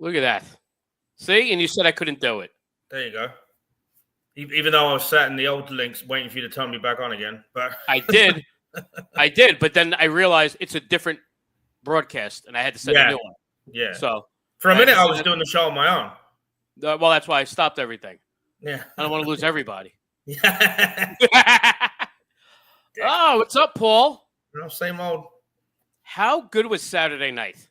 Look at that. See? And you said I couldn't do it. There you go. Even though I was sat in the old links waiting for you to turn me back on again. But I did. I did. But then I realized it's a different broadcast, and I had to set a new one. Yeah. So for a minute, I was doing the show on my own. Well, that's why I stopped everything. Yeah. I don't want to lose everybody. Yeah. Oh, what's up, Paul? No, same old. How good was Saturday night?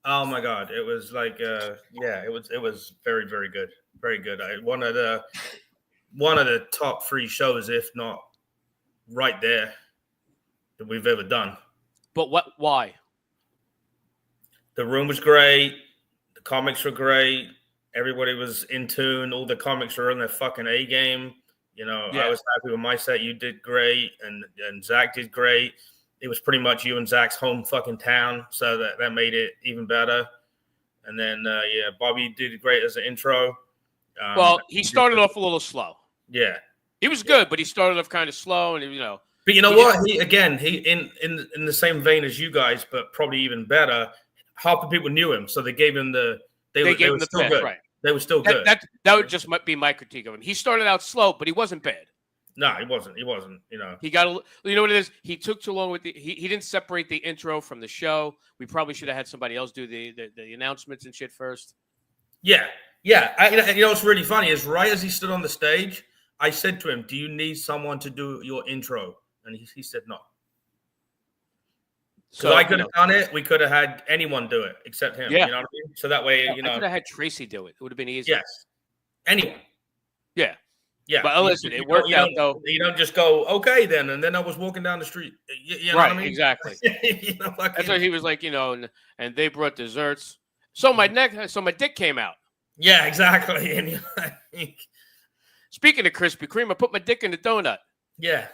Oh my God, it was like, it was very, very good, very good. One of the top 3 shows, if not right there, that we've ever done. But why? The room was great. The comics were great. Everybody was in tune. All the comics were on their fucking A game. I was happy with my set. You did great, and Zach did great. It was pretty much you and Zach's home fucking town, so that made it even better. And then, Bobby did great as an intro. Well, he started off a little slow. Yeah, he was good, but he started off kind of slow, and But you know what? He in the same vein as you guys, but probably even better. Half the people knew him, so they gave him the. They were still pass, good. Right. They were still good. That would just be my critique of him. He started out slow, but he wasn't bad. No, he wasn't. He got you know what it is? He took too long with he didn't separate the intro from the show. We probably should have had somebody else do the announcements and shit first. Yeah. What's really funny is right as he stood on the stage, I said to him, "Do you need someone to do your intro?" And he said no. So I could have done it. We could have had anyone do it except him. Yeah. You know what I mean? So that way, I could have had Tracy do it. It would have been easy. Yes. Anyone. Yeah. Yeah. But listen, it worked out though. You don't just go, okay, then. And then I was walking down the street. You know right. what I mean? Exactly. That's why he was like, and they brought desserts. So my dick came out. Yeah, exactly. And speaking of Krispy Kreme, I put my dick in the donut. Yeah.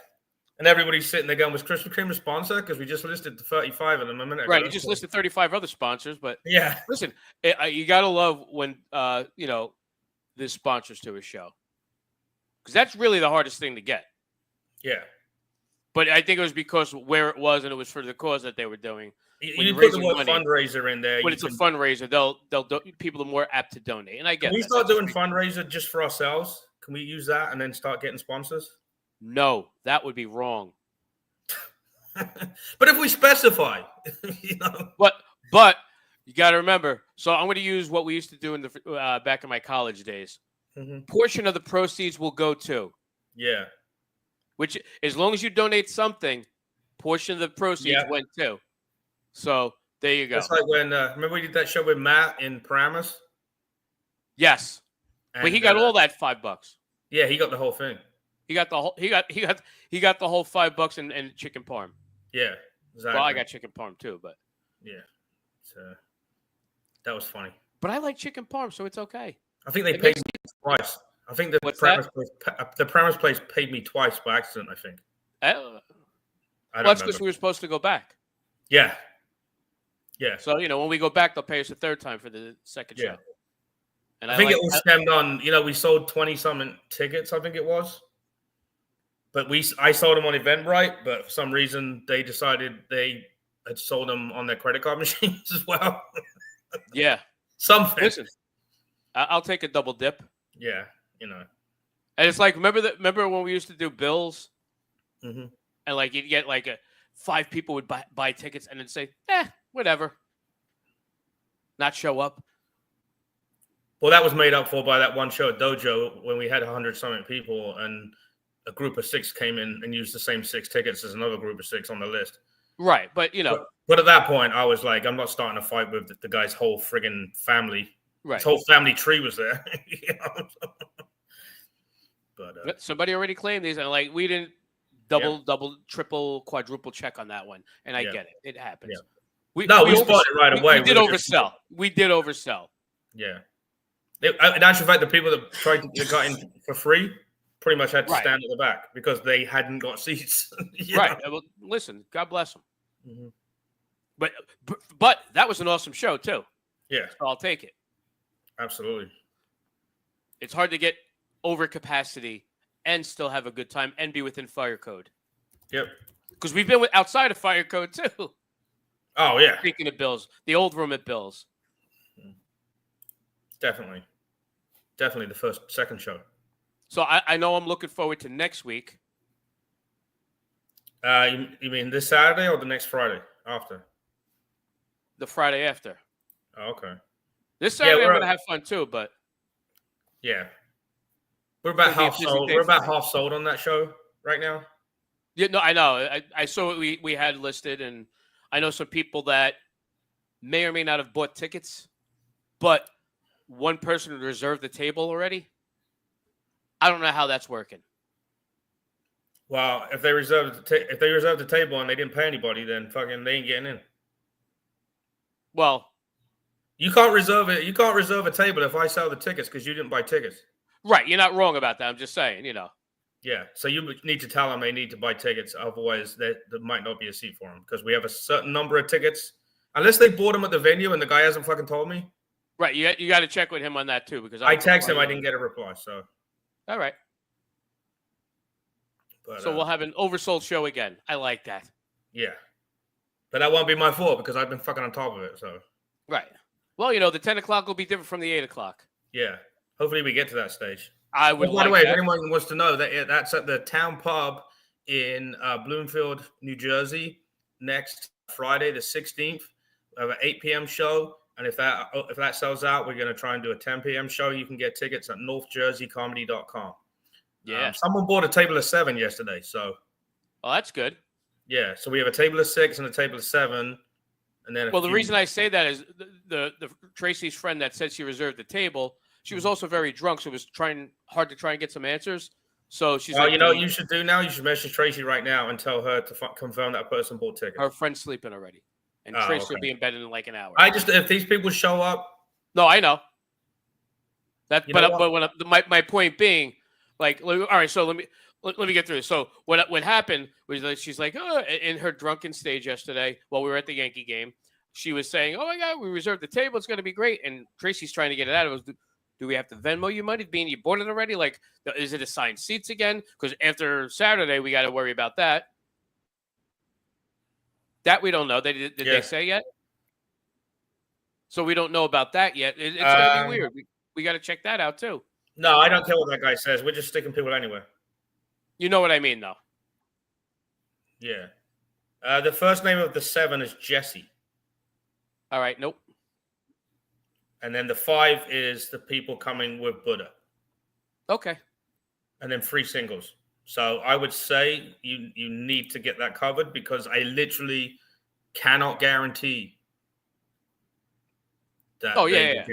And everybody's sitting there going, was Krispy Kreme a sponsor? Because we just listed the 35 of them a minute ago. Right, you just listed 35 other sponsors, but yeah. Listen, you got to love when, there's sponsors to a show. Because that's really the hardest thing to get. Yeah. But I think it was because where it was, and it was for the cause that they were doing. You put the word fundraiser in there. When it's a fundraiser, people are more apt to donate. And I get Can we start doing fundraiser just for ourselves? Can we use that and then start getting sponsors? No, that would be wrong. But if we specify, But you got to remember. So I'm going to use what we used to do in the back in my college days. Mm-hmm. Portion of the proceeds will go to. Yeah. Which, as long as you donate something, portion of the proceeds went to. So there you go. It's like when remember we did that show with Matt in Paramus. Yes, but he got all that $5. Yeah, he got the whole thing. He got the whole. He got the whole $5 and chicken parm. Yeah, exactly. Well, I got chicken parm too, but yeah, so that was funny. But I like chicken parm, so it's okay. I think they paid me twice. I think the Paramus place paid me twice by accident. I think. That's because we were supposed to go back. Yeah. Yeah. So when we go back, they'll pay us a third time for the second show. And I think it was stemmed on. We sold 20-something tickets. I think it was. But I sold them on Eventbrite, but for some reason they decided they had sold them on their credit card machines as well. Yeah. Something. Listen, I'll take a double dip. Yeah, And it's like, remember when we used to do bills? Mm-hmm. And you'd get 5 people would buy tickets and then say, whatever. Not show up. Well, that was made up for by that one show at Dojo when we had 100-something people and a group of 6 came in and used the same 6 tickets as another group of 6 on the list. Right, but But at that point, I was like, I'm not starting a fight with the guy's whole friggin' family. Right. His whole family tree was there. But somebody already claimed these, and we didn't double, triple, quadruple check on that one, and I get it. It happens. Yeah. We spotted it right away. We did oversell. We did oversell. Yeah. In actual fact, the people that got in for free pretty much had to stand at the back because they hadn't got seats. Right. Well, listen, God bless them. Mm-hmm. But that was an awesome show too. Yeah. So I'll take it. Absolutely. It's hard to get over capacity and still have a good time and be within fire code. Yep. Because we've been outside of fire code too. Oh yeah. Speaking of Bills, the old room at Bills. Definitely the second show. So I know I'm looking forward to next week. You mean this Saturday or the next Friday after? The Friday after. Oh, okay. This Saturday I'm going to have fun too, but yeah, we're about half sold. We're about half sold on that show right now. Yeah, no, I know. I saw what we had listed, and I know some people that may or may not have bought tickets, but one person reserved the table already. I don't know how that's working. Well, if they reserved the table and they didn't pay anybody, then fucking they ain't getting in. Well, you can't reserve it. You can't reserve a table if I sell the tickets because you didn't buy tickets. Right, you're not wrong about that. I'm just saying, Yeah, so you need to tell them they need to buy tickets, otherwise there might not be a seat for them because we have a certain number of tickets. Unless they bought them at the venue and the guy hasn't fucking told me. Right, you got to check with him on that too because I texted him, I didn't get a reply. So, all right. But, so we'll have an oversold show again. I like that. Yeah, but that won't be my fault because I've been fucking on top of it. So, right. Well, the 10 o'clock will be different from the 8 o'clock. Yeah. Hopefully we get to that stage. I would. By the way, if anyone wants to know, that's at the Town Pub in Bloomfield, New Jersey, next Friday, the 16th. We have an 8 p.m. show, and if that sells out, we're going to try and do a 10 p.m. show. You can get tickets at northjerseycomedy.com. Yeah. Someone bought a table of 7 yesterday, so. Oh, that's good. Yeah, so we have a table of 6 and a table of 7. And then the reason I say that is the Tracy's friend that said she reserved the table. She was also very drunk, so it was hard to try and get some answers. So she's like, you know what you should do now? You should message Tracy right now and tell her to confirm that person bought tickets. Her friend's sleeping already, and Tracy will be in bed in like an hour. If these people show up. No, I know. But my point being, like, all right, so let me get through this. So what happened was that she's like, in her drunken stage yesterday while we were at the Yankee game, she was saying, "Oh my God, we reserved the table. It's going to be great." And Tracy's trying to get it out of us. Do we have to Venmo you money? Being you bought it already? Like, is it assigned seats again? Because after Saturday, we got to worry about that. That we don't know. Did they say yet? So we don't know about that yet. It's going to be weird. We got to check that out too. No, I don't care what that guy says. We're just sticking people anywhere. You know what I mean, though. Yeah. The first name of the 7 is Jesse. All right. Nope. And then the 5 is the people coming with Buddha. Okay. And then 3 singles. So I would say you need to get that covered because I literally cannot guarantee that. Oh, yeah.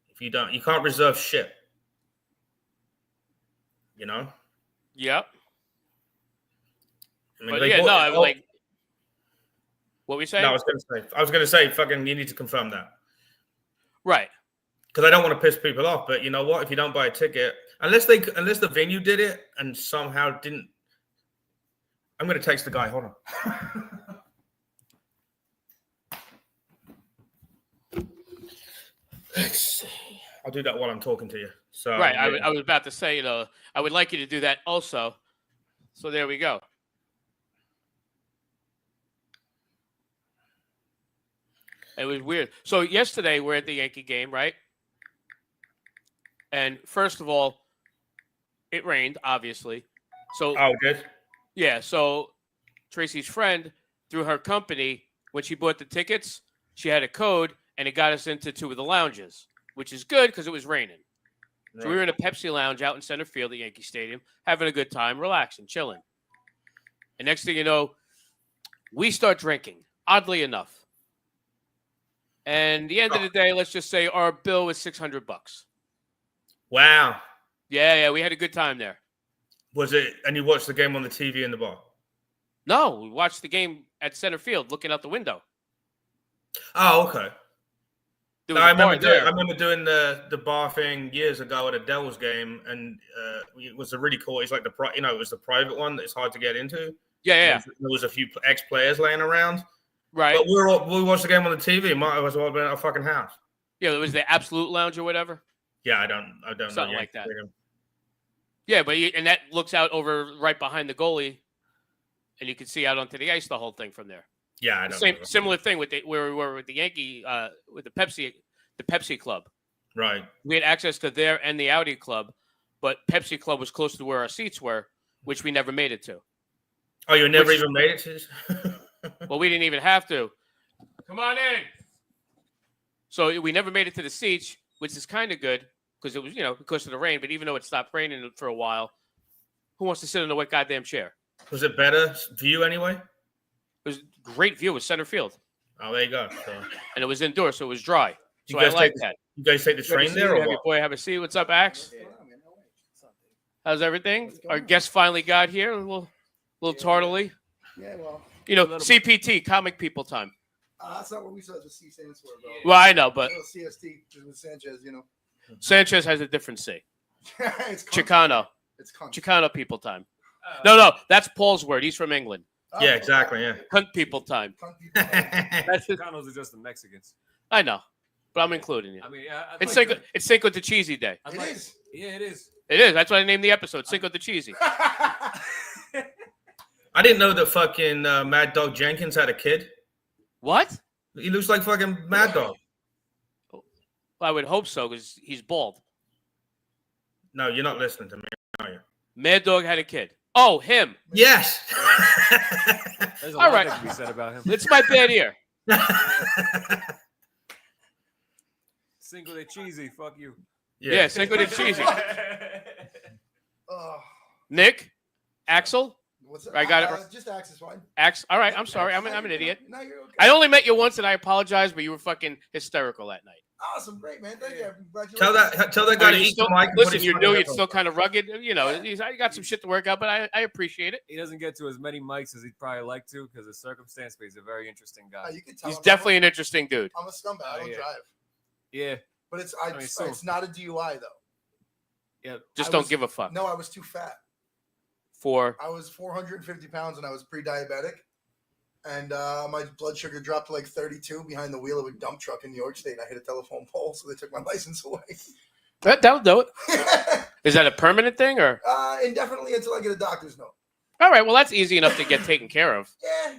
If you don't, you can't reserve shit. You know? Yep. I mean, like, what we say? No, I was going to say, fucking, you need to confirm that. Right. Because I don't want to piss people off, but you know what? If you don't buy a ticket, unless the venue did it and somehow didn't, I'm going to text the guy. Hold on. Let's see. I'll do that while I'm talking to you. So right. Yeah. I was about to say, I would like you to do that also. So there we go. It was weird. So yesterday we're at the Yankee game, right? And first of all, it rained, obviously. So good. Yeah. So Tracy's friend, through her company, when she bought the tickets, she had a code, and it got us into 2 of the lounges, which is good because it was raining. Right. So we were in a Pepsi lounge out in center field at Yankee Stadium, having a good time, relaxing, chilling. And next thing you know, we start drinking, oddly enough. And at the end of the day, let's just say our bill was $600. Wow. Yeah, we had a good time there. Was it? And you watched the game on the TV in the bar? No, we watched the game at center field, looking out the window. Oh, okay. I remember doing the bar thing years ago at a Devils game, and it was a really cool. It's like it was the private one that it's hard to get into. Yeah. There was a few ex-players laying around. Right. But we watched the game on the TV. Might as well have been at our fucking house. Yeah, it was the Absolute Lounge or whatever. Yeah, I don't something know like that. Yeah, and that looks out over right behind the goalie, and you can see out onto the ice the whole thing from there. Yeah, I don't know. Similar thing where we were with the Yankee with the Pepsi Club. Right. We had access to there and the Audi Club, but Pepsi Club was close to where our seats were, which we never made it to. Oh, you never even made it to? Well, we didn't even have to. Come on in. So we never made it to the seats, which is kind of good because it was, because of the rain. But even though it stopped raining for a while, who wants to sit in the wet goddamn chair? Was it better view anyway? It was a great view. It was center field. Oh, there you go. So. And it was indoors, so it was dry. So I like that. You guys take the train there or what? Boy, have a seat. What's up, Axe? How's everything? Our guest finally got here. A little tardily. Yeah, well. CPT, comic people time. That's not what we said the C stands for, bro. Well, I know, but CST with Sanchez, Sanchez has a different C. It's Chicano. It's cunt. Chicano people time. No, that's Paul's word. He's from England. Yeah, exactly. Yeah. Cunt people time. That's Chicanos are just the Mexicans. I know, but I'm including you. I mean, it's Cinco de Cheesy Day. It is. Yeah, it is. It is. That's why I named the episode Cinco de Cheesy. I didn't know that fucking Mad Dog Jenkins had a kid. What? He looks like fucking Mad Dog. Well, I would hope so because he's bald. No, you're not listening to me, are you? Mad Dog had a kid. Oh, him. Yes. There's a All lot right. that can be said about him. It's my bad ear. Cinco de cheesy. Fuck you. Yeah, Cinco de Cheesy. Oh, Nick? Axel? what's up? I got it. Just Axe is fine. Axe? All right, I'm sorry. I'm an idiot. No, you're okay. I only met you once and I apologize, but you were fucking hysterical that night. Awesome, great, man. Thank you. Tell that guy to You eat still, the mic. and put listen, his you're phone new. in It's the still kind of rugged. I got some shit to work out, but I appreciate it. He doesn't get to as many mics as he'd probably like to because of circumstance, but he's a very interesting guy. You can tell He's him definitely an interesting dude. I'm a scumbag. I don't yeah. drive. Yeah. But it's so- it's not a DUI though. Yeah. Just I don't was- give a fuck. No, I was too fat. For I was 450 pounds and I was pre-diabetic. And my blood sugar dropped to like 32 behind the wheel of a dump truck in New York State. And I hit a telephone pole, so they took my license away. that'll do it. Is that a permanent thing or? Indefinitely until I get a doctor's note. All right, well that's easy enough to get taken care of. Yeah.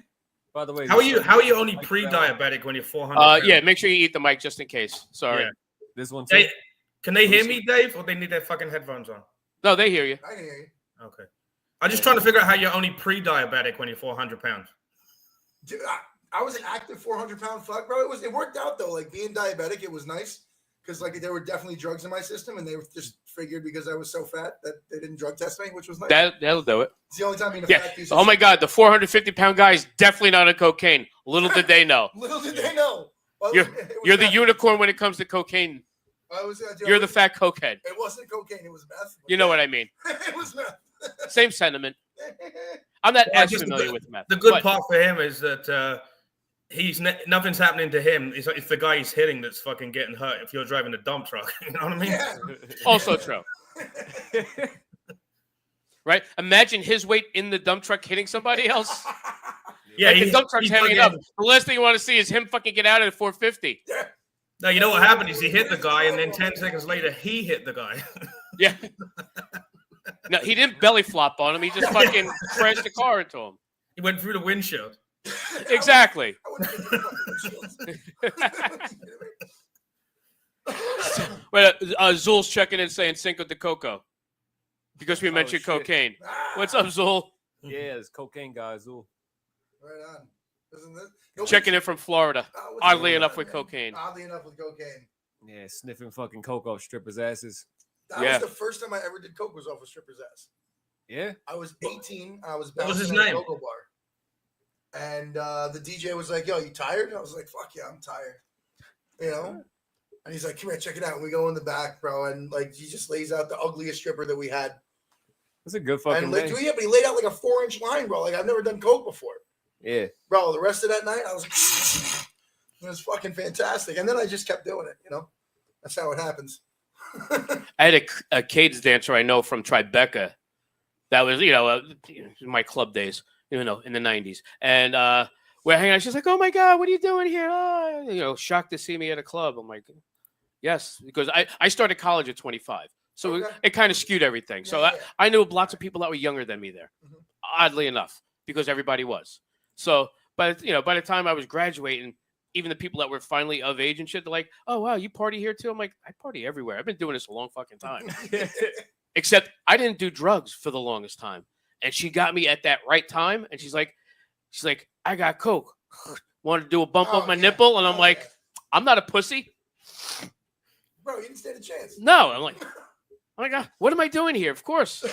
By the way, How are you only pre-diabetic when you're 400? Yeah, make sure you eat the mic just in case. Sorry. Yeah. This one too. Hey, can they hear me, Dave, or they need their fucking headphones on? No, they hear you. I can hear you. Okay. I'm just trying to figure out how you're only pre-diabetic when you're 400 pounds. Dude, I was an active 400-pound fuck, bro. It worked out though. Like being diabetic, it was nice because like there were definitely drugs in my system, and they just figured because I was so fat that they didn't drug test me, which was nice. That'll do it. It's the only time being a Yeah. fat piece of Oh my shit. God, the 450-pound guy is definitely not on cocaine. Little did they know. Little did they know. Well, You're it was You're the meth. unicorn when it comes to cocaine. You're the fat cokehead. It wasn't cocaine. It was meth. You know what I mean. It was meth. Same sentiment. I'm not Well, as just familiar with meth. The good but- part for him is that nothing's happening to him. It's the guy he's hitting that's fucking getting hurt. If you're driving a dump truck, you know what I mean? Yeah. Also true. Right? Imagine his weight in the dump truck hitting somebody else. Yeah, Like the dump truck's he's heavy fucking- enough. The last thing you want to see is him fucking get out at 450. No, you know what happened is he hit the guy, and then 10 seconds later he hit the guy. Yeah. No, he didn't belly flop on him. He just fucking crashed the car into him. He went through the windshield. Exactly. I wouldn't get the fucking shields. Well, Zul's checking in saying Cinco de Coco because we mentioned shit. cocaine. Ah, What's up, Zul? Yeah, this cocaine guy, Zul. Right on. Isn't this? Checking in from Florida. what's Oddly going enough, on, with man? cocaine. Oddly enough, with cocaine. Yeah, sniffing fucking coke off strippers' asses. That Yeah. was the first time I ever did coke was off a stripper's ass. Yeah. I was 18. I was What was his bouncing at a name? go-go bar. And the DJ was like, yo, you tired? And I was like, fuck yeah, I'm tired. You know? And he's like, come here, check it out. And we go in the back, bro. And like, he just lays out the ugliest stripper that we had. That's a good fucking And like, name. yeah, but he laid out like a 4-inch line, bro. Like, I've never done coke before. Yeah. Bro, the rest of that night, I was like, it was fucking fantastic. And then I just kept doing it, you know? That's how it happens. I had a Cades dancer I know from Tribeca. That was, my club days, in the 90s. And we're hanging out. She's like, oh my God, what are you doing here? Oh, shocked to see me at a club. I'm like, yes, because I started college at 25. So Okay. it kind of skewed everything. So Yeah. I knew lots of people that were younger than me there, Mhm. oddly enough, because everybody was. So, but the time I was graduating, even the people that were finally of age and shit, they're like, "Oh wow, you party here too?" I'm like, "I party everywhere. I've been doing this a long fucking time." Except I didn't do drugs for the longest time, and she got me at that right time, and she's like, "I got coke. Want to do a bump up my nipple?" And I'm like, "I'm not a pussy, bro. You didn't stand a chance." No, I'm like, "Oh my god, what am I doing here?" Of course,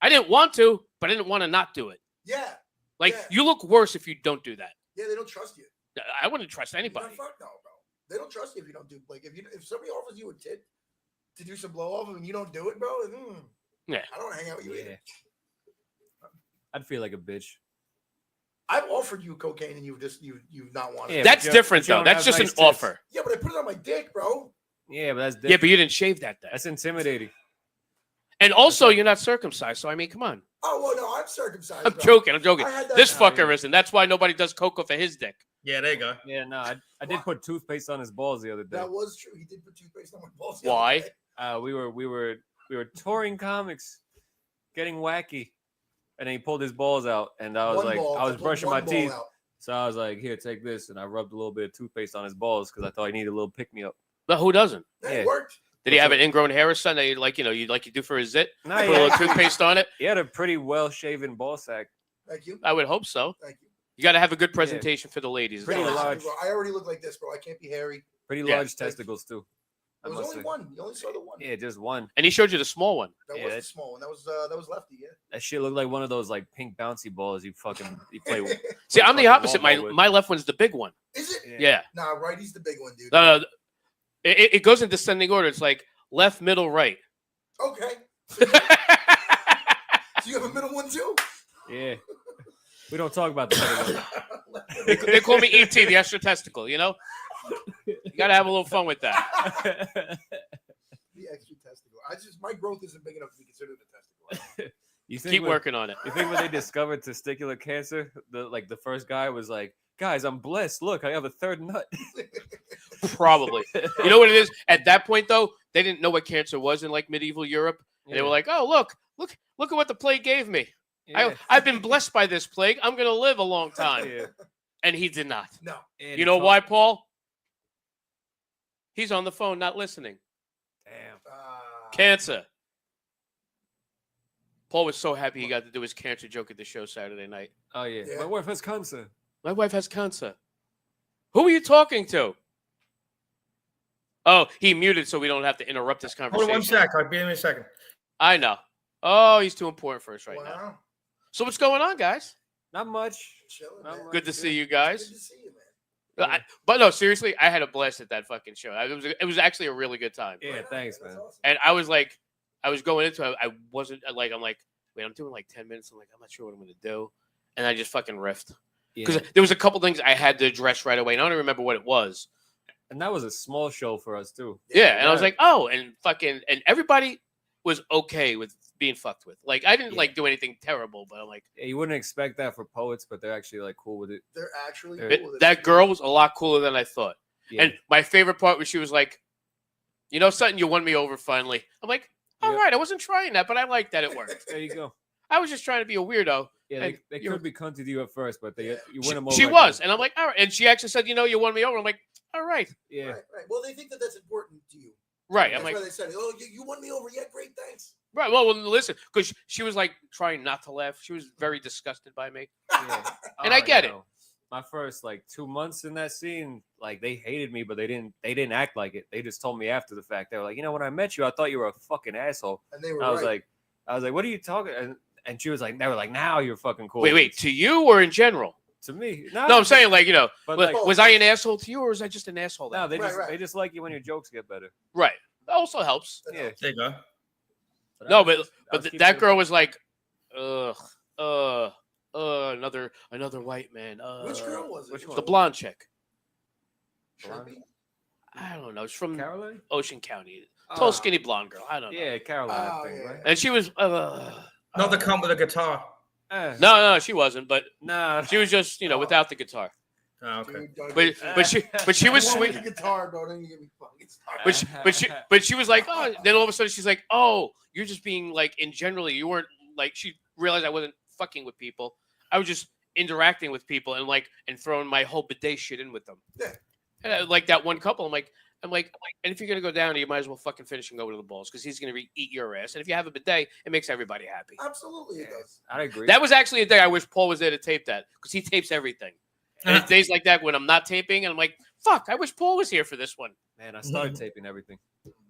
I didn't want to, but I didn't want to not do it. Yeah. Like you look worse if you don't do that. Yeah, they don't trust you. I wouldn't trust anybody. Fuck no, bro. They don't trust you if you don't do. Like if somebody offers you a tit to do some blow off and you don't do it, bro. Yeah, I don't want to hang out with you either. I'd feel like a bitch. I've offered you cocaine and you've not wanted. Yeah, that's different though. That's just an offer. Yeah, but I put it on my dick, bro. Yeah, but that's different. Yeah, but you didn't shave that day. That's intimidating. And also, you're not circumcised, so I mean, come on. Oh well, no, I'm circumcised. I'm joking. This fucker isn't. That's why nobody does coke off of his dick. Yeah, there you go. Yeah, no, I did put toothpaste on his balls the other day. That was true. He did put toothpaste on my balls. Why? We were touring comics, getting wacky, and then he pulled his balls out, and I was I was brushing my teeth, so I was like, "Here, take this," and I rubbed a little bit of toothpaste on his balls because I thought he needed a little pick me up. But who doesn't? Yeah, it worked. Did he have an ingrown hair or something that you do for his zit? No, Put a little toothpaste on it. He had a pretty well shaven ball sack. Thank you. I would hope so. Thank you. You got to have a good presentation for the ladies. Pretty large. Bro, I already look like this, bro. I can't be hairy. Pretty large testicles too. There was only one. You only saw the one. Yeah, just one. And he showed you the small one. That was the small one. That was Lefty. Yeah. That shit looked like one of those like pink bouncy balls you play with. See, I'm the opposite. My left one's the big one. Is it? Yeah. Nah, righty's the big one, dude. No, it goes in descending order. It's like left, middle, right. Okay. So you have a middle one too? Yeah. We don't talk about the middle one. They call me ET, the extra testicle. You know, you got to have a little fun with that. The extra testicle. My growth isn't big enough to be considered a testicle. You think Keep working on it. You think when they discovered testicular cancer, the first guy was like, "Guys, I'm blessed. Look, I have a third nut." Probably. You know what it is? At that point, though, they didn't know what cancer was in like medieval Europe. And they were like, "Oh, look at what the plague gave me. Yeah. I've been blessed by this plague. I'm going to live a long time." Yeah. And he did not. No. And you know why, Paul? He's on the phone, not listening. Damn. Cancer. Paul was so happy he got to do his cancer joke at the show Saturday night. Oh, yeah. My wife has cancer. My wife has cancer. Who are you talking to? Oh, he muted so we don't have to interrupt this conversation. Hold on 1 sec. I'll be in a second. I know. Oh, he's too important for us right now. So what's going on, guys? Not much. Chilling, Not man. much. Good to see you guys. Good to see you, man. But no, seriously, I had a blast at that fucking show. It was actually a really good time. Yeah, thanks, man. Awesome. And I was going into it. I wasn't like, wait, I'm doing like 10 minutes. I'm like, I'm not sure what I'm going to do. And I just fucking riffed. Because there was a couple things I had to address right away. And I don't remember what it was. And that was a small show for us, too. Yeah. And I was like, oh, and everybody was okay with being fucked with. Like, I didn't do anything terrible, but I'm like, yeah, you wouldn't expect that for poets, but they're actually like cool with it. They're actually Yeah. cool with that it. girl was a lot cooler than I thought. Yeah. And my favorite part was she was like, you know something, you won me over finally. I'm like, all right, I wasn't trying that, but I like that it worked. There you go. I was just trying to be a weirdo. Yeah, they could be cunty to you at first, but you win them over. She was. And I'm like, all right. And she actually said, you won me over. I'm like, all right. Yeah. Right. Well, they think that that's important to you. Right. That's I'm like, why they said, "Oh, you won me over." Yeah, great, thanks. right. Well, listen, because she was like trying not to laugh. She was very disgusted by me. Yeah. And I get it. My first 2 months in that scene, they hated me, but they didn't act like it. They just told me after the fact. They were like, when I met you, I thought you were a fucking asshole. And they were. I was like, what are you talking? And she was like, they were like, now you're fucking cool. Wait, to you or in general? To me, No, I'm saying but was I an asshole to you or was I just an asshole? No, they Right. they just like you when your jokes get better. Right. That also helps. Yeah. There you go. No, but that girl was like, another white man. Which girl was it? Which one? The blonde chick. Sharpie? I don't know. It's from Caroline? Ocean County. Tall, skinny blonde girl. I don't know. Yeah, Caroline, I Oh, think, yeah. right? And she was. Not the cunt with a guitar. No, she wasn't. But Nah. she was just without the guitar. Oh, okay. Dude, But she was sweet. The guitar, bro. Don't you get me fucking started. But she was like, oh. Then all of a sudden she's like, oh, you're just being like in generally you weren't like. She realized I wasn't fucking with people. I was just interacting with people and throwing my whole bidet shit in with them. Yeah. And like that one couple, I'm like, and if you're gonna go down, you might as well fucking finish and go to the balls because he's gonna eat your ass. And if you have a bidet, it makes everybody happy. Absolutely, it does. I agree. That was actually a day I wish Paul was there to tape that because he tapes everything. And it's days like that when I'm not taping, and I'm like, fuck, I wish Paul was here for this one. Man, I started taping everything.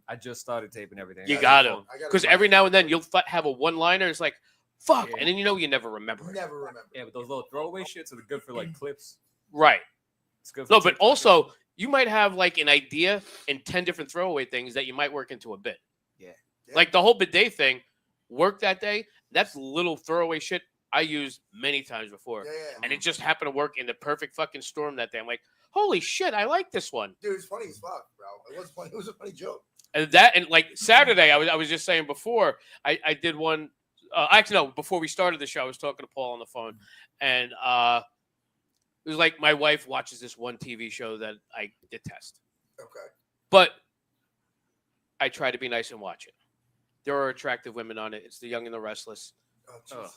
I just started taping everything. You got to. Because every now and then you'll have a one-liner. It's like, fuck. Yeah. And then you never remember it. Never remember. Yeah, but those little throwaway shits are good for clips. Right. It's good for no, but also you might have an idea and 10 different throwaway things that you might work into a bit. Yeah. Like the whole bidet thing worked that day. That's little throwaway shit I used many times before. Yeah. And it just happened to work in the perfect fucking storm that day. I'm like, holy shit, I like this one. Dude, it's funny as fuck, bro. It was funny. It was a funny joke. And Saturday, I was just saying before, I did one. Actually, no, before we started the show, I was talking to Paul on the phone. And it was like my wife watches this one TV show that I detest. Okay. But I try to be nice and watch it. There are attractive women on it. It's The Young and the Restless. Oh,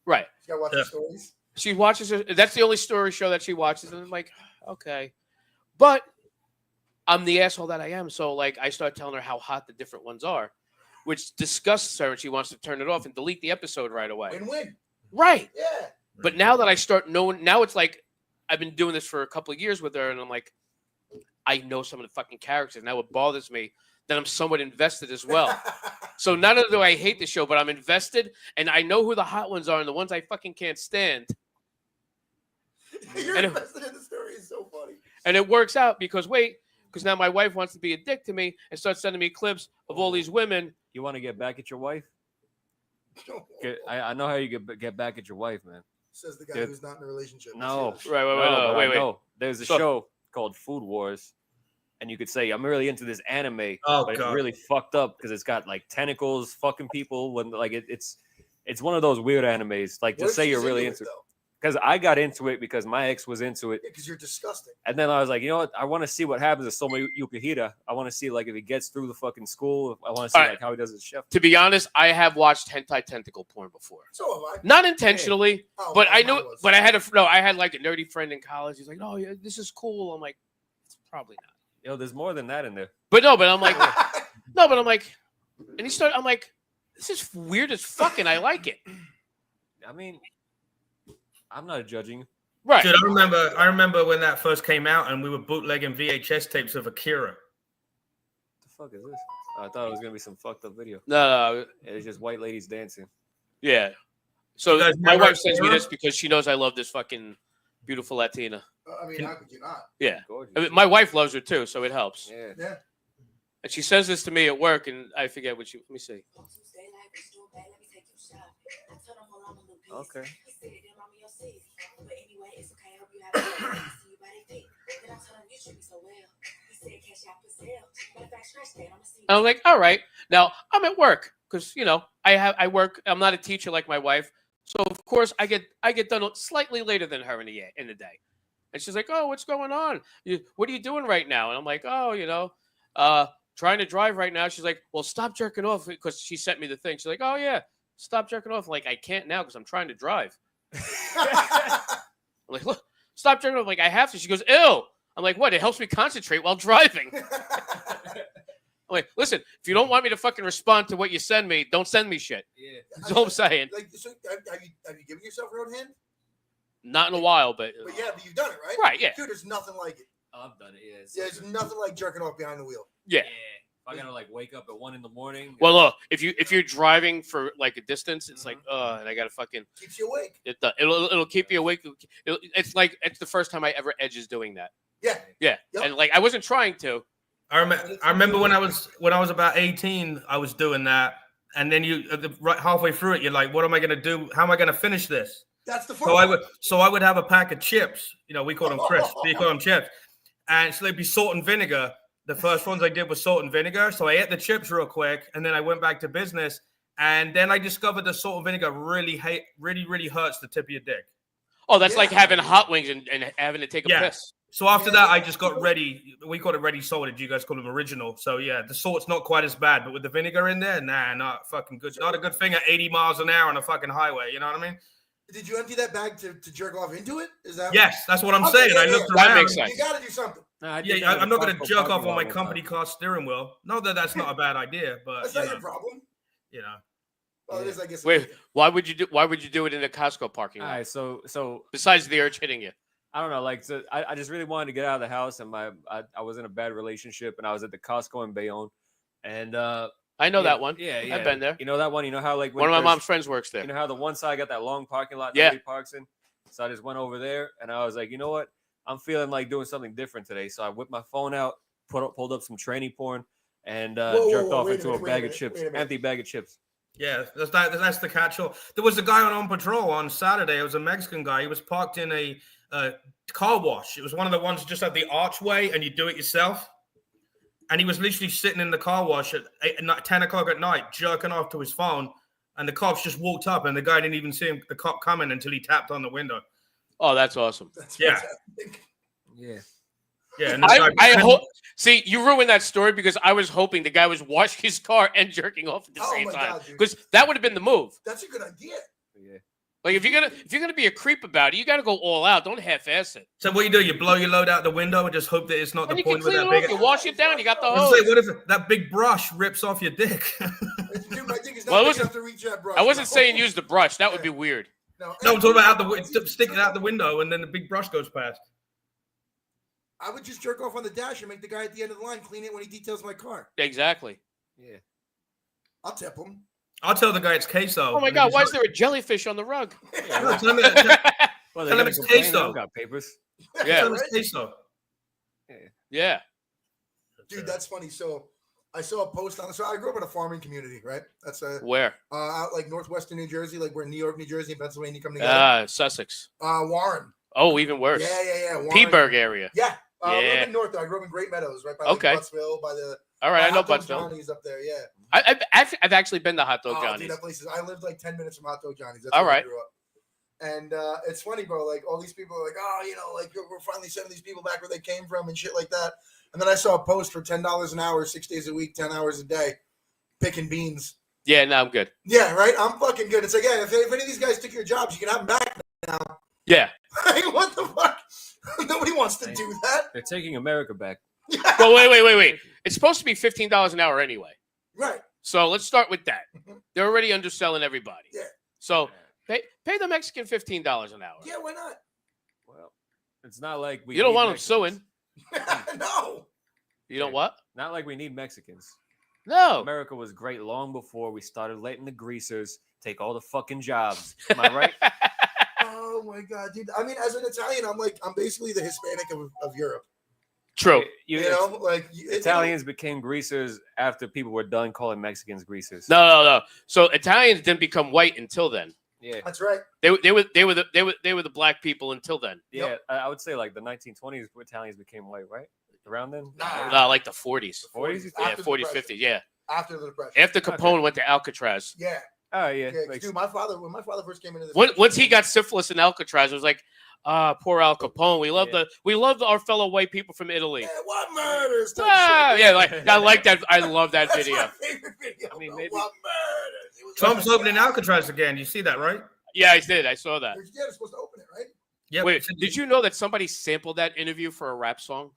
right. You gotta watch the stories? She watches it. That's the only story show that she watches. And I'm like, okay. But I'm the asshole that I am. So, I start telling her how hot the different ones are, which disgusts her, and she wants to turn it off and delete the episode right away. Win-win. Right. Yeah. But now that I start knowing, now it's like I've been doing this for a couple of years with her, and I'm like, I know some of the fucking characters. Now it bothers me that I'm somewhat invested as well. So not only do I hate the show, but I'm invested, and I know who the hot ones are and the ones I fucking can't stand. You're invested in the story. It's so funny. And it works out because now my wife wants to be a dick to me and starts sending me clips of all these women. You want to get back at your wife? I know how you get back at your wife, man. Says the guy who's not in a relationship. No. Wait. No. There's a show called Food Wars. And you could say, I'm really into this anime, but it's really fucked up because it's got tentacles, fucking people. When it's one of those weird animes. Just say you're really into it. Because I got into it because my ex was into it. Yeah, because you're disgusting. And then I was like, you know what? I want to see what happens to Soma Yukihira. I want to see if he gets through the fucking school. I want to see how he does his chef. To be honest, I have watched hentai tentacle porn before. So have I. Not intentionally, but I know. But I had a nerdy friend in college. He's like, "Oh yeah, this is cool." I'm like, "It's probably not." Yo, there's more than that in there. But I'm like, and he started. I'm like, this is weird as fuck, and I like it. I mean, I'm not judging. Right. Dude, I remember when that first came out and we were bootlegging VHS tapes of Akira. What the fuck is this? I thought it was going to be some fucked up video. No. It's just white ladies dancing. Yeah. So my wife sends me this because she knows I love this fucking beautiful Latina. I mean, how could you not? Yeah. I mean, my wife loves her too, so it helps. Yeah. And she says this to me at work, and I forget what let me see. Okay. I'm like, all right. Now I'm at work because I work. I'm not a teacher like my wife, so of course I get done slightly later than her in the day. And she's like, "Oh, what's going on? What are you doing right now?" And I'm like, "Oh, trying to drive right now." She's like, "Well, stop jerking off," because she sent me the thing. She's like, "Oh yeah, stop jerking off." Like, I can't now because I'm trying to drive. I'm like, look, stop jerking off. Like, I have to. She goes, "Ew." I'm like, "What? It helps me concentrate while driving." I'm like, listen, if you don't want me to fucking respond to what you send me, don't send me shit. Yeah. That's all I'm saying. So have you given yourself your own hand? Not in a while, but but you've done it, right? Right, yeah. Dude, there's nothing like it. I've done it, yeah. There's nothing like jerking off behind the wheel. Yeah. I gotta wake up at 1 a.m. Well, look, if you're driving for a distance, it's like, and I gotta fucking keeps you awake. It'll keep you awake. It's the first time I ever edges doing that. Yeah. Yep. And I wasn't trying to. I remember when I was about 18, I was doing that, and then right halfway through it, you're like, what am I gonna do? How am I gonna finish this? That's the first. So I would have a pack of chips. We call them crisps. We call them chips, and so they'd be salt and vinegar. The first ones I did was salt and vinegar. So I ate the chips real quick, and then I went back to business. And then I discovered the salt and vinegar really hurts the tip of your dick. Oh, that's like having hot wings and having to take a piss. So after that, I just got ready. We call it ready salted. You guys call them original. So yeah, the salt's not quite as bad, but with the vinegar in there, not fucking good. Not a good thing at 80 miles an hour on a fucking highway. You know what I mean? Did you empty that bag to jerk off into it? Is that? Yes, that's what I'm saying. I looked That around. makes sense. You got to do something. I'm not going to jerk off on my company car steering wheel. Not that that's not a bad idea, but that's not your problem. You know. Well, it is, I guess. Wait, why would you do it in a Costco parking lot? All right, so besides the urge hitting you, I don't know. Like, so I just really wanted to get out of the house, and I was in a bad relationship, and I was at the Costco in Bayonne, and I know that one. Yeah, I've been there. You know that one? You know how like one of my mom's friends works there. You know how the one side got that long parking lot nobody parks in? So I just went over there, and I was like, you know what? I'm feeling like doing something different today. So I whipped my phone out, pulled up some tranny porn, and jerked off into a bag of chips, empty bag of chips. Yeah, that's the catch-all. There was a guy on patrol on Saturday. It was a Mexican guy. He was parked in a car wash. It was one of the ones just at the archway, and you do it yourself. And he was literally sitting in the car wash at 10 o'clock at night, jerking off to his phone. And the cops just walked up, and the guy didn't even see the cop coming until he tapped on the window. Oh, that's awesome. Yeah. And I hope. See, you ruined that story because I was hoping the guy was washing his car and jerking off at the same time. Because that would have been the move. That's a good idea. Yeah. Like if you're gonna be a creep about it, you got to go all out. Don't half-ass it. So what you blow your load out the window and just hope that it's not and the point with that big. big. You wash it down. You got the hose. What if that big brush rips off your dick? Dude, my dick is not big enough to reach that brush. I wasn't saying use the brush. That would be weird. No, I'm talking about stick it out the window and then the big brush goes past. I would just jerk off on the dash and make the guy at the end of the line clean it when he details my car. Exactly. Yeah. I'll tip him. I'll tell the guy it's queso. Oh my God! Why is there a jellyfish on the rug? No, tell him that. Well, tell him it's queso. Got papers. Yeah. Tell him it's queso. Yeah. Dude, that's funny. So I saw a post on. So I grew up in a farming community, right? That's where? Out like northwestern New Jersey, like where New York, New Jersey, and Pennsylvania come together. Sussex. Warren. Oh, even worse. Yeah. Warren. Peaburg area. Yeah. A little bit north. I grew up in Great Meadows, right by like, Buttsville, by the. All right, I know Buttsville. Johnny's up there, yeah. I've actually been to Hot Dog Johnny's. Dude, that place is. I lived like 10 minutes from Hot Dog Johnny's. That's all where right. I grew up. And it's funny, bro. Like all these people are like, oh, you know, like we're finally sending these people back where they came from and shit like that. And then I saw a post for $10 an hour, 6 days a week, 10 hours a day, picking beans. Yeah, no, I'm good. Yeah, right. I'm fucking good. It's like, yeah, if any of these guys took your jobs, you can have them back now. Yeah. What the fuck? Nobody wants to do that. They're taking America back. Well, wait. It's supposed to be $15 an hour anyway. Right. So let's start with that. They're already underselling everybody. Yeah. So pay the Mexican $15 an hour. Yeah, why not? Well, it's not like we. You don't want Mexicans. them suing. No. You don't what? Not like we need Mexicans. No. America was great long before we started letting the greasers take all the fucking jobs. Am I right? Oh my God, dude. I mean, as an Italian, I'm basically the Hispanic of Europe. True. You know, like Italians became greasers after people were done calling Mexicans greasers. No. So Italians didn't become white until then. Yeah, that's right. They were the black people until then. Yeah, yep. I would say like the 1920s, Italians became white, right? Around then? No, like the 40s. 40s? Yeah, 40s, 50s. Yeah. After the Depression. After Capone went to Alcatraz. Yeah. Oh yeah. Dude, when my father first came into this. Once he got syphilis in Alcatraz, it was like, poor Al Capone. We love our fellow white people from Italy. Yeah, what murders? Yeah, like I like that. I love that video. My favorite video. I mean, maybe what murders? Trump's opening Alcatraz again. You see that, right? Yeah, I did. I saw that. Yeah, they're supposed to open it, right? Yeah. Wait, did you know that somebody sampled that interview for a rap song?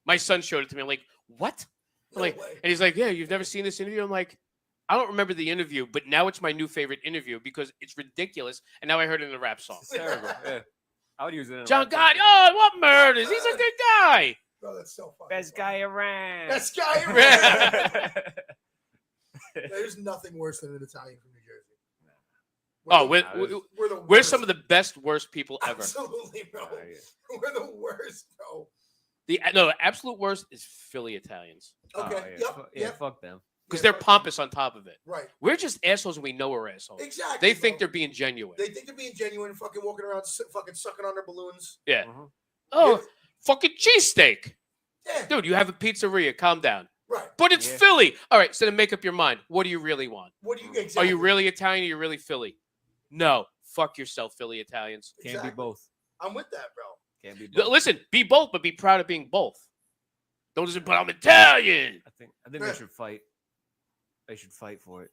My son showed it to me. I'm like, what? No like, way. And he's like, yeah, you've never seen this interview? I'm like, I don't remember the interview, but now it's my new favorite interview because it's ridiculous. And now I heard it in a rap song. It's terrible. Yeah. I would use it. John Gotti. Oh, what murders? He's a good guy. Bro, that's so funny. Best guy around. Best guy around. There's nothing worse than an Italian from New Jersey. We're some of the best, worst people ever. Absolutely, bro. We're the worst, bro. The absolute worst is Philly Italians. Okay. Yep. Fuck them. Because they're pompous on top of it. Right. We're just assholes and we know we're assholes. Exactly. They think they're being genuine. They think they're being genuine, fucking walking around, fucking sucking on their balloons. Yeah. Oh, fucking cheesesteak. Yeah. Dude, you have a pizzeria. Calm down. Right. But it's Philly. All right, so then make up your mind. What do you really want? What do you exactly? Are you really Italian or are you really Philly? No. Fuck yourself, Philly Italians. Can't be both. I'm with that, bro. Can't be both. Listen, be both, but be proud of being both. Don't just, but I'm Italian. I think they should fight. They should fight for it.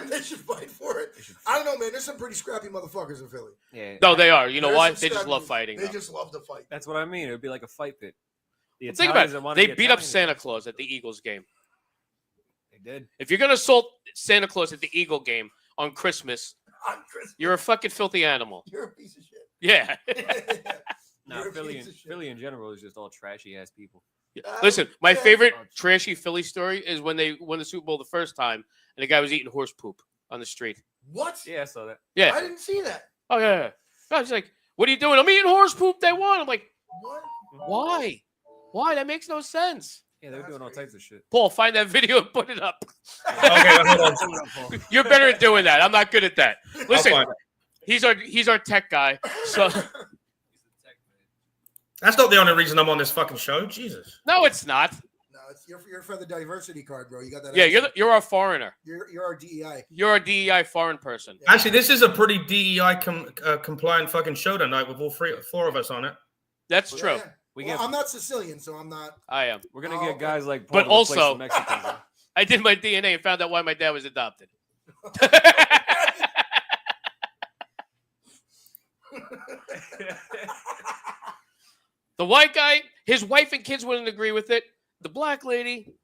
They should fight for it. I don't know, man. There's some pretty scrappy motherfuckers in Philly. Yeah. No, they are. You know why? There's They some just love scrappy- fighting. They though. just love to fight. That's what I mean. It would be like a fight pit. The Think about Italians that it. wanted They the beat up Italians- Santa Claus at the Eagles game. They did. If you're gonna assault Santa Claus at the Eagle game on Christmas, I'm Chris. you're a fucking filthy animal. You're a piece of shit. Yeah. Nah, You're a Philly piece of shit. Philly in general is just all trashy ass people. Listen, my Yeah. favorite trashy Philly story is when they won the Super Bowl the first time, and the guy was eating horse poop on the street. What? Yeah, I saw that. Yeah. I didn't see that. Oh yeah. I was like, "What are you doing?" I'm eating horse poop. They won. I'm like, What? "Why? Why? That makes no sense." Yeah, they were That's doing all crazy. types of shit. Paul, find that video and put it up. Okay, hold on. You're better at doing that. I'm not good at that. I'll Listen, find it. he's our tech guy. So That's not the only reason I'm on this fucking show. Jesus. no, it's not. No, it's you're for the diversity card, bro. You got that? Yeah, extra. you're our foreigner. You're our DEI. You're a DEI foreign person. Yeah. Actually, this is a pretty DEI compliant fucking show tonight with all four of us on it. That's Yeah. true. We Well, get, I'm not Sicilian, so I'm not. I am. we're gonna Oh, get okay. guys like But Paul to replace also- the Mexicans. huh? I did my DNA and found out why my dad was adopted. The white guy, his wife and kids wouldn't agree with it. The black lady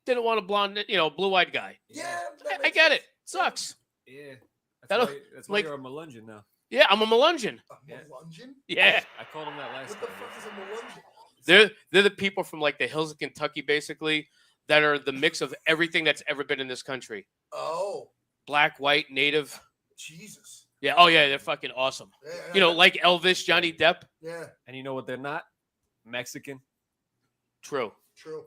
didn't want a blonde, blue-eyed guy. Yeah, that I makes get sense. it. Sucks. Yeah, That'll- that's why like- you're a Melungeon now. Yeah, I'm a Melungeon. A Yeah. Melungeon? Yeah. I called him that last What the time. fuck is a Melungeon? They're the people from like the hills of Kentucky, basically, that are the mix of everything that's ever been in this country. Oh, Black, white, native. Jesus. Yeah. Oh yeah, they're fucking awesome. Yeah, Like Elvis, Johnny Depp. Yeah, And you know what they're not? Mexican. True. true.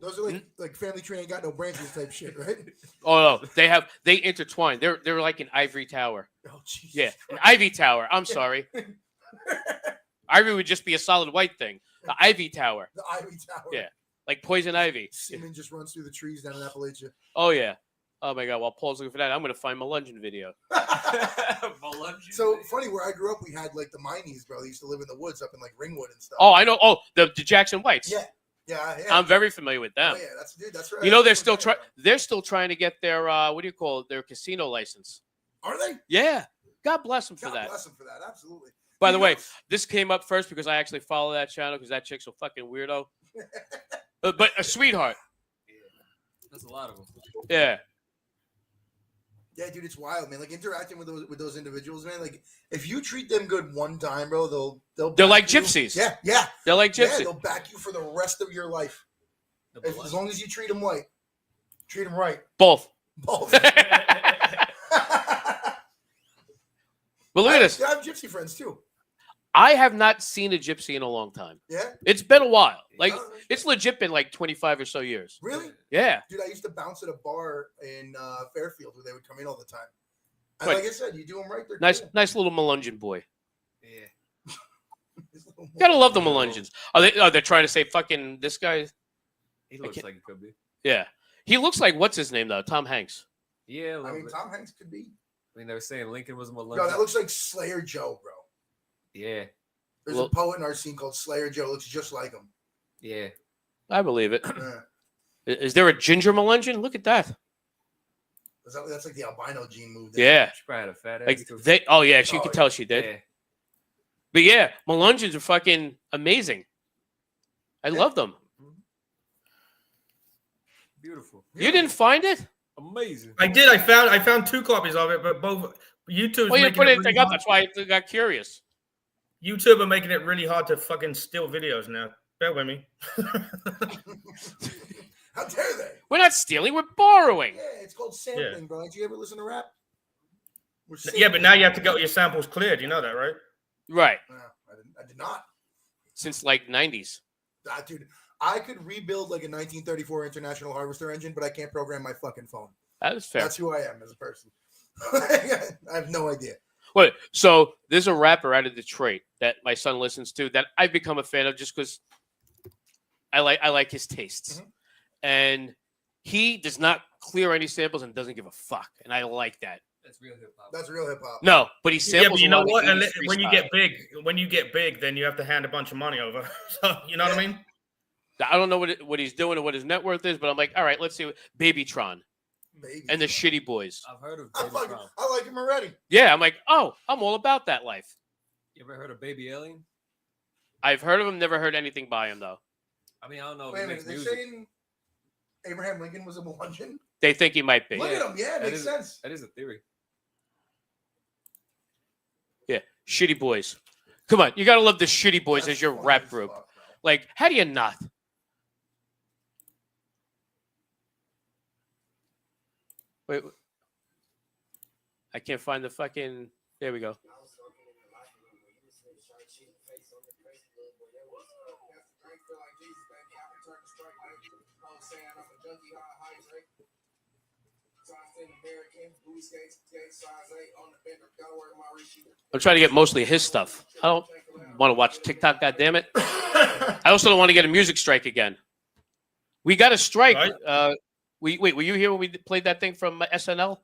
Those are like family tree ain't got no branches type shit, right? Oh no, they intertwine. They're like an ivory tower. Oh, Jesus. Yeah, an ivy tower. I'm sorry. Ivory would just be a solid white thing. The ivy tower, The Ivy Tower. Yeah. like poison ivy. Semen just runs through the trees down in Appalachia. Oh yeah. Oh my god. While Paul's looking for that, I'm gonna find my Melungeon video. So funny, where I grew up, we had like the Mineys, bro. They used to live in the woods up in like Ringwood and stuff. Oh, I know. Oh, the Jackson Whites. yeah, yeah. I'm very familiar with them. Oh, yeah, that's right. You know, they're That's still what I'm trying. saying. They're still trying to get their what do you call it? Their casino license. Are they? Yeah. God bless them for God that. bless them for that. Absolutely. By the You way, know- this came up first because I actually follow that channel because that chick's a fucking weirdo. But a sweetheart. That's a lot of them. Yeah. Yeah, dude, it's wild, man. Like interacting with those individuals, man. Like if you treat them good one time, bro, they're They're back like you. gypsies. Yeah, yeah, They're like yeah. gypsies. They'll back you for the rest of your life The as long as you treat them right. Treat them right. Both. Both. But look at this. I have gypsy friends too. I have not seen a gypsy in a long time. Yeah. It's been a while. Like Oh, it's legit been like 25 or so years. Really? Yeah. Dude, I used to bounce at a bar in Fairfield where they would come in all the time. And Wait. like I said, you do them right, they're Nice, cool. nice little Melungeon boy. Yeah. This little Gotta love the Melungeons. They're trying to say fucking this guy. He looks can't- like he could be. Yeah. He looks like what's his name though? Tom Hanks. Yeah, a I little mean, bit. Tom Hanks could be. I mean, they were saying Lincoln was a Melungeon. Yo, that looks like Slayer Joe, bro. Yeah, There's Well- a poet in our scene called Slayer Joe. Looks just like him. yeah. I believe it. Yeah. Is there a ginger Melungeon? Look at that. That's like the albino gene move. there. Yeah. She probably had a fat ass. Like too. they. Oh yeah, she Oh, could yeah. tell she did. Yeah. But yeah, Melungeons are fucking amazing. I love them. Beautiful. You didn't find it? Amazing. I did. I found 2 copies of it, but both YouTube's Well, you making put it it really thing up. hard. That's why I got curious. YouTube are making it really hard to fucking steal videos now. Bear with me. How dare they? We're not stealing. We're borrowing. Yeah, it's called sampling, bro. Did you ever listen to rap? We're Yeah, but now you have to get your samples cleared. You know that, right? Right. No, I did not. Since like 90s. Dude, I could rebuild like a 1934 International Harvester engine, but I can't program my fucking phone. That is fair. That's who I am as a person. I have no idea. Wait, so there's a rapper out of Detroit that my son listens to that I've become a fan of just because I like his tastes. Mhm. And he does not clear any samples and doesn't give a fuck. And I like that. That's real hip hop. That's real hip hop. No, but he Yeah, samples but you a know lot of what? 80s When you freestyle. get big, then you have to hand a bunch of money over. So you know what I mean? I don't know what he's doing or what his net worth is, but I'm like, all right, let's see. Babytron. Baby and the Tron. Shitty Boys. I've heard of I Baby Tron. like him already. Yeah, I'm like, oh, I'm all about that life. You ever heard of Baby Alien? I've heard of him, never heard anything by him though. I mean, I don't know if Wait he a makes minute, music. they're saying Abraham Lincoln was a Melungeon? They think he might be. Look at him. Yeah, it makes sense. That is a theory. Yeah, Shitty Boys. Come on, you gotta love the Shitty Boys That's as your funny rap as group. fuck, bro. Like, how do you not? Wait, I can't find the fucking. There we go. I'm trying to get mostly his stuff. I don't want to watch TikTok, goddammit. I also don't want to get a music strike again. We got a strike. Right. Were you here when we played that thing from SNL?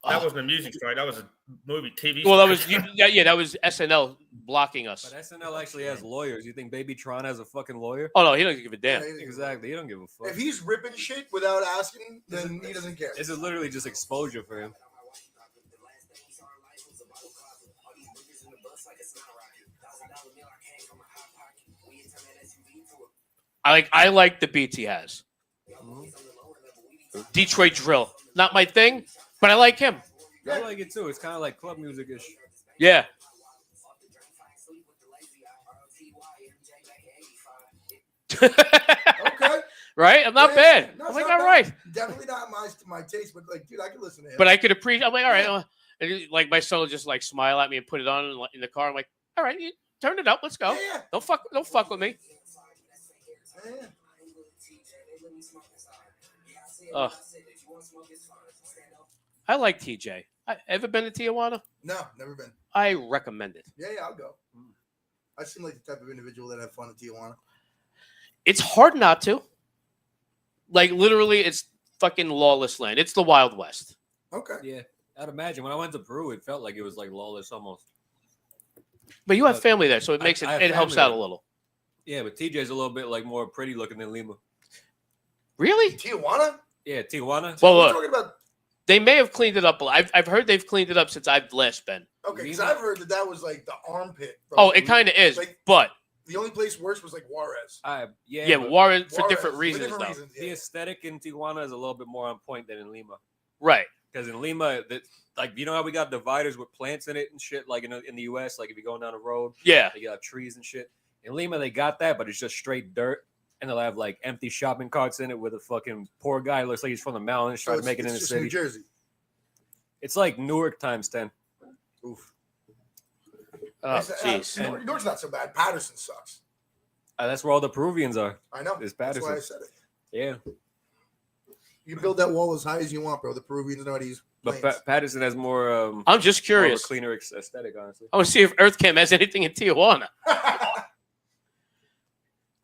That wasn't a music strike. That was a movie TV. Well, that strike. was that was SNL blocking us. But SNL actually has lawyers. You think Baby Tron has a fucking lawyer? Oh no, he doesn't give a damn. Yeah, Exactly. He don't give a fuck. if he's ripping shit without asking, then he doesn't care. This is literally just exposure for him. I like the beats he has. Detroit drill, not my thing, but I like him. I like it too. It's kind of like club music-ish. Yeah. Okay. Right? I'm not Yeah, bad. no, I'm it's like, not all bad. right. Definitely not my taste, but like, dude, I can listen to him. But I could appreciate. I'm like, all right. Like my son will just like smile at me and put it on in the car. I'm like, all right, you turn it up. Let's go. Yeah. Don't fuck with me. Yeah. I like TJ. Ever been to Tijuana? No, never been. I recommend it. Yeah, I'll go. I seem like the type of individual that have fun at Tijuana. It's hard not to. Like literally, it's fucking lawless land. It's the Wild West. Okay. Yeah, I'd imagine. When I went to Peru, it felt like it was like lawless almost. But you have family there, so it makes I have it helps family out there. a little. Yeah, but TJ's a little bit like more pretty looking than Lima. Really? Tijuana? Yeah, Tijuana. Well, We're talking about. they may have cleaned it up. I've heard they've cleaned it up since I've last been. Okay, because Lima? I've heard that was like the armpit. bro. Oh, it kind of is, Like, but the only place worse was like Juarez. yeah, but Warren for Juarez, different reasons though. the yeah. aesthetic in Tijuana is a little bit more on point than in Lima. Right. Because in Lima, like you know how we got dividers with plants in it and shit, like in the US, like if you're going down the road, Yeah. they got trees and shit. In Lima, they got that, but it's just straight dirt, and they'll have like empty shopping carts in it with a fucking poor guy looks like he's from the mountains trying to make it in the just city. New Jersey. It's like Newark times 10. Oof. Oh, jeez. Newark's not so bad. Patterson sucks. That's where all the Peruvians are. I know. It's That's why I Patterson. said it. Yeah, You can build that wall as high as you want, bro. The Peruvians know how to use but planes. Patterson has more. I'm just more of a curious. cleaner aesthetic, honestly. I want to see if Earth Chem has anything in Tijuana.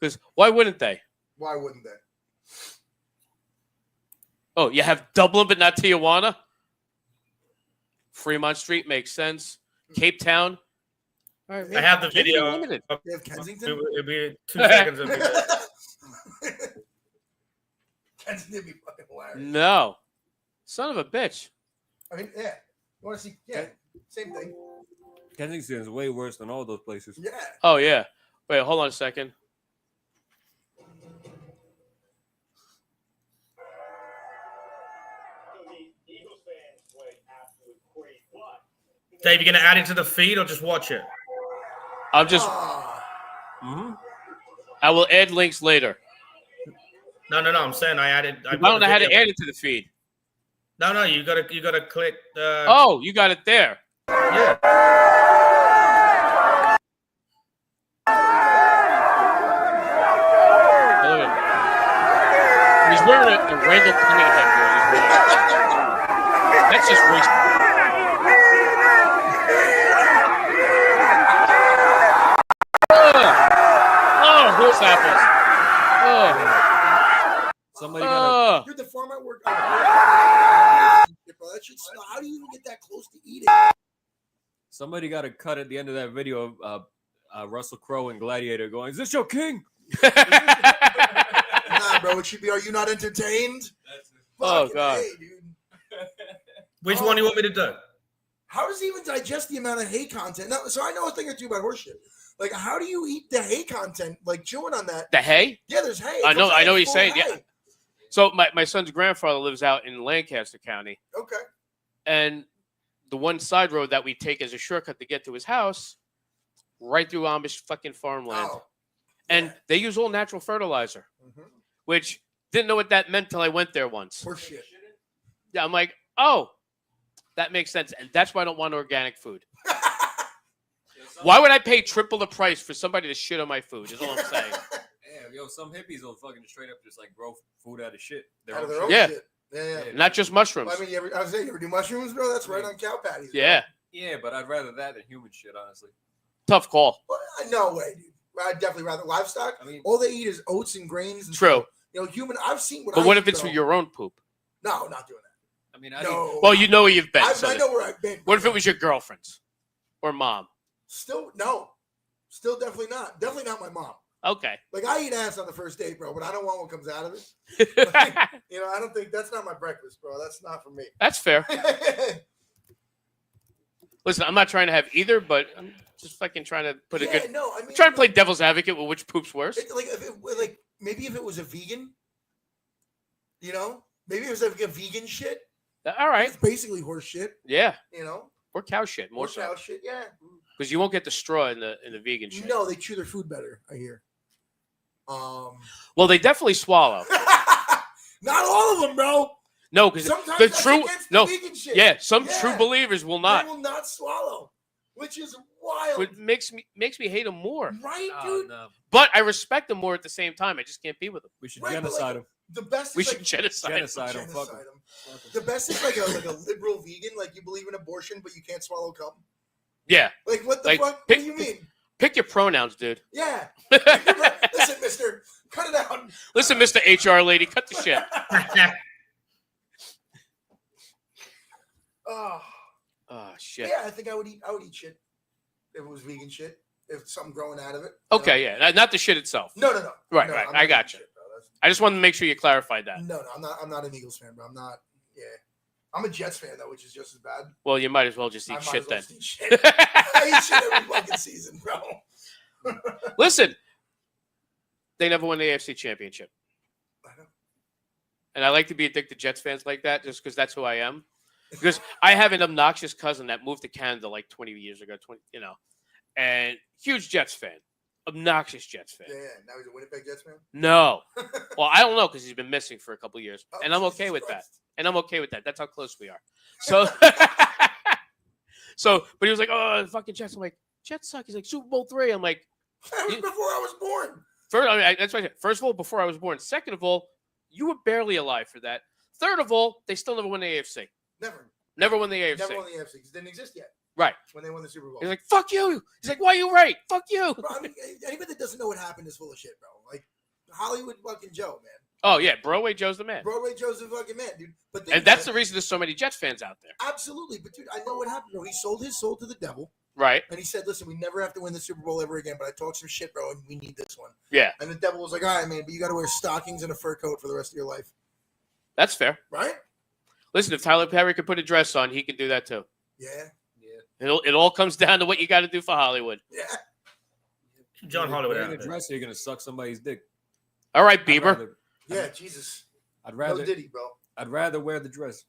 Because why wouldn't they? Why wouldn't they? Oh, you have Dublin, but not Tijuana? Fremont Street makes sense. Cape Town. All right, I have the maybe video. limited. They have Kensington. It'll be 2 seconds of video. Kensington would be fucking hilarious. No. Son of a bitch. I mean, yeah. You want to see? Yeah, same thing. Kensington is way worse than all those places. Yeah. Oh, yeah. Wait, hold on a second. Dave, you gonna add it to the feed or just watch it? I'm just. Ah, I will add links later. No. I'm saying I added. I don't know how to add it to the feed. No. You gotta click. Oh, you got it there. Yeah. Oh, look at him. He's wearing a Randall Cunningham jersey. That's just wasteful. Oh, horse apples. Somebody got Oh. dude, the farm I work. Bro, that shit. How do you even get that close to eating? to cut at the end of that video of Russell Crowe and Gladiator going, "Is this your king?" Nah, bro. It should be. Are you not entertained? Oh, God. Hey, dude. Which one do you want me to do? How does he even digest the amount of hay content? Now, so I know a thing or two about horse shit. Like, how do you eat the hay content? Like, chewing on that. The hay? Yeah, there's hay. I know what he's full saying. hay. Yeah. So my son's grandfather lives out in Lancaster County. Okay. And the one side road that we take as a shortcut to get to his house, right through Amish fucking farmland. Oh. And Yeah. they use all natural fertilizer, Mm-hmm. which didn't know what that meant till I went there once. Horse shit. Yeah, I'm like, oh, that makes sense. And that's why I don't want organic food. Why would I pay triple the price for somebody to shit on my food? Is all I'm saying. Damn, yo, some hippies will fucking straight up just like grow food out of shit. Out of their own Yeah. shit. Yeah. Not just mushrooms. Well, I mean, I was saying, you ever do mushrooms, bro? That's right on cow patties. Bro. Yeah. Yeah, but I'd rather that than human shit, honestly. Tough call. Well, no way, dude. I'd definitely rather livestock. I mean, All they eat is oats and grains. And True. You know, human. I've seen what. But I what eat, if it's bro. for your own poop? No, not doing that. I mean, No. Well, you know where you've been. I know where I've been. What if it was your girlfriend's or mom? Still no. Still definitely not. Definitely not my mom. Okay. Like, I eat ass on the first date, bro, but I don't want what comes out of it. Like, you know, I don't think that's not my breakfast, bro. That's not for me. That's fair. Listen, I'm not trying to have either, but I'm just fucking trying to put a good. No, I mean, Trying to play devil's advocate with which poop's worse. like maybe if it was a vegan, you know, maybe it was like a vegan shit. All right. It's basically horse shit, Yeah. you know, Or cow shit, more or so. cow shit. Yeah. Because you won't get the straw in the vegan shit. No, they chew their food better. I hear. Well, they definitely swallow. Not all of them, bro. No, because Sometimes the that's true against the no, vegan shit. yeah, some Yeah. true believers will not. They will not swallow, which is wild. It makes me hate them more. Right, oh, dude? no. But I respect them more at the same time. I just can't be with them. We should Right, but, genocide like, them. The best We is should like, genocide. Genocide them. Fuck genocide 'em. 'em. The best is like a liberal vegan, like you believe in abortion, but you can't swallow cum. Yeah. Like, what the Like, fuck? What pick- do you mean? Pick your pronouns, dude. Yeah. Listen, mister, cut it out. Listen, Mr. HR lady, cut the shit. Oh, Oh shit. yeah, I think I would eat shit if it was vegan shit. If something growing out of it. Okay, yeah. Not the shit itself. No. Right, No, right. I'm I not got eating you. shit, bro. I just wanted to make sure you clarified that. No, I'm not an Eagles fan, bro. I'm not. Yeah. I'm a Jets fan though, which is just as bad. Well, you might as well just I eat might shit as well then. just eat shit. I eat shit every fucking season, bro. Listen, they never won the AFC Championship. I know. And I like to be addicted to Jets fans like that just because that's who I am. Because I have an obnoxious cousin that moved to Canada like 20 years ago, and huge Jets fan. Obnoxious Jets fan. Yeah. Now he's a Winnipeg Jets fan. No. Well, I don't know because he's been missing for a couple of years. Oh, And I'm okay Jesus with that. Christ. And I'm okay with that. That's how close we are. So, but he was like, oh, the fucking Jets. I'm like, Jets suck. He's like, Super Bowl III. I'm like, That was before I was born. that's what I said. First of all, before I was born. Second of all, you were barely alive for that. Third of all, they still never won the AFC. Never won the AFC. Never won the AFC because it didn't exist yet. Right. When they won the Super Bowl. He's like, fuck you. He's like, why are you right? Fuck you. Bro, I mean, anybody that doesn't know what happened is full of shit, bro. Like Hollywood fucking Joe, man. Oh, yeah. Broadway Joe's the man. Broadway Joe's the fucking man, dude. But And that's the reason there's so many Jets fans out there. absolutely. But dude, I know what happened, bro. He sold his soul to the devil, Right. and he said, "Listen, we never have to win the Super Bowl ever again." But I talked some shit, bro, and we need this one. Yeah. And the devil was like, "All right, man, but you got to wear stockings and a fur coat for the rest of your life, That's fair. right?" Listen, if Tyler Perry could put a dress on, he can do that too. Yeah. It all comes down to what you got to do for Hollywood. Yeah. John Hollywood Wearing out a there. dress, you're gonna suck somebody's dick. All right, I'd Bieber. rather- Yeah. Jesus. I'd No rather. Diddy, bro. I'd rather wear the dress.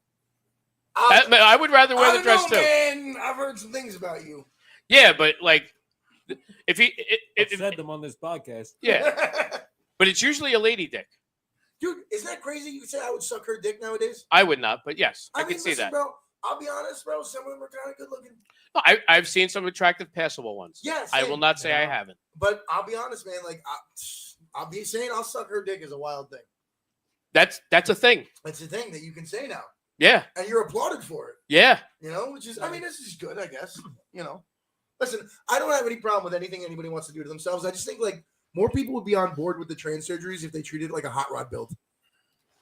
I would rather wear I the don't dress know, too. man. I've heard some things about you. Yeah, but like, if he, I've said them on this podcast. yeah, but it's usually a lady dick. Dude, isn't that crazy? You say I would suck her dick nowadays? I would not, but yes, I mean, can see listen, that. bro. I'll be honest, bro. Some of them are kind of good looking. No, I've seen some attractive passable ones. Yeah, I same. will not say I Yeah. haven't. But I'll be honest, man. Like, I'll be saying I'll suck her dick is a wild thing. That's a thing. It's a thing that you can say now, Yeah, and you're applauded for it. yeah. You know, which is, I mean, this is good, I guess. You know, listen, I don't have any problem with anything anybody wants to do to themselves. I just think like more people would be on board with the trans surgeries if they treated it like a hot rod build.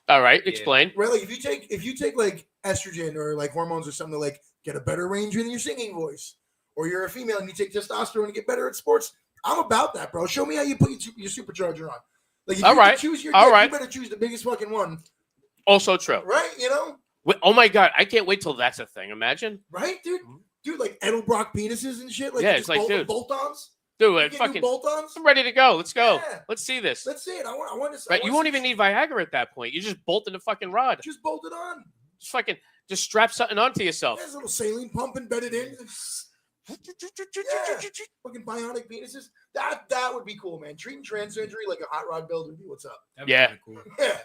All right, Yeah. explain. Right? Like if you take like estrogen or like hormones or something to like get a better range in your singing voice, or you're a female and you take testosterone to get better at sports, I'm about that, bro. Show me how you put your supercharger on. Like if All you right. choose your All dick, right. you better choose the biggest fucking one. Also true. Right? You know? Oh my God, I can't wait till that's a thing. Imagine. Right, dude? Dude, like Edelbrock penises and shit. Like, yeah, it's like, dude. Bolt-ons. Dude, like fucking bolt-ons. I'm ready to go. Let's go. Yeah. Let's see this. Let's see it. I want to. Right, you won't even need Viagra at that point. You just bolt in the fucking rod. Just bolt it on. Just strap something onto yourself. There's a little saline pump embedded in. Yeah. Fucking bionic penises. That would be cool, man. Treating trans surgery like a hot rod builder would be what's up. Yeah. Cool. Yeah.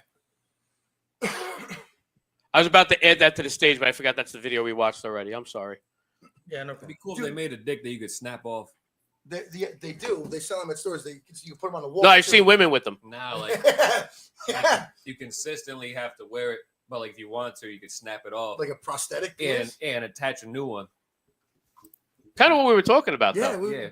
I was about to add that to the stage, but I forgot that's the video we watched already. I'm sorry. Yeah, no. It'd be cool if they made a dick that you could snap off. They do. They sell them at stores. You put them on the wall. No, I've seen women with them. Now, like, you consistently have to wear it, but like if you want to, you could snap it off, like a prosthetic, and attach a new one. Kind of what we were talking about, yeah, though. Yeah.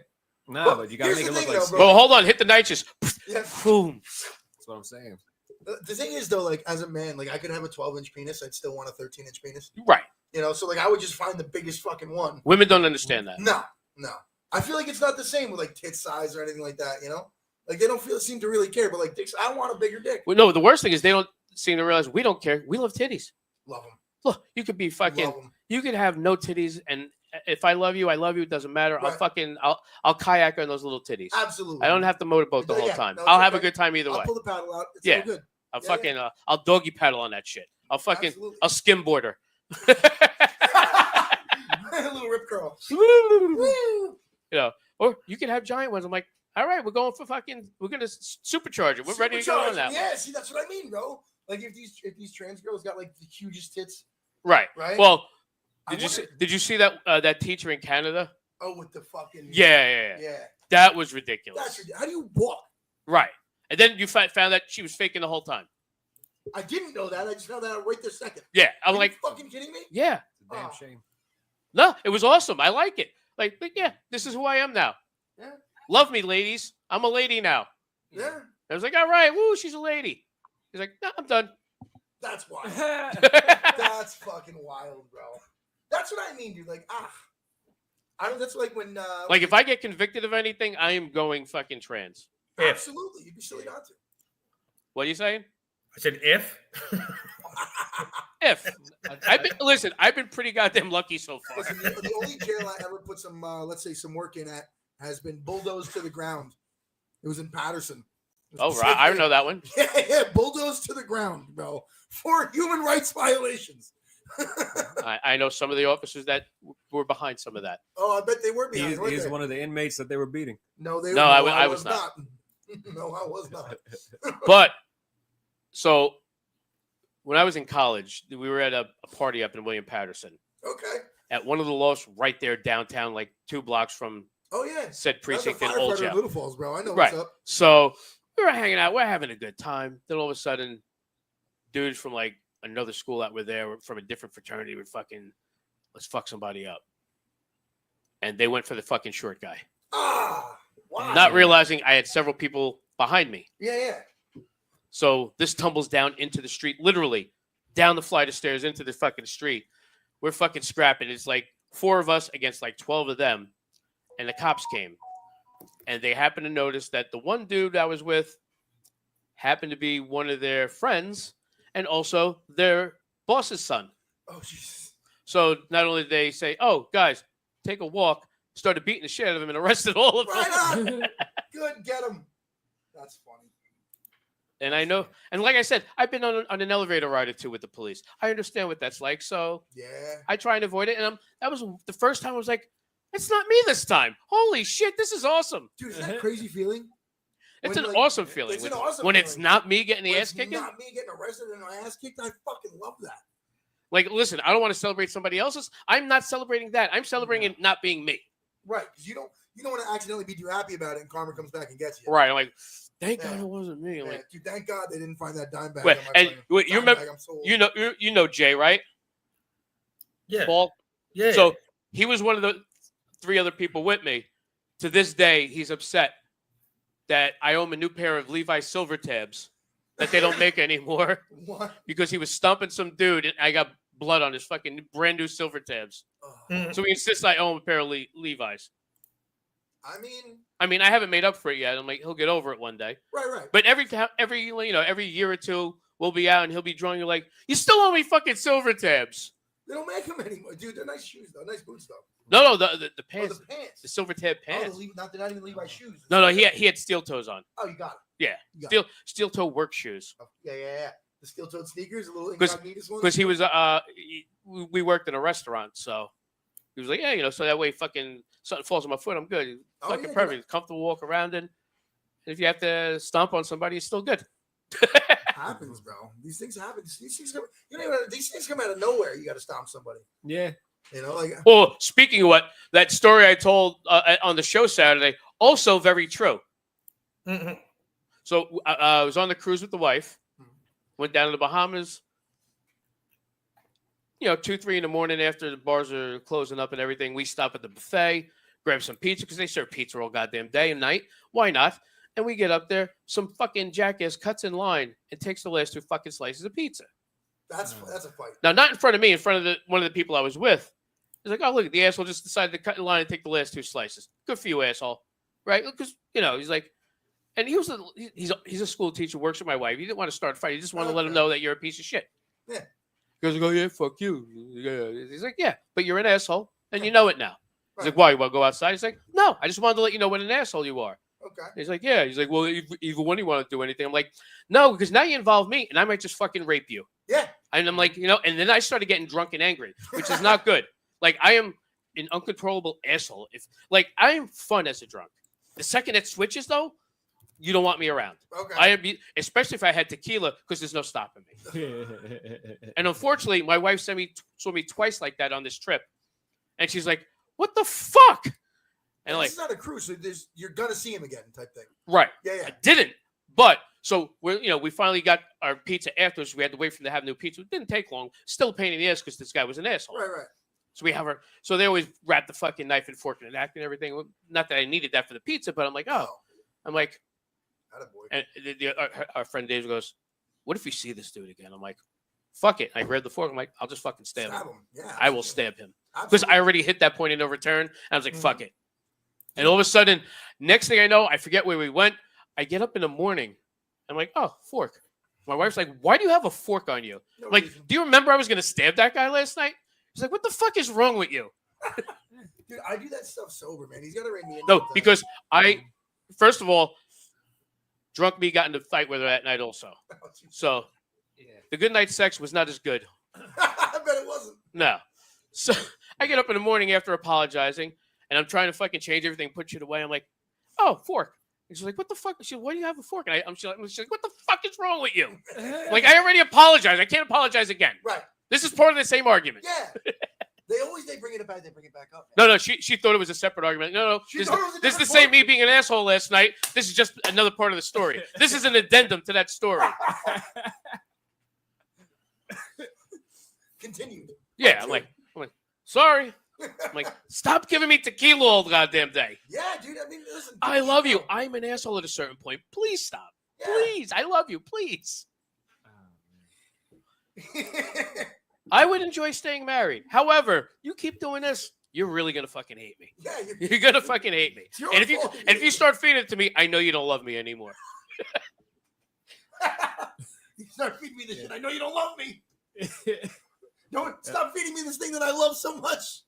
No, but you gotta make it look like. Well, hold on. Hit the nitrous. Yeah. Boom. That's what I'm saying. The thing is, though, like as a man, like I could have a 12-inch penis. I'd still want a 13-inch penis. Right. You know, so like I would just find the biggest fucking one. Women don't understand that. No. I feel like it's not the same with like tit size or anything like that. You know, like they don't seem to really care. But like dicks, I want a bigger dick. Well, no, the worst thing is they don't seem to realize we don't care. We love titties. Love them. Look, you could be fucking. You could have no titties, and if I love you, I love you. It doesn't matter. Right. I'll kayak on those little titties. Absolutely. I don't have to motorboat the whole time. No, I'll have okay. a good time either way. I'll pull the paddle out. It's Yeah. all good. I'll doggy paddle on that shit. Absolutely. I'll skimboard her. A little rip curl. You know, or you can have giant ones. I'm like, all right, we're going we're gonna supercharge it. We're ready to go on that. Yeah, see, that's what I mean, bro. Like if these trans girls got like the hugest tits. Right. Right. Well, did you see that that teacher in Canada? Oh, with the fucking. Yeah. Yeah. That was ridiculous. That's ridiculous. How do you walk? Right. And then you found that she was faking the whole time. I didn't know that. I just found that out right this second. Yeah. I'm Are like, you fucking kidding me? yeah. It's a damn shame. No, it was awesome. I like it. Like, but yeah, this is who I am now. Yeah. Love me, ladies. I'm a lady now. Yeah. I was like, all right, woo, she's a lady. He's like, no, I'm done. That's wild. That's fucking wild, bro. That's what I mean, dude. Like, I don't. That's like when. Like, if I get convicted of anything, I am going fucking trans. Absolutely, you'd be silly not to. What are you saying? I said if. If I've been pretty goddamn lucky so far. Listen, the only jail I ever put some, let's say, some work in at has been bulldozed to the ground. It was in Patterson. Oh, right. I know that one. Yeah, bulldozed to the ground, bro, for human rights violations. I know some of the officers that were behind some of that. Oh, I bet they were behind. He's one of the inmates that they were beating. No, I was not. No, I was not. But so when I was in college, we were at a party up in William Patterson. Okay. At one of the lofts right there downtown, like 2 blocks from said precinct in Old Jail. Little Falls, bro. I know right. what's up. So we were hanging out. We're having a good time. Then all of a sudden, dudes from like another school that were there from a different fraternity would fucking, let's fuck somebody up. And they went for the fucking short guy. Wow. Not realizing I had several people behind me. Yeah. So this tumbles down into the street, literally down the flight of stairs into the fucking street. We're fucking scrapping. It's like 4 of us against like 12 of them. And the cops came. And they happened to notice that the one dude I was with happened to be one of their friends and also their boss's son. Oh, jeez. So not only did they say, oh, guys, take a walk, started beating the shit out of him and arrested all of them. Right on. Good, get him. That's funny. And I know, and like I said, I've been on an elevator ride or 2 with the police. I understand what that's like. So yeah, I try and avoid it. And that was the first time I was like, it's not me this time. Holy shit, this is awesome. Dude, is that a crazy feeling? It's an awesome feeling. It's an awesome when feeling. It's not me getting the ass kicking. Not me getting arrested and my ass kicked. I fucking love that. Like, listen, I don't want to celebrate somebody else's. I'm not celebrating that. I'm celebrating it not being me. Right, because you don't want to accidentally be too happy about it and karma comes back and gets you. Right, I'm like, thank God it wasn't me. I'm like, dude, thank God they didn't find that dime bag. Wait, and wait, you remember? You know Jay, right? Yeah. Paul. Yeah. So he was one of the 3 other people with me. To this day, he's upset that I owe him a new pair of Levi's silver tabs that they don't make anymore. What? Because he was stomping some dude and I got blood on his fucking brand new silver tabs. So he insists I owe him a pair of Levi's. I mean, I haven't made up for it yet. I'm like, he'll get over it one day. Right. But every year or 2, we'll be out and he'll be drunk. You're like, you still owe me fucking silver tabs. They don't make them anymore, dude. They're nice shoes though, nice boots though. No, the pants. Oh, the pants. The silver tab pants. Oh, they're not even Levi's shoes. No, he had steel toes on. Oh, you got it. Yeah, steel toe work shoes. Oh, yeah. The steel-toed sneakers, a little incognitus ones. Because he was we worked in a restaurant, so he was like, yeah, so that way fucking something falls on my foot, I'm good. Fucking perfect, comfortable walk around in. And if you have to stomp on somebody, it's still good. Happens, bro. These things happen. These things come out of nowhere. You got to stomp somebody. Yeah. Well, speaking of that story I told on the show Saturday, also very true. Mm-hmm. So I was on the cruise with the wife, went down to the Bahamas. 2-3 in the morning after the bars are closing up and everything, we stop at the buffet, grab some pizza because they serve pizza all goddamn day and night. Why not? And we get up there, some fucking jackass cuts in line and takes the last 2 fucking slices of pizza. That's a fight. Now, not in front of me, in front of one of the people I was with. He's like, oh, look, the asshole just decided to cut in line and take the last 2 slices. Good for you, asshole. Right? Because, he's like, and he's a school teacher, works with my wife. He didn't want to start a fight. He just wanted to let him know that you're a piece of shit. Yeah. He goes, oh, yeah, fuck you. He's like, yeah, but you're an asshole, and you know it now. He's like, why, you want to go outside? He's like, no, I just wanted to let you know what an asshole you are. Okay. He's like, yeah. He's like, well, even when you want to do anything. I'm like, no, because now you involve me, and I might just fucking rape you. Yeah. And I'm like, and then I started getting drunk and angry, which is not good. Like, I am an uncontrollable asshole. I am fun as a drunk. The second it switches, though, you don't want me around. Okay. Especially if I had tequila, because there's no stopping me. And unfortunately, my wife saw me twice like that on this trip, and she's like, "What the fuck?" And this is not a cruise, so you're gonna see him again, type thing. Right. Yeah. I didn't, but so we finally got our pizza afterwards. We had to wait for them to have new pizza. It didn't take long. Still a pain in the ass because this guy was an asshole. Right. So we have her. So they always wrap the fucking knife and fork in the act and everything. Not that I needed that for the pizza, but I'm like, I'm like. And our friend Dave goes, what if we see this dude again? I'm like, fuck it. I grabbed the fork. I'm like, I'll just fucking stab him. Yeah, I will stab him. Because I already hit that point of no return. And I was like, fuck it. And all of a sudden, next thing I know, I forget where we went. I get up in the morning. I'm like, oh, fork. My wife's like, why do you have a fork on you? I'm like, do you remember I was going to stab that guy last night? He's like, what the fuck is wrong with you? Dude, I do that stuff sober, man. He's got to rein me in. No, because first of all, drunk me got into a fight with her that night also. So the good night sex was not as good. I bet it wasn't. No. So I get up in the morning after apologizing, and I'm trying to fucking change everything, put shit away. I'm like, oh, fork. And she's like, what the fuck? She's like, why do you have a fork? And she's like, what the fuck is wrong with you? Like, I already apologized. I can't apologize again. Right. This is part of the same argument. Yeah. They bring it back. They bring it back up. Man. No. She thought it was a seperate argument. No. This is the same me being an asshole last night. This is just another part of the story. This is an addendum to that story. Continued. Yeah, I'm like, sorry. I'm like, stop giving me tequila all the goddamn day. Yeah, dude. I mean, listen. I love you. I'm an asshole at a certain point. Please stop. Yeah. Please. I love you. Please. I would enjoy staying married. However, you keep doing this, you're really gonna fucking hate me. Yeah, you're gonna fucking hate me. And if you start feeding it to me, I know you don't love me anymore. You start feeding me this shit. I know you don't love me. Don't stop feeding me this thing that I love so much.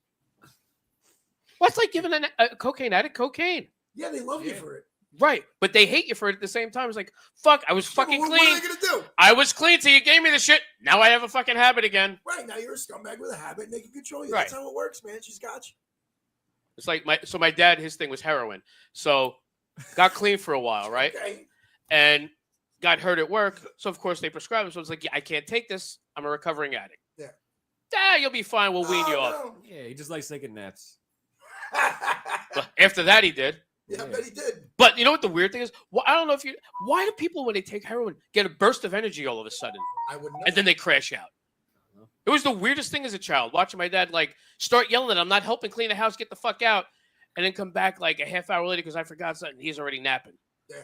Well, it's like giving a cocaine addict cocaine. Yeah, they love you for it. Right, but they hate you for it at the same time. It's like, fuck, I was fucking clean. What are they gonna do? I was clean, so you gave me the shit. Now I have a fucking habit again. Right, now you're a scumbag with a habit, and they can control you. Right. That's how it works, man. She's got you. It's like my dad, his thing was heroin. So got clean for a while, right? Okay. And got hurt at work. So of course they prescribed him. So it's like, yeah, I can't take this. I'm a recovering addict. Yeah. You'll be fine. We'll wean you off. Yeah, he just likes taking naps. But after that, he did. Yeah, I bet he did. But you know what the weird thing is? Well, I don't know if you. Why do people when they take heroin get a burst of energy all of a sudden? I wouldn't know. And then they crash out. It was the weirdest thing as a child, watching my dad like start yelling that I'm not helping clean the house, get the fuck out, and then come back like a half hour later because I forgot something. He's already napping. Yeah.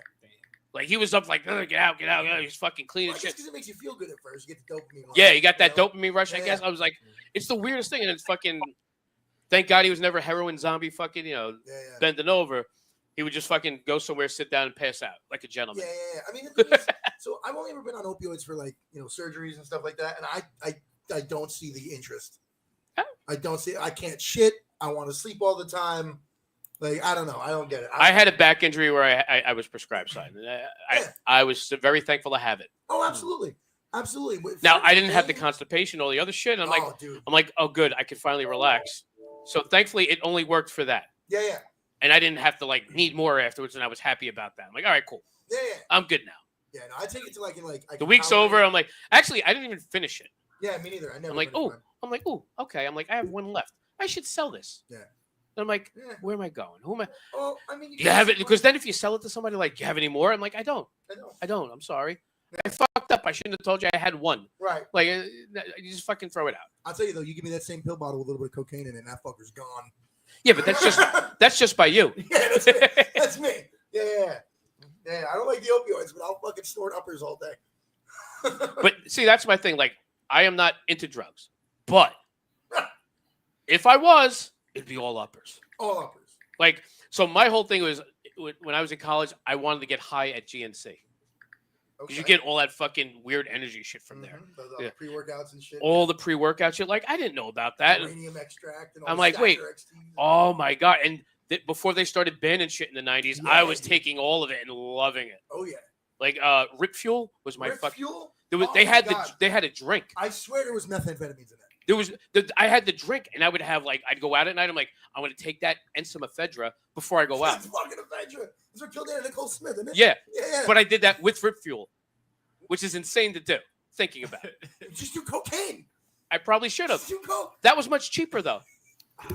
Like he was up like, get out. He's fucking cleaning shit. Because it makes you feel good at first. You get the dopamine rush. Yeah, you got that dopamine rush, I guess. I was like, it's the weirdest thing. And it's fucking, thank God he was never heroin zombie fucking, bending over. He would just fucking go somewhere, sit down, and pass out like a gentleman. Yeah. I mean, the thing is, so I've only ever been on opioids for like surgeries and stuff like that, and I don't see the interest. I don't see. I can't shit. I want to sleep all the time. Like, I don't know. I don't get it. I had a back injury where I was prescribed something. I was very thankful to have it. Oh, absolutely. Now, I didn't have the constipation, all the other shit. And I'm like, oh, good. I could finally relax. So thankfully, it only worked for that. Yeah. And I didn't have to need more afterwards, and I was happy about that. I'm like, all right, cool. Yeah. I'm good now. Yeah, no, I take it to the week's over. I'm like, actually, I didn't even finish it. Yeah, me neither. I never. I'm like, okay. I'm like, I have one left. I should sell this. Yeah. And I'm like, where am I going? Who am I? Oh, I mean, you have it because then if you sell it to somebody, like, do you have any more? I'm like, I don't. I'm sorry. I fucked up. I shouldn't have told you I had one. Right. Like, you just fucking throw it out. I'll tell you though, you give me that same pill bottle with a little bit of cocaine in it, and that fucker's gone. Yeah, but that's just by you. Yeah, that's me. Yeah. I don't like the opioids, but I'll fucking snort uppers all day. But see, that's my thing. Like, I am not into drugs, but if I was, it'd be all uppers. All uppers. Like, so my whole thing was when I was in college, I wanted to get high at GNC. Because you get all that fucking weird energy shit from there. The pre-workouts and shit. All the pre-workout shit. Like, I didn't know about that. Uranium extract. And all I'm like, wait. Oh, my God. And before they started banning shit in the 90s, I was taking all of it and loving it. Oh, yeah. Like, Rip Fuel was my fucking... Fuel? They had a drink. I swear there was methamphetamines in it. There was I had the drink, and I would have I'd go out at night. I'm like, I'm gonna take that and some ephedra before I go out. That's fucking ephedra. That's what killed Nicole Smith, isn't it? Yeah. But I did that with Rip Fuel, which is insane to do. Thinking about it, just do cocaine. I probably should have. Just do coke. That was much cheaper though.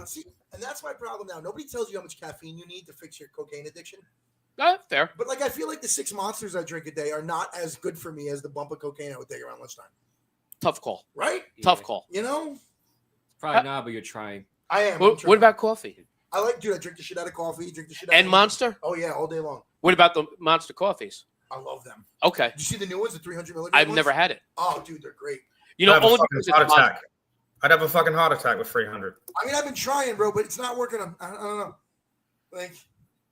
See, and that's my problem now. Nobody tells you how much caffeine you need to fix your cocaine addiction. Fair. But I feel like the 6 Monsters I drink a day are not as good for me as the bump of cocaine I would take around lunchtime. Tough call. Right? Yeah. Tough call. Probably not, but you're trying. I am. What about coffee? I drink the shit out of coffee, drink the shit out of Monster? Oh, yeah, all day long. What about the Monster coffees? I love them. Okay. Did you see the new ones, the 300 milligrams? I've never had it. Oh, dude, they're great. I'd have a fucking heart attack with 300. I mean, I've been trying, bro, but it's not working. I don't know. Like,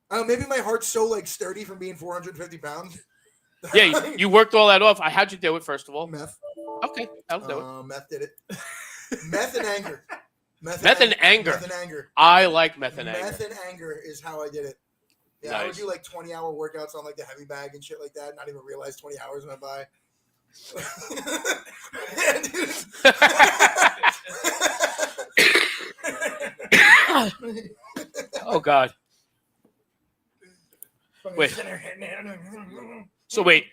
I don't know, maybe my heart's so sturdy from being 450 pounds. Yeah, you worked all that off. How'd you do it, first of all? Meth. Okay, I'll do it. Meth did it. Meth and anger. Meth and anger. Meth and anger. I like meth and anger. Meth and anger is how I did it. Yeah, nice. I would do 20-hour workouts on the heavy bag and shit like that. Not even realize 20 hours went by. Yeah, dude. Oh God. Wait. So wait,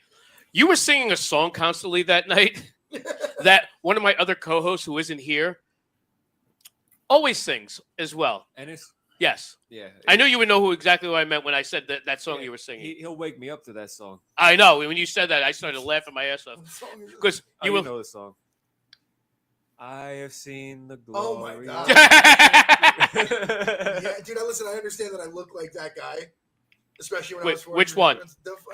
you were singing a song constantly that night that one of my other co-hosts who isn't here always sings as well. Ennis? Yes. Yeah. I knew you would know who I meant when I said that song you were singing. He'll wake me up to that song. I know. When you said that, I started laughing my ass off. Because you will know the song. I have seen the glory. Oh my God. Yeah, dude, listen, I understand that I look like that guy. Especially when I was 400. Which one?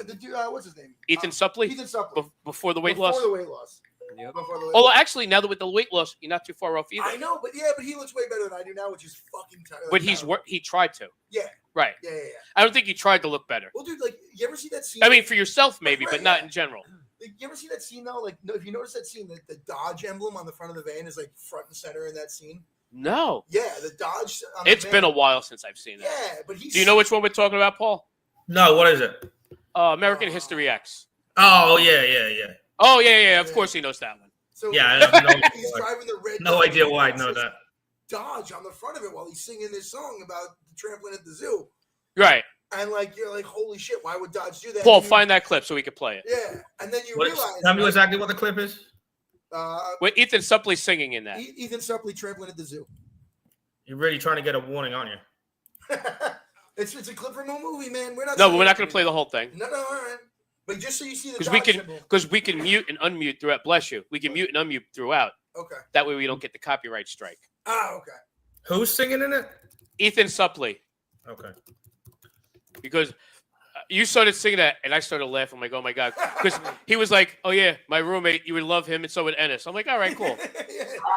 The dude, what's his name? Ethan Suplee? Ethan Suplee. Before the weight loss? Before the weight loss. Yep. Although, actually, now that with the weight loss, you're not too far off either. I know, but he looks way better than I do now, which is fucking tired. But he tried to. Yeah. Right. Yeah. I don't think he tried to look better. Well, dude, you ever see that scene? I mean, for yourself, maybe, but not in general. You ever see that scene, though? If you notice that scene, the Dodge emblem on the front of the van is, front and center in that scene? No. Yeah, the Dodge. It's been a while since I've seen it. Yeah, but he's... Do you know which one we're talking about, Paul? No, what is it? American History X. Oh, yeah. Oh, yeah. Of course he knows that one. So yeah, I have he's driving the red. No idea why I know that. Dodge on the front of it while he's singing this song about the trampoline at the zoo. Right. And you're like, holy shit, why would Dodge do that? Paul, find that clip so we can play it. Yeah, and then you realize. Tell me exactly what the clip is. With Ethan Suplee singing in that. Ethan Suplee trampoline at the zoo. You're really trying to get a warning, aren't you? It's a clip from a movie, man. But we're not going to play the whole thing. No, all right. But just so you see the because we can mute and unmute throughout. Bless you. We can mute and unmute throughout. Okay. That way we don't get the copyright strike. Ah, okay. Who's singing in it? Ethan Suplee. Okay. Because you started singing that, and I started laughing. I'm like, oh my God, because he was like, oh yeah, my roommate, you would love him, and so would Ennis. I'm like, all right, cool.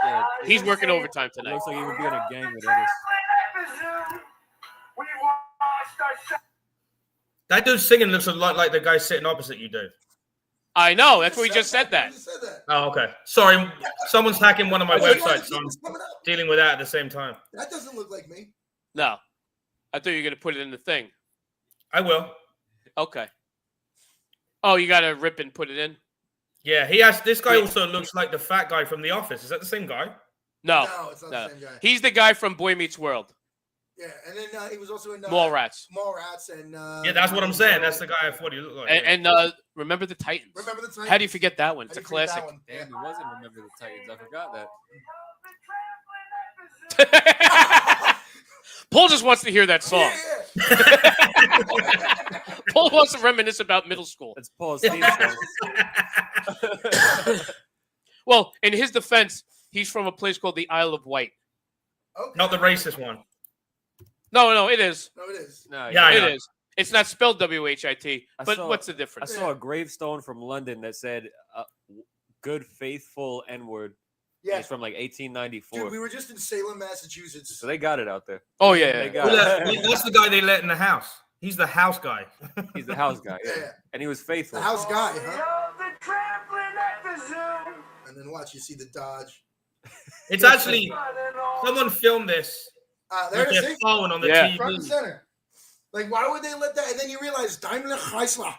Yeah, he's working overtime it tonight. looks like he would be in a gang with Ennis. That dude singing looks a lot like the guy sitting opposite you, Dave. I know. That's what we just said that. Oh, okay. Sorry. Someone's hacking one of my websites, so I'm dealing with that at the same time. That doesn't look like me. No. I thought you were going to put it in the thing. I will. Okay. Oh, you got to rip and put it in? Yeah, he has. This guy also looks like the fat guy from The Office. Is that the same guy? No. No, it's not the same guy. He's the guy from Boy Meets World. Yeah, and then he was also in Mallrats. Mallrats and yeah, that's what I'm saying. That's the guy I thought he looked like. And Remember the Titans. Remember the Titans? How do you forget that one? It's a classic. Damn, it wasn't Remember the Titans. I forgot that. Paul just wants to hear that song. Yeah. Paul wants to reminisce about middle school. That's Paul's theme song. Well, in his defense, he's from a place called the Isle of Wight. Okay. Not the racist one. No, it is. No, it is. No, Yeah, it is. It's not spelled WHIT, but what's the I difference? saw a gravestone from London that said "Good Faithful N-word." Yeah. It's from like 1894. Dude, we were just in Salem, Massachusetts. So they got it out there. Oh yeah, They yeah. got it. That's the guy they let in the house. He's the house guy. He's the house guy. Yeah. And he was faithful. The house guy, huh? And then watch, you see the Dodge. It's actually someone filmed this There with it their is. phone on the Yeah. Front and TV. center. Like, why would they let that? And then you realize Daimler Chrysler,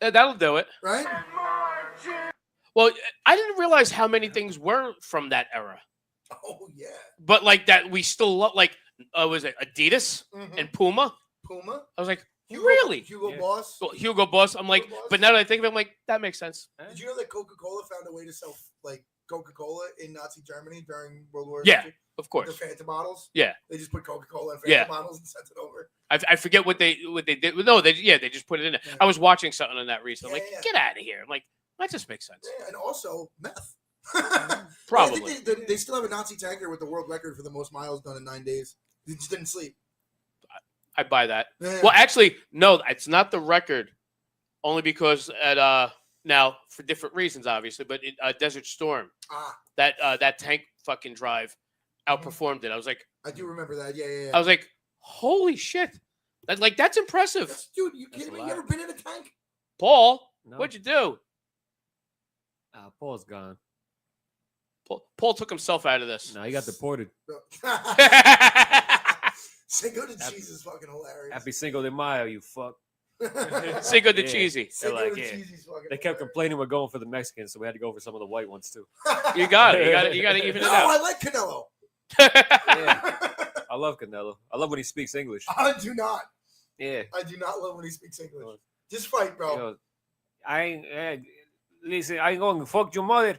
That'll do it. right? Well, I didn't realize how many things were from that era. Oh yeah. But like that, we still love. Like, was it Adidas Mhm. and Puma? Puma. I was like, Hugo, really? Hugo Yeah. Boss. Well, Hugo Boss. I'm like, Hugo Boss. but now that I think of it, I'm like, that makes sense. Did you know that Coca-Cola found a way to sell like Coca-Cola in Nazi Germany during World War Yeah. II? Of The course. Fanta bottles. Yeah. They just put Coca-Cola in Fanta Yeah. bottles and sent it over. I forget what they did. No, they just put it in there. Yeah. I was watching something on that recently. I'm Yeah, like, yeah. get out of here. I'm like, that just makes sense. Yeah, and also meth. Probably. I think they still have a Nazi tanker with the world record for the most miles done in 9 days. They just didn't sleep. I buy that. Yeah. Well, actually, no, it's not the record. Only because at now for different reasons, obviously, but Desert Storm, that tank fucking drive outperformed it. I was like, I do remember that. Yeah. I was like, holy shit, that's impressive. Dude, you kidding That's a me? lot. You ever been in a tank? Paul, No. what'd you do? Paul's gone. Paul took himself out of this. No, he got deported. Cinco de Cheese is fucking hilarious. Happy Cinco de Mayo, you fuck. Cinco de Yeah. Cheesy. Cinco like, de yeah. Cheese is fucking They kept hilarious. complaining we're going for the Mexicans, so we had to go for some of the white ones too. You got it. You got to even it No, out. I like Canelo. Yeah, I love Canelo. I love when he speaks English. I do not. Yeah. I do not love when he speaks English. Just fight, bro. You know, listen, I ain't going to fuck your mother.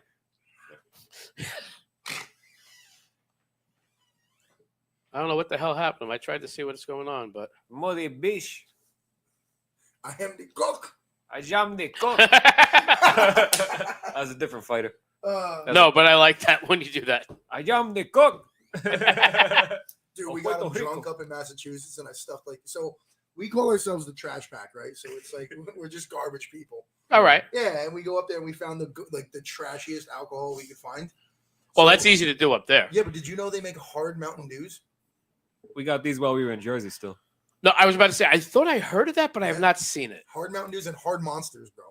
I don't know what the hell happened. I tried to see what's going on, but Mother bitch. I am the cook. I jam the cook. That was a different fighter. no, but I like that when you do that. I jam the cook. Dude, we got him Puerto Rico. drunk up in Massachusetts, and I stuffed like so. We call ourselves the trash pack, right? So it's like we're just garbage people. All right. Yeah, and we go up there and we found the trashiest alcohol we could find. Well, So- that's easy to do up there. Yeah, but did you know they make hard Mountain Dews? We got these while we were in Jersey still. No, I was about to say, I thought I heard of that, but I have not seen it. Hard Mountain Dews and hard Monsters, bro.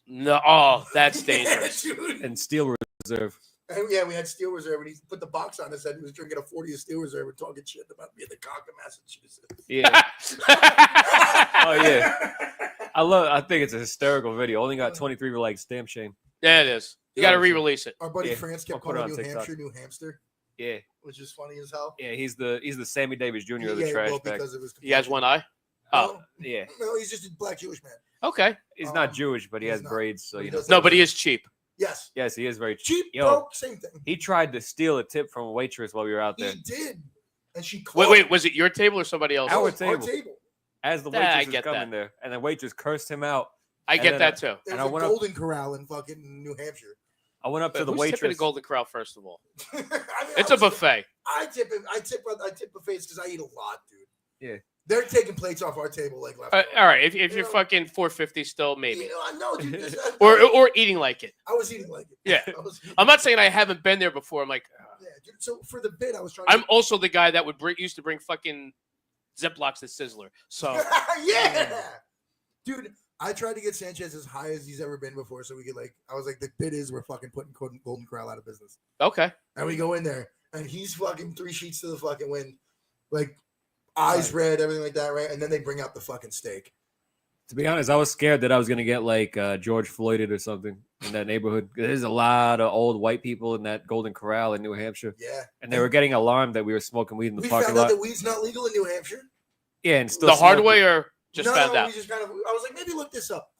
No, oh, that's dangerous. Yeah, dude. And Steel Reserve. And yeah, we had Steel Reserve, and he put the box on his head. He was drinking a 40 of Steel Reserve and talking shit about being the cock of Massachusetts. Yeah. Oh yeah. I think it's a hysterical video. Only got 23 like stamp shame. Yeah, it is. You got to re-release it. Our buddy Yeah, France I'll kept put it calling on New TikTok. Hampshire New Hamster, Yeah. which is funny as hell. Yeah, he's the Sammy Davis Jr. of the trash well, bag. because it was He has one eye. Oh, Yeah. No, he's just a black Jewish man. okay. He's not Jewish, but he he's has not. braids, so He you know. does No, but he is cheap. Yes. Yes, he is very Cheap, Yo, broke, same thing. He tried to steal a tip from a waitress while we were out there. He did. And she called Wait, was it your table or somebody else? Our Our table. table. As the I waitress was get coming that. there, and the waitress cursed him out. I And get then that too. There And I was a went up- Golden Corral in fucking New Hampshire. I went up But to the who's tipping waitress. the Golden Corral, first of all? I mean, It's a buffet. I tip buffets because I eat a lot, dude. Yeah. They're taking plates off our table like left. All right, if You you're know- fucking 450 still, maybe. You know, I know, dude. Or eating like it. I was eating like it. Yeah. I was eating I'm not saying I haven't been there before. I'm like, Yeah, dude. So for the bit, I was trying. I'm also the guy that used to bring fucking Ziplocs to Sizzler. So yeah. Dude, I tried to get Sanchez as high as he's ever been before, so we could I was like, the bid is we're fucking putting Golden Corral out of business. Okay. And we go in there, and he's fucking 3 sheets to the fucking wind, like eyes red, everything like that, right? And then they bring out the fucking steak. To be honest, I was scared that I was gonna get like George Floyded or something in that neighborhood. There's a lot of old white people in that Golden Corral in New Hampshire. Yeah, and they were getting alarmed that we were smoking weed in the parking lot. We found out that weed's not legal in New Hampshire. Yeah, and still the hard way or just found out. We just I was like, maybe look this up.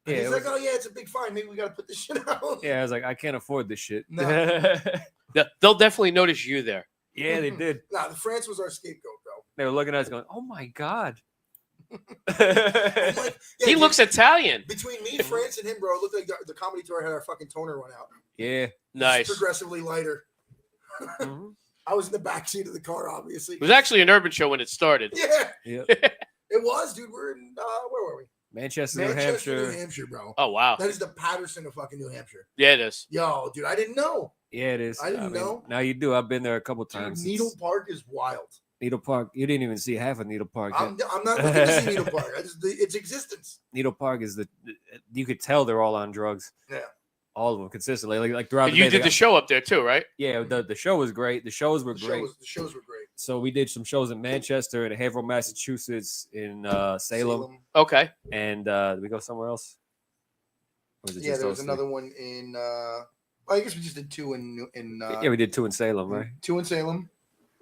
And he's like, oh yeah, it's a big fine. Maybe we got to put this shit out. Yeah, I was like, I can't afford this shit. No. They'll definitely notice you there. Yeah, they did. Nah, the France was our scapegoat, bro. They were looking at us going, oh my God. He looks Italian. Between me, France, and him, bro, it looked like the comedy tour had our fucking toner run out. Yeah. Nice. Progressively lighter. I was in the back seat of the car, obviously. It was actually an urban show when it started. Yeah. It was, dude. We're in, where were we? Manchester, New Hampshire. New Hampshire, bro. Oh, wow. That is the Patterson of fucking New Hampshire. Yeah, it is. Yo, dude, I didn't know. Yeah, it is. I didn't know. Now you do. I've been there a couple times. Dude, Needle Park is wild. Needle Park. You didn't even see half of Needle Park. I'm not looking to see Needle Park. Its existence. Needle Park is you could tell they're all on drugs. Yeah. All of them consistently, like throughout the day. You did the show up there too, right? Yeah, the show was great. The shows were great. The shows were great. So we did some shows in Manchester, in Haverhill, Massachusetts, in Salem. Okay. And did we go somewhere else? Or was it there was another one in. I guess we just did 2 in. Yeah, we did 2 in Salem, right? 2 in Salem.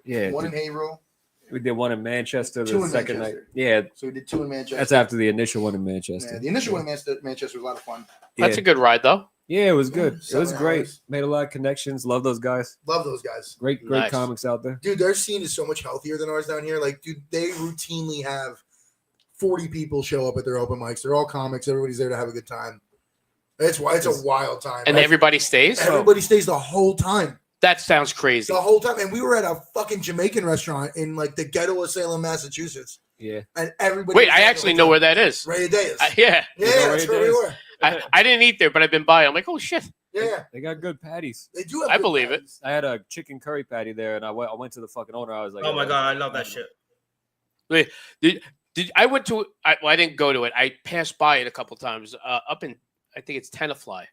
Yeah. 1 in Haverhill. We did 1 in Manchester the 2 in second Manchester. night. Yeah. So we did 2 in Manchester. That's after the initial one in Manchester. Yeah, the initial one in Manchester was a lot of fun. That's a good ride, though. Yeah, it was good. It was 7 great. hours. Made a lot of connections. Love those guys. Love those guys. Great Nice. comics out there. Dude, their scene is so much healthier than ours down here. Like, dude, they routinely have 40 people show up at their open mics. They're all comics. Everybody's there to have a good time. That's why it's a wild time. And everybody stays? Everybody stays the whole time. That sounds crazy. The whole time. And we were at a fucking Jamaican restaurant in like the ghetto of Salem, Massachusetts. Yeah. And everybody. Wait, I actually know where that is. Ray Days. Yeah. Yeah, that's where we were. I didn't eat there, but I've been by. I'm like, oh shit. Yeah. They got good patties. They do have I good believe patties. I had a chicken curry patty there, and I went to the fucking owner. I was like, oh my God, I love that shit. Wait, I went to I didn't go to it. I passed by it a couple times. Up in I think it's Tenafly.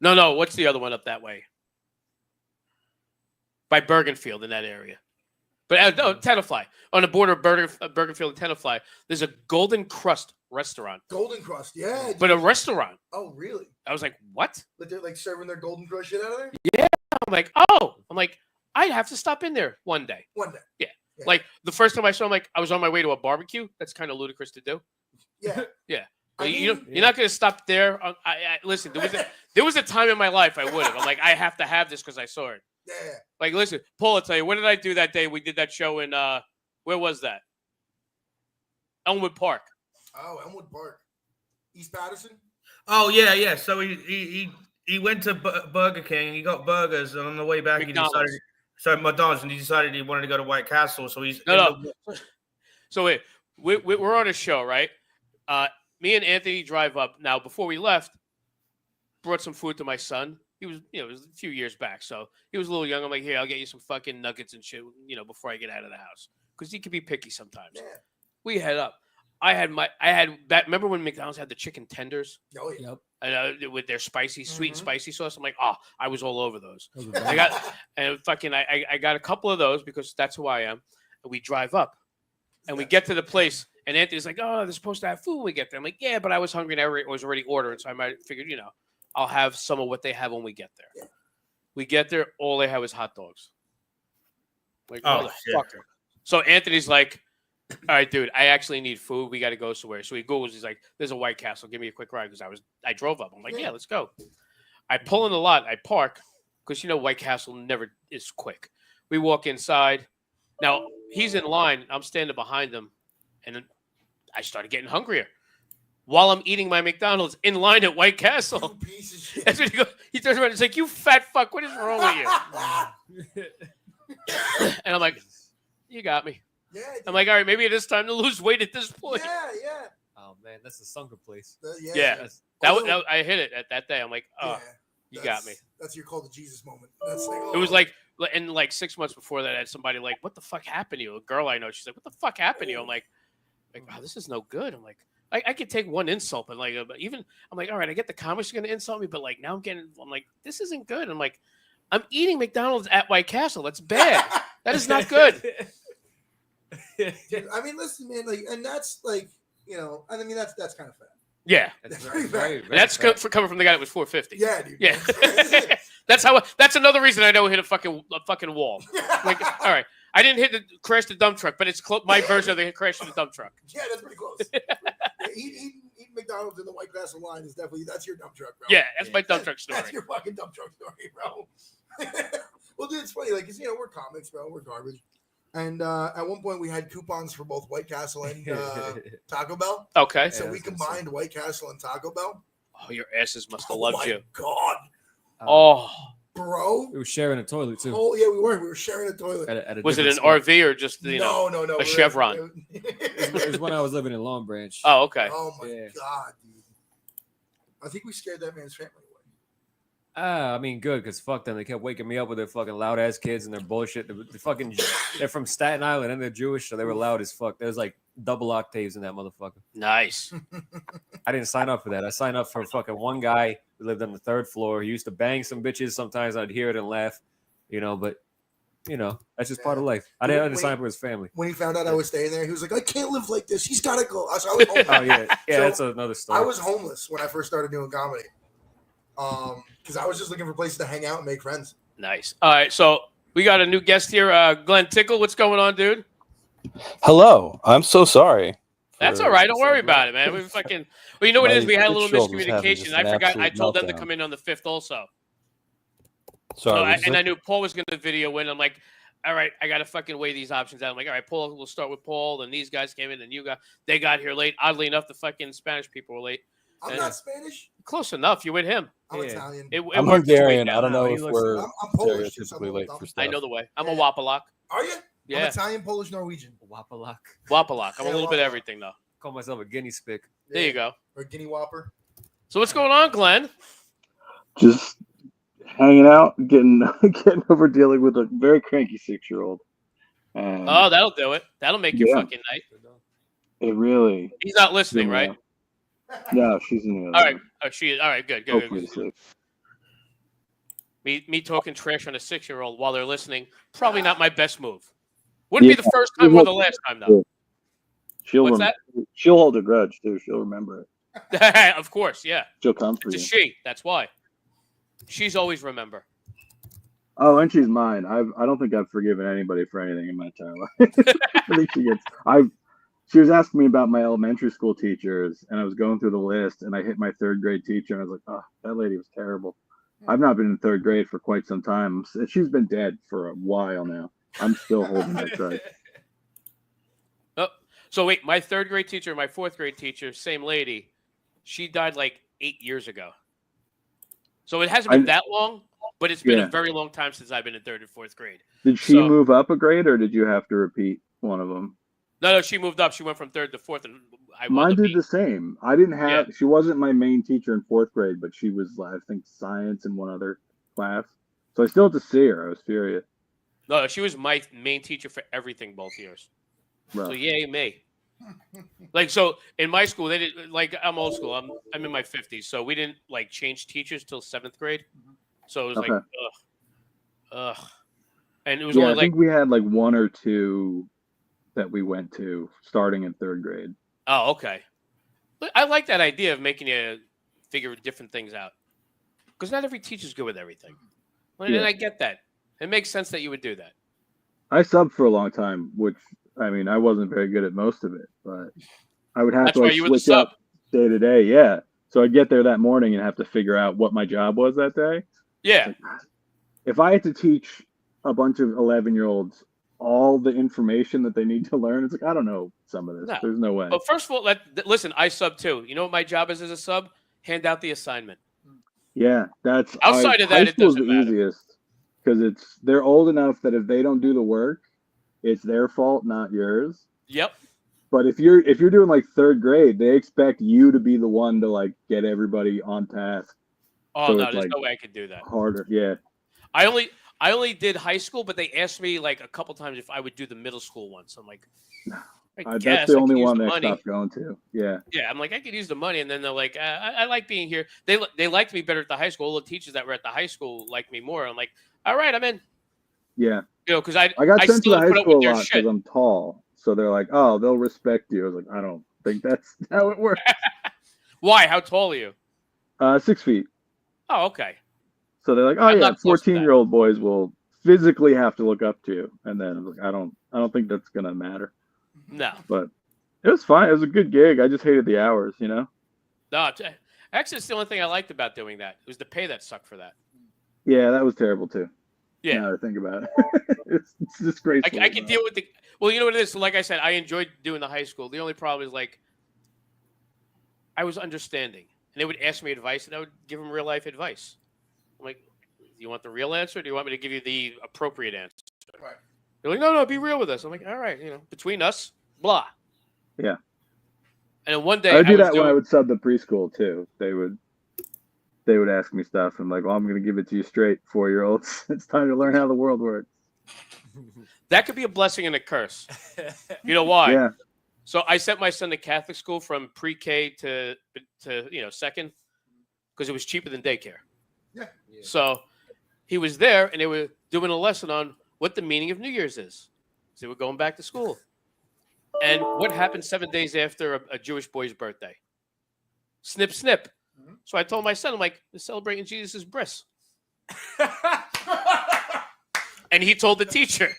No, what's the other one up that way? By Bergenfield in that area. But no, Tenafly. On the border of Bergenfield and Tenafly, there's a Golden Crust restaurant. Golden Crust, yeah. Dude. But a restaurant. Oh, really? I was like, what? But they're like serving their Golden Crust shit out of there? Yeah. I'm like, I'd have to stop in there one day. One day. Yeah. Like the first time I saw him, like I was on my way to a barbecue. That's kind of ludicrous to do. Yeah. Yeah. You're not going to stop there. Listen, there was a time in my life I would have. I'm like, I have to have this because I saw it. Yeah. Like, listen, Paul, I'll tell you, what did I do that day? We did that show in, where was that? Elmwood Park. Oh, Elmwood Park. East Patterson? Oh, yeah. So he went to Burger King. He got burgers, and on the way back, McDonald's, and he decided he wanted to go to White Castle. So he's So wait, we're on a show, right? Me and Anthony drive up. Now, before we left, brought some food to my son. He was, it was a few years back, so he was a little young. I'm like, here, I'll get you some fucking nuggets and shit, before I get out of the house, because he can be picky sometimes. Yeah. We head up. I had that. Remember when McDonald's had the chicken tenders? Oh yeah. And, with their spicy, sweet and spicy sauce. I'm like, I was all over those. I got a couple of those because that's who I am. And we drive up, and we get to the place, and Anthony's like, oh, they're supposed to have food when we get there. I'm like, yeah, but I was hungry and I was already ordering, so I might figured, I'll have some of what they have when we get there. Yeah. We get there, all they have is hot dogs. Like, motherfucker. So Anthony's like, all right, dude, I actually need food. We got to go somewhere. So he Googles. He's like, there's a White Castle. Give me a quick ride because I drove up. I'm like, yeah, let's go. I pull in the lot. I park because, White Castle never is quick. We walk inside. Now, he's in line. I'm standing behind him. And I started getting hungrier. While I'm eating my McDonald's in line at White Castle. You piece of shit. That's what he goes. He turns around and he's like, you fat fuck, what is wrong with you? And I'm like, you got me. Yeah. I'm like, all right, maybe it is time to lose weight at this point. Yeah. Oh man, that's the Sunker place. Yeah. That I hit it at that day. I'm like, oh, you got me. That's your call to Jesus moment. That's like, It was like, and like 6 months before that, I had somebody like, what the fuck happened to you? A girl I know, she's like, what the fuck happened to you? I'm like, oh, this is no good. I'm like, I could take one insult, but like even I'm like, all right, I get the comics are going to insult me, but like now I'm like, this isn't good. I'm like, I'm eating McDonald's at White Castle. That's bad. That is not good. Dude, I mean, listen, man, like, and that's like, I mean, that's kind of fat. Yeah, That's very that's for coming from the guy that was 450. Yeah, dude. Yeah, that's another reason I know hit a fucking wall. Like, all right, I didn't crash the dump truck, but it's my version of the crash of the dump truck. Yeah, that's pretty close. Eating McDonald's in the White Castle line is that's your dump truck, bro. Yeah, that's my dump truck story. That's your fucking dump truck story, bro. Well, dude, it's funny, like, 'cause, we're comics, bro. We're garbage. And at one point, we had coupons for both White Castle and Taco Bell. Okay. So we combined White Castle and Taco Bell. Oh, your asses must have loved you. God. Oh. Bro. We were sharing a toilet, too. Oh, yeah, we were. We were sharing a toilet. Was it an RV or just, No. a Chevron? It was when I was living in Long Branch. Oh, okay. Oh, my God, dude. I think we scared that man's family away. I mean, good, because fuck them. They kept waking me up with their fucking loud ass kids and their bullshit. They're from Staten Island and they're Jewish, so they were loud as fuck. There's like double octaves in that motherfucker. Nice. I didn't sign up for that. I signed up for fucking one guy who lived on the 3rd floor. He used to bang some bitches. Sometimes I'd hear it and laugh, but that's just part of life. I didn't sign up for his family. When he found out I was staying there, he was like, I can't live like this. He's got to go. I was homeless. Oh, yeah. Yeah, so that's another story. I was homeless when I first started doing comedy. Because I was just looking for places to hang out and make friends. Nice. All right, so we got a new guest here, Glenn Tickle. What's going on, dude? Hello. I'm so sorry. That's all right. Don't worry about it, man. We fucking. Well, you know what it is? We had a little miscommunication. I forgot. I told them to come in on the 5th also. Sorry. And I knew Paul was going to video in. I'm like, all right, I got to fucking weigh these options out. I'm like, all right, Paul. We'll start with Paul. Then these guys came in, and they got here late. Oddly enough, the fucking Spanish people were late. I'm not Spanish. Close enough. You with him? I'm Italian. I'm Hungarian. I don't know if we're I'm Polish, stereotypically late for stuff. I know the way. I'm a Wapalak. Are you? Yeah. I'm Italian, Polish, Norwegian. Wapalak. I'm a little bit of everything, though. Call myself a guinea spick. Yeah. There you go. Or a guinea whopper. So what's going on, Glenn? Just hanging out, getting over dealing with a very cranky 6-year-old. Oh, that'll do it. That'll make your fucking night. It really. He's not listening, right? No, she's in the other. All right. Oh, she is. All right. Good. Hopefully safe. Me talking trash on a 6-year-old while they're listening, probably not my best move. Wouldn't be the first time or the last time, though. She'll hold a grudge too. She'll remember it. Of course, yeah. She'll come for you. It's a she. That's why. She's always remember. Oh, and she's mine. I don't think I've forgiven anybody for anything in my entire life. I think she gets. She was asking me about my elementary school teachers, and I was going through the list, and I hit my 3rd grade teacher, and I was like, "Oh, that lady was terrible." I've not been in 3rd grade for quite some time. She's been dead for a while now. I'm still holding that grudge. Oh, so wait, my 3rd grade teacher, my 4th grade teacher, same lady. She died like 8 years ago. So it hasn't been that long, but it's been a very long time since I've been in 3rd and 4th grade. Did she move up a grade, or did you have to repeat one of them? No, she moved up. She went from 3rd to 4th, and mine did the same. I didn't have. Yeah. She wasn't my main teacher in 4th grade, but she was, I think, science in one other class. So I still had to see her. I was furious. No, she was my main teacher for everything both years. Right. So yay me. Like, so in my school, they did, like, I'm old school. I'm in my 50s, so we didn't like change teachers till 7th grade. So it was like, ugh. And it was only I think we had like 1 or 2 that we went to starting in 3rd grade. Oh, okay. But I like that idea of making you figure different things out, because not every teacher's good with everything. And I get that. It makes sense that you would do that. I subbed for a long time, which, I mean, I wasn't very good at most of it, but I would have to like switch up day to day. Yeah. So I'd get there that morning and have to figure out what my job was that day. Yeah. Like, if I had to teach a bunch of 11-year-olds all the information that they need to learn, it's like, I don't know some of this. No. There's no way. But first of all, listen, I sub too. You know what my job is as a sub? Hand out the assignment. Yeah. That's outside of that, it doesn't matter. Easiest. Because they're old enough that if they don't do the work, it's their fault, not yours. Yep. But if you're doing like 3rd grade, they expect you to be the one to like get everybody on task. Oh, so no, there's no way I could do that. Harder, yeah. I only did high school, but they asked me like a couple times if I would do the middle school one. So I'm like, That's the only one that I stopped going to. Yeah. Yeah, I'm like, I could use the money, and then they're like, I like being here. They liked me better at the high school. All the teachers that were at the high school liked me more. I'm like, all right, I'm in. Yeah. Because I got sent to the high school a lot because I'm tall, so they're like, oh, they'll respect you. I was like, I don't think that's how it works. Why? How tall are you? 6 feet. Oh, okay. So they're like, oh yeah, 14-year-old boys will physically have to look up to you, and then I'm like, I don't think that's gonna matter. No, but it was fine. It was a good gig. I just hated the hours, No, actually, it's the only thing I liked about doing that. It was the pay that sucked for that. Yeah, that was terrible too. Yeah, now that I think about it, it's disgraceful. I can deal with the. Well, you know what it is. So, like I said, I enjoyed doing the high school. The only problem is like I was understanding, and they would ask me advice, and I would give them real life advice. I'm like, do you want the real answer? Or do you want me to give you the appropriate answer? Right. They're like, no, be real with us. I'm like, all right, between us, blah. Yeah. And then one day I would do that when I would sub the preschool too. They would ask me stuff. I'm like, well, I'm going to give it to you straight, 4-year-olds. It's time to learn how the world works. That could be a blessing and a curse. You know why? Yeah. So I sent my son to Catholic school from pre-K to second because it was cheaper than daycare. Yeah. So he was there, and they were doing a lesson on what the meaning of New Year's is. So they were going back to school. And what happened 7 days after a Jewish boy's birthday? Snip, snip. Mm-hmm. So I told my son, I'm like, they're celebrating Jesus' bris. And he told the teacher.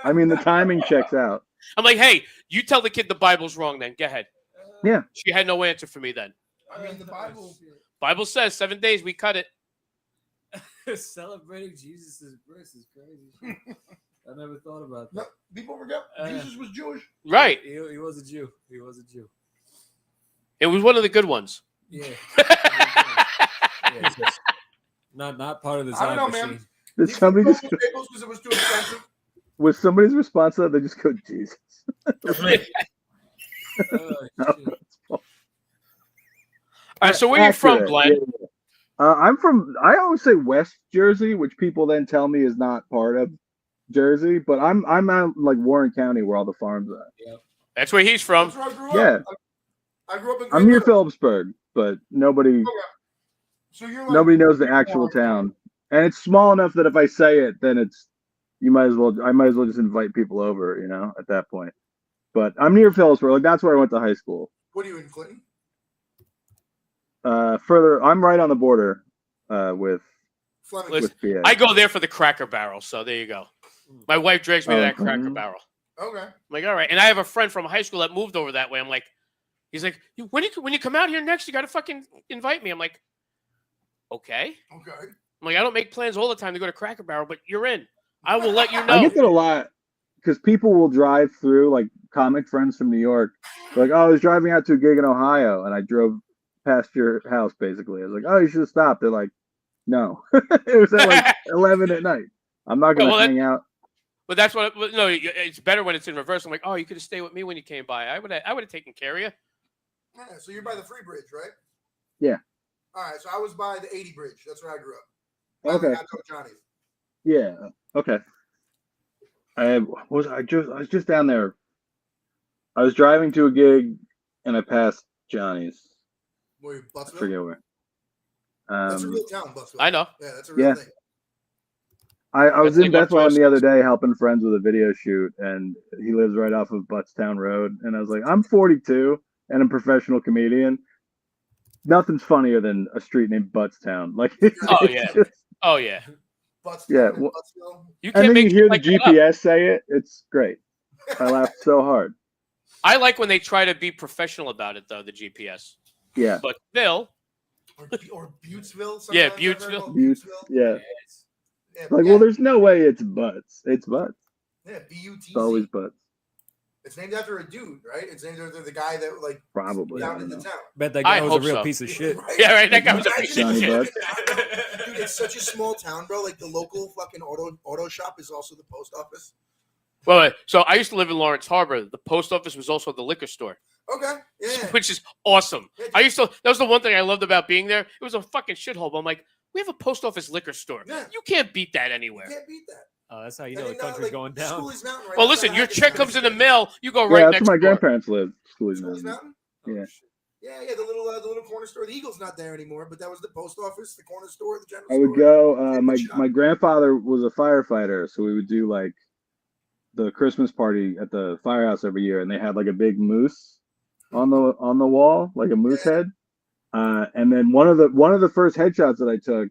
I mean, the timing checks out. I'm like, hey, you tell the kid the Bible's wrong then. Go ahead. Yeah. She had no answer for me then. I mean, the Bible says 7 days, we cut it. Celebrating Jesus' bris is crazy. I never thought about that. No, people forget Jesus was Jewish. Right. He was a Jew. He was a Jew. It was one of the good ones. Yeah. Not part of the I don't know, machine. man. Did somebody just because it was too expensive? Was somebody's response to that? They just go, Jesus. That's me. All right, so where are you from, Glenn? Yeah. I'm from, I always say West Jersey, which people then tell me is not part of Jersey, but I'm out like Warren County where all the farms are. Yep. That's where he's from. That's where I grew up. Yeah. I grew up in I'm near Phillipsburg, but nobody So you're like, nobody knows the actual town. And it's small enough that if I say it, then I might as well just invite people over, at that point. But I'm near Phillipsburg. Like that's where I went to high school. What are you in Clinton? Further, I'm right on the border with PA. I go there for the Cracker Barrel, so there you go. My wife drags me to that Cracker Barrel. Okay. I'm like, all right. And I have a friend from high school that moved over that way. I'm like, he's like, when you come out here next, you got to fucking invite me. I'm like, okay. Okay. I'm like, I don't make plans all the time to go to Cracker Barrel, but you're in. I will let you know. I get that a lot because people will drive through, like comic friends from New York. They're like, oh, I was driving out to a gig in Ohio, and I drove past your house, basically. I was like, oh, you should have stopped. They're like, no. It was at like 11 at night. I'm not going to hang out. But that's what. No, it's better when it's in reverse. I'm like, oh, you could have stayed with me when you came by. I would have taken care of you. Yeah, so you're by the Free Bridge, right? Yeah. All right, so I was by the 80 Bridge. That's where I grew up. Okay. Johnny's. Yeah. Okay. I was just down there. I was driving to a gig, and I passed Johnny's. Were you Buttsville? I forget where. That's a real town, Buttsville. I know. Yeah, that's a real thing. I was in Bethlehem the other day helping friends with a video shoot, and he lives right off of Buttstown Road. And I was like, I'm 42 and I'm a professional comedian. Nothing's funnier than a street named Buttstown. Like, oh yeah. Buttsville, yeah. Buttsville. And then you hear the GPS say it. It's great. I laughed so hard. I like when they try to be professional about it, though, the GPS. Yeah. But Bill. Or Buttesville. Yeah, Buttesville. Yeah. Like, well, there's no way it's Butts. It's Butts. Yeah, B-U-T-Z. It's always Butts. It's named after a dude, right? It's named after the guy that, like, probably down in the town. Bet that guy was a real piece of shit. Right? Yeah, right. That guy was a piece of shit. Dude, it's such a small town, bro. Like, the local fucking auto shop is also the post office. Well, so I used to live in Lawrence Harbor. The post office was also the liquor store. Okay, yeah. Which is awesome. That was the one thing I loved about being there. It was a fucking shithole. But I'm like, we have a post office liquor store. Yeah. You can't beat that anywhere. You can't beat that. Oh, that's how you know the country's going down. Mountain, right? Well, listen, your check comes in the mail. You go right that's next where my door. grandparents live. Schooley's Mountain. Mountain. Yeah. Yeah, the little corner store. The Eagle's not there anymore, but that was the post office, the corner store, the general store. I would go. My grandfather was a firefighter, so we would do like the Christmas party at the firehouse every year, and they had like a big moose on the wall, like a moose head. And then one of the first headshots that I took,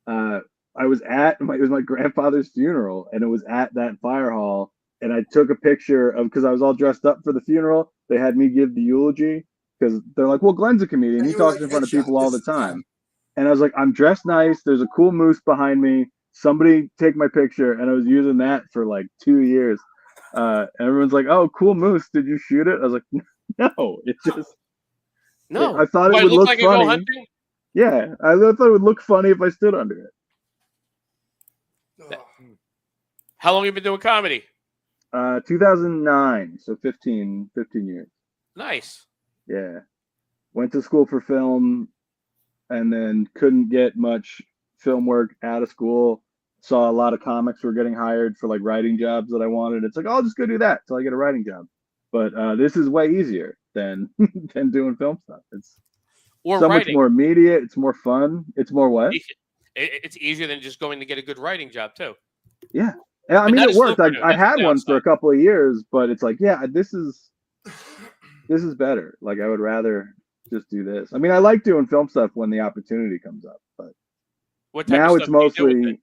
I was it was my grandfather's funeral, and it was at that fire hall, and I took a picture of because I was all dressed up for the funeral. They had me give the eulogy because they're like, well, Glenn's a comedian. He talks in front of people all the time. And I was like, I'm dressed nice. There's a cool moose behind me. Somebody take my picture. And I was using that for like 2 years. And everyone's like, oh, cool moose. Did you shoot it? I was like, no, it's just. No. I thought it would look like funny. Yeah. I thought it would look funny if I stood under it. How long have you been doing comedy? 2009. So 15 years. Nice. Yeah. Went to school for film. And then couldn't get much film work out of school. Saw a lot of comics were getting hired for like writing jobs that I wanted. It's like, I'll just go do that till I get a writing job. But this is way easier than doing film stuff. It's so much more immediate. It's more fun. It's more what? It's easier than just going to get a good writing job too. Yeah. I mean, it worked. I had one for a couple of years, but it's like, yeah, this is better. Like, I would rather just do this. I mean, I like doing film stuff when the opportunity comes up, but now it's mostly.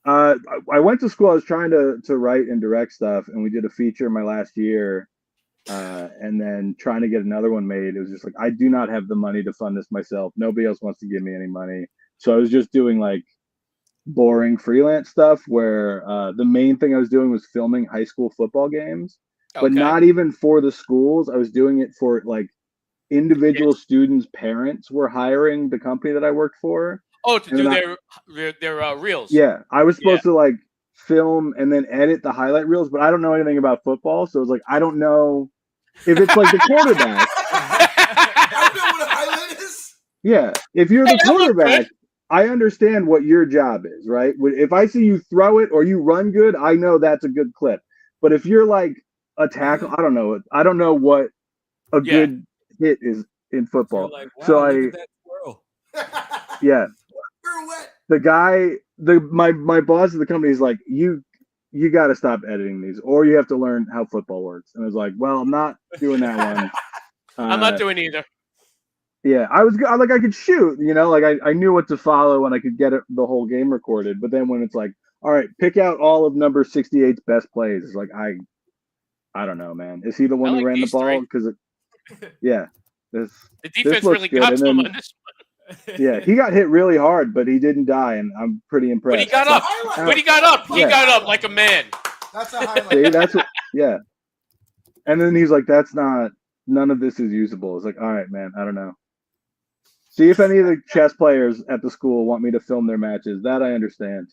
I went to school. I was trying to write and direct stuff, and we did a feature my last year, and then trying to get another one made. It was just like, I do not have the money to fund this myself. Nobody else wants to give me any money, so I was just doing like boring freelance stuff. Where the main thing I was doing was filming high school football games, but not even for the schools. I was doing it for like. Individual students' parents were hiring the company that I worked for. Oh, to do their reels. Yeah, I was supposed to like film and then edit the highlight reels, but I don't know anything about football, so it's like I don't know if it's like the quarterback. I don't know what a highlight is. Yeah, if you're the quarterback, I understand what your job is, right? If I see you throw it or you run good, I know that's a good clip. But if you're like a tackle, I don't know. I don't know what a good hit is in football. Like, wow, so the guy, my boss of the company is like, you got to stop editing these, or you have to learn how football works. And I was like, well, I'm not doing that one. I'm not doing either. Yeah, I could shoot, like I knew what to follow and I could get the whole game recorded. But then when it's like, all right, pick out all of number 68's best plays, it's like I don't know, man. Is he the one who ran the ball? Because yeah, the defense really got some on this one. Yeah, he got hit really hard, but he didn't die, and I'm pretty impressed. But he got up. He got up like a man. That's a highlight. See, that's what. Yeah, and then he's like, none of this is usable. It's like, all right, man, I don't know. See if any of the chess players at the school want me to film their matches. That I understand.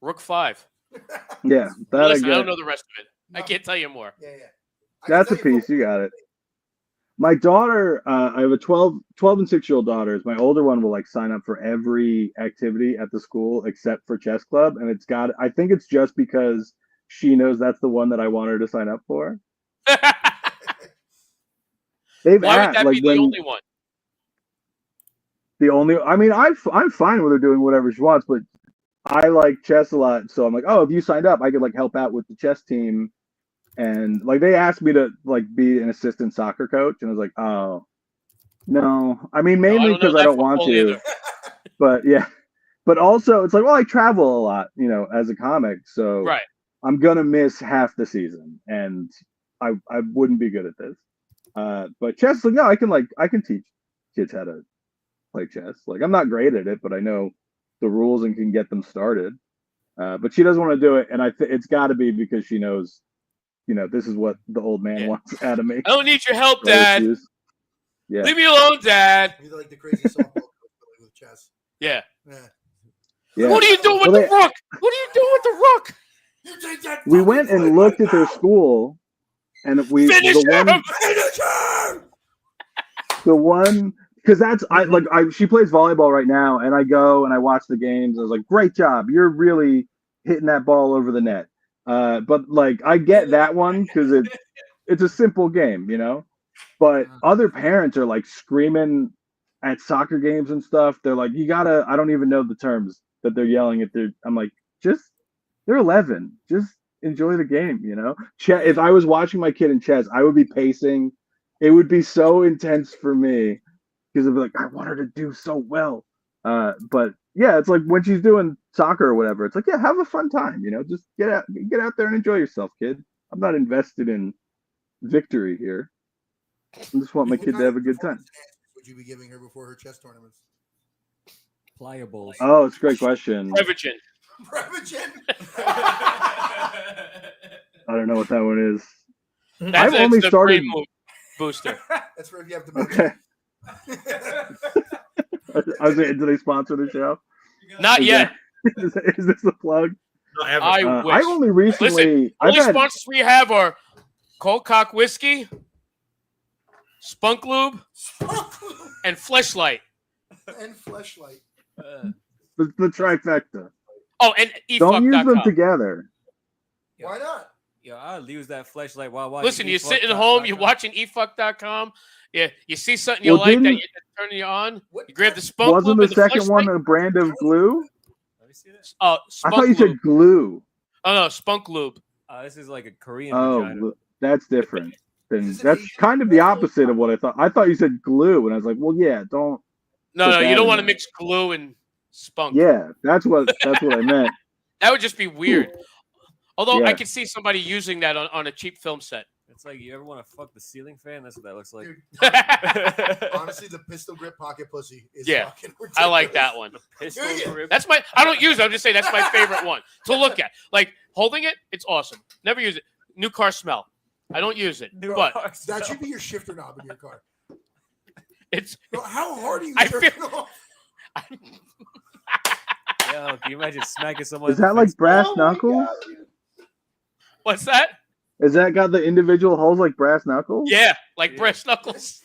Rook 5. Yeah, listen, I don't know the rest of it. No. I can't tell you more. Yeah. That's a piece. You got it. My daughter, I have a 12 and 6-year-old daughters. My older one will like sign up for every activity at the school except for chess club, and I think it's just because she knows that's the one that I want her to sign up for. Why would that be the only one? I mean, I'm fine with her doing whatever she wants, but I like chess a lot, so I'm like, oh, if you signed up, I could like help out with the chess team, and like they asked me to like be an assistant soccer coach, and I was like, oh, no. I mean, mainly because I don't want to, but yeah, but also it's like, well, I travel a lot, as a comic, so I'm gonna miss half the season, and I wouldn't be good at this. But chess, like, no, I can teach kids how to play chess. Like, I'm not great at it, but I know the rules and can get them started. But she doesn't want to do it, and it's got to be because she knows, this is what the old man wants out of me. I don't need your help, Dad. Yeah. Leave me alone, Dad. You're like the crazy softball coach with chess. Yeah. Yeah. What are you doing with the rook? What are you doing with the rook? You take that. We went and looked at their school, and finish him. the one because she plays volleyball right now, and I go and I watch the games. I was like, great job, you're really hitting that ball over the net. But like I get that one because it's a simple game, But other parents are like screaming at soccer games and stuff. They're like, I don't even know the terms that they're yelling at. I'm like, they're 11. Just enjoy the game, If I was watching my kid in chess, I would be pacing. It would be so intense for me because I'd be like, I want her to do so well. But yeah, it's like when she's doing soccer or whatever, it's like, yeah, have a fun time, just get out there and enjoy yourself, kid. I'm not invested in victory here. I just want my kid to have a good time. Would you be giving her before her chess tournaments? Pliables. Oh, it's a great question. Prevagen. I don't know what that one is. I've only started booster. That's for if you have dementia. Okay. I was saying, do they sponsor the show? Not yet. Is this a plug? I wish. I only recently. Listen, only sponsors we have are Cold Cock Whiskey, Spunk Lube, and Fleshlight. The trifecta. Oh, and don't use them together. Why not? Yo, I'll use that flashlight while watching. Listen, you're sitting home, you're watching efuck.com. Yeah, you see something you like that you turn you on. You grab the Spunk Wasn't Lube the second one a brand of glue? Let me see that. I thought you said glue. Oh no, Spunk Lube. This is like a Korean vagina. That's different. That's kind of the opposite of what I thought. I thought you said glue, and I was like, well, yeah, don't. No, you don't want to mix glue and spunk. Yeah, that's what I meant. That would just be weird. Although I could see somebody using that on a cheap film set. It's like, you ever want to fuck the ceiling fan? That's what that looks like. Dude, honestly, the pistol grip pocket pussy is fucking ridiculous. I like that one. Pistol grip. That's I don't use it. I'm just saying that's my favorite one to look at. Like holding it, it's awesome. Never use it. New car smell. I don't use it. But that should be your shifter knob in your car. How hard are you jerking off? Yo, can you imagine smacking someone? Is that like brass knuckles? What's that? Is that got the individual holes like brass knuckles? Yeah, like brass knuckles.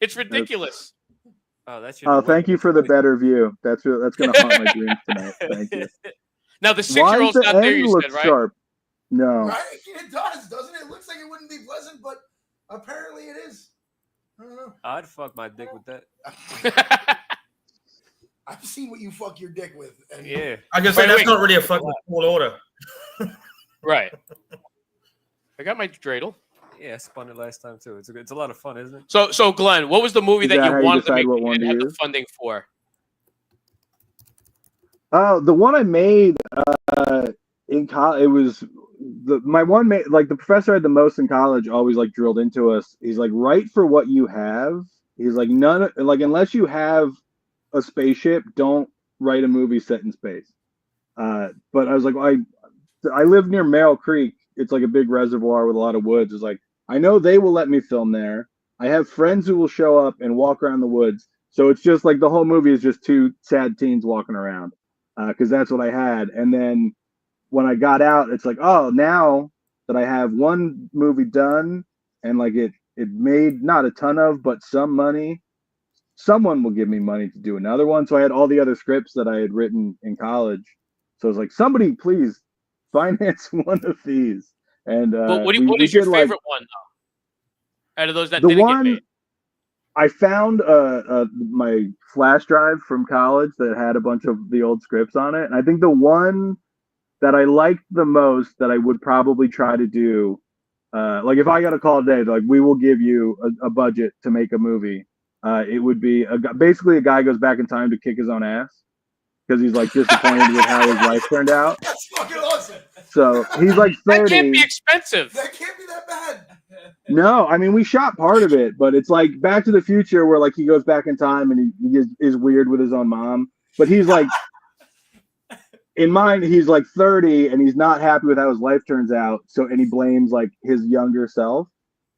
It's ridiculous. Thank you for the better view. That's going to haunt my dreams tonight. Thank you. Now the 6-year-old's not there. You said, right? Sharp? No. Right? It does, doesn't it? It looks like it wouldn't be pleasant, but apparently it is. I don't know. I'd fuck my dick with that. I've seen what you fuck your dick with. And yeah. I guess that's not really a fucking tall order. Right. I got my dreidel. Yeah, I spun it last time too. It's a lot of fun, isn't it? So Glenn, what was the movie that you wanted to make and have the funding for? The one I made in college, it was the professor I had the most in college always like drilled into us. He's like, write for what you have. He's like, unless you have a spaceship, don't write a movie set in space. But I was like, I live near Merrill Creek. It's like a big reservoir with a lot of woods. It's like, I know they will let me film there. I have friends who will show up and walk around the woods. So it's just like the whole movie is just two sad teens walking around because that's what I had. And then when I got out, it's like, oh, now that I have one movie done and like it made not a ton of, but some money, someone will give me money to do another one. So I had all the other scripts that I had written in college. So I was like, somebody please finance one of these. And what is your favorite one though? Out of those that didn't get made? I found my flash drive from college that had a bunch of the old scripts on it. And I think the one that I liked the most that I would probably try to do, like if I got a call today, like we will give you a budget to make a movie. It would be basically a guy goes back in time to kick his own ass because he's like disappointed with how his life turned out. That's fucking awesome. So he's like 30. That can't be expensive. That can't be that bad. No, I mean we shot part of it, but it's like Back to the Future where like he goes back in time and he is weird with his own mom. But he's like, in mind, he's like 30 and he's not happy with how his life turns out. So and he blames like his younger self.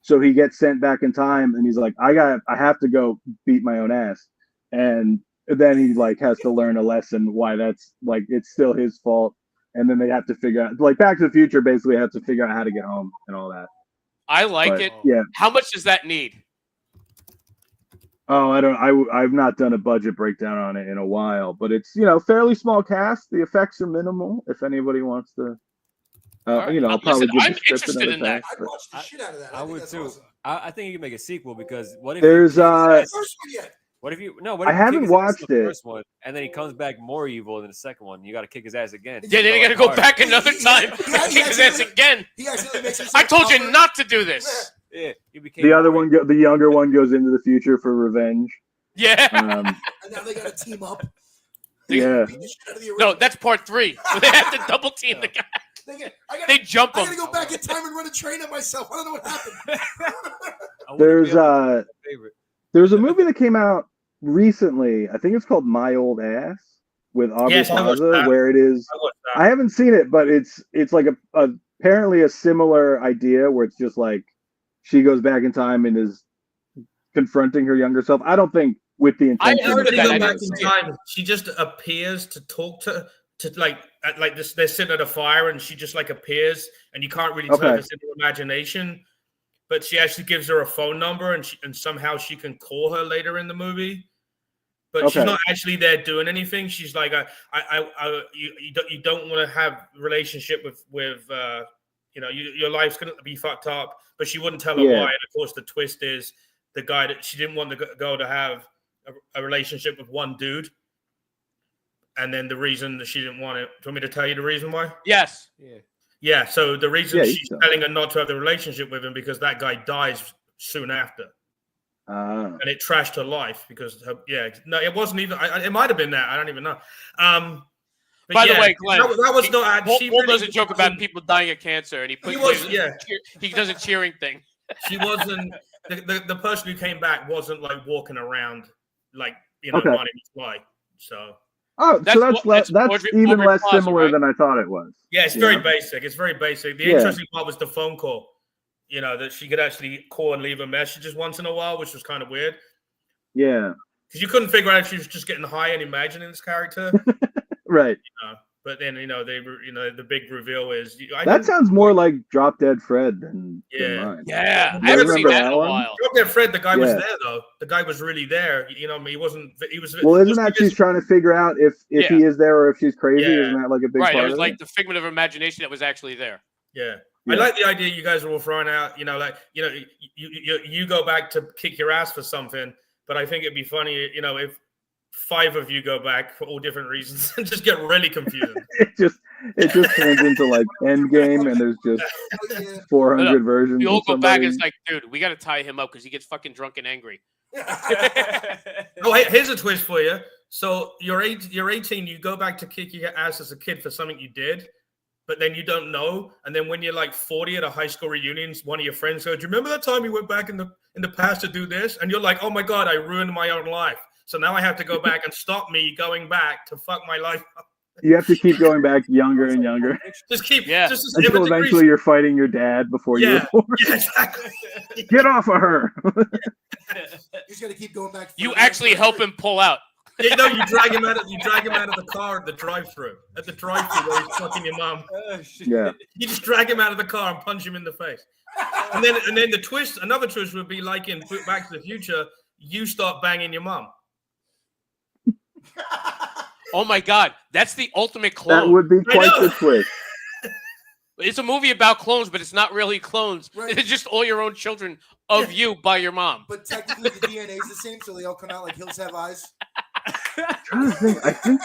So he gets sent back in time and he's like, I have to go beat my own ass. And then he like has to learn a lesson why that's like it's still his fault. And then they have to figure out like Back to the Future basically have to figure out how to get home and all that. I like it. Yeah. How much does that need? Oh, I've not done a budget breakdown on it in a while, but it's fairly small cast. The effects are minimal. If anybody wants to, Right. I'll probably give I'm the script interested another in that. pass. I'd watch the shit out of that. I think would that's too. awesome. I think you can make a sequel because what if There's The first one yet. What if you no? What I if you kick haven't his ass in watched the it. first one and then he comes back more evil than the second one? You got to kick his ass again. Yeah, then you got to go back another time. Kick his ass again. He actually makes himself I told you tougher. not to do this. Yeah, you became The other more one, the younger one, goes into the future for revenge. Yeah. And now they got to team up. Yeah. Beat the shit out of the No, original. that's part 3. They have to double team the guy. They jump I him. gotta go back in time and run a train on myself. I don't know what happened. There's a movie that came out recently. I think it's called My Old Ass with Aubrey Plaza, where it is. I haven't seen it, but it's like apparently a similar idea where it's just like she goes back in time and is confronting her younger self. I don't think with the intention. I heard of that. Back in time, she just appears to talk to like this. They're sitting at a fire, and she just like appears, and you can't really tell if it's in her imagination. But she actually gives her a phone number, and somehow she can call her later in the movie. But she's not actually there doing anything. She's like, you don't want to have a relationship with your life's gonna be fucked up. But she wouldn't tell her why. And of course, the twist is the guy that she didn't want the girl to have a relationship with one dude. And then the reason that she didn't want it. Do you want me to tell you the reason why? Yes. Yeah. So the reason she's telling her not to have the relationship with him because that guy dies soon after. And it trashed her life because it wasn't even. It might have been that. I don't even know. By the way, Glenn, that was not. Paul does a joke about people dying of cancer, and he does a cheering thing. She wasn't the person who came back wasn't like walking around like Okay. running his flight. So so that's even less similar than I thought it was. Yeah, it's very basic. It's very basic. The interesting part was the phone call. That she could actually call and leave a message just once in a while, which was kind of weird. Yeah, because you couldn't figure out if she was just getting high and imagining this character, right? But then the big reveal is that sounds more like Drop Dead Fred than mine. Yeah, I haven't seen that in a while. Drop Dead Fred, the guy was there though. The guy was really there. He wasn't. He was. Well, isn't that she's trying to figure out if he is there or if she's crazy? Yeah. Isn't that like a big part? Right, it was like the figment of her imagination that was actually there. Yeah. I like the idea you guys are all throwing out. You go back to kick your ass for something, but I think it'd be funny, if 5 of you go back for all different reasons and just get really confusing. it just turns into like Endgame, and there's just 400 versions. You all go back and it's like, dude, we got to tie him up because he gets fucking drunk and angry. Here's a twist for you. So you're 18. You go back to kick your ass as a kid for something you did. But then you don't know, and then when you're like 40 at a high school reunion, one of your friends goes, "Do you remember that time you went back in the past to do this?" And you're like, "Oh my god, I ruined my own life. So now I have to go back and stop me going back to fuck my life up." You have to keep going back younger and younger. Just keep, until eventually you're fighting your dad before you were born. Yeah, exactly. Get off of her. You just got to keep going back. You actually help him pull out. You drag him out of the car at the drive-through where he's fucking your mom. Yeah. You just drag him out of the car and punch him in the face. And then another twist would be like in Back to the Future, you start banging your mom. Oh my god, that's the ultimate clone. That would be quite the twist. It's a movie about clones, but it's not really clones. Right. It's just all your own children of you by your mom. But technically the DNA is the same, so they all come out like hills have eyes. I'm trying to think. I think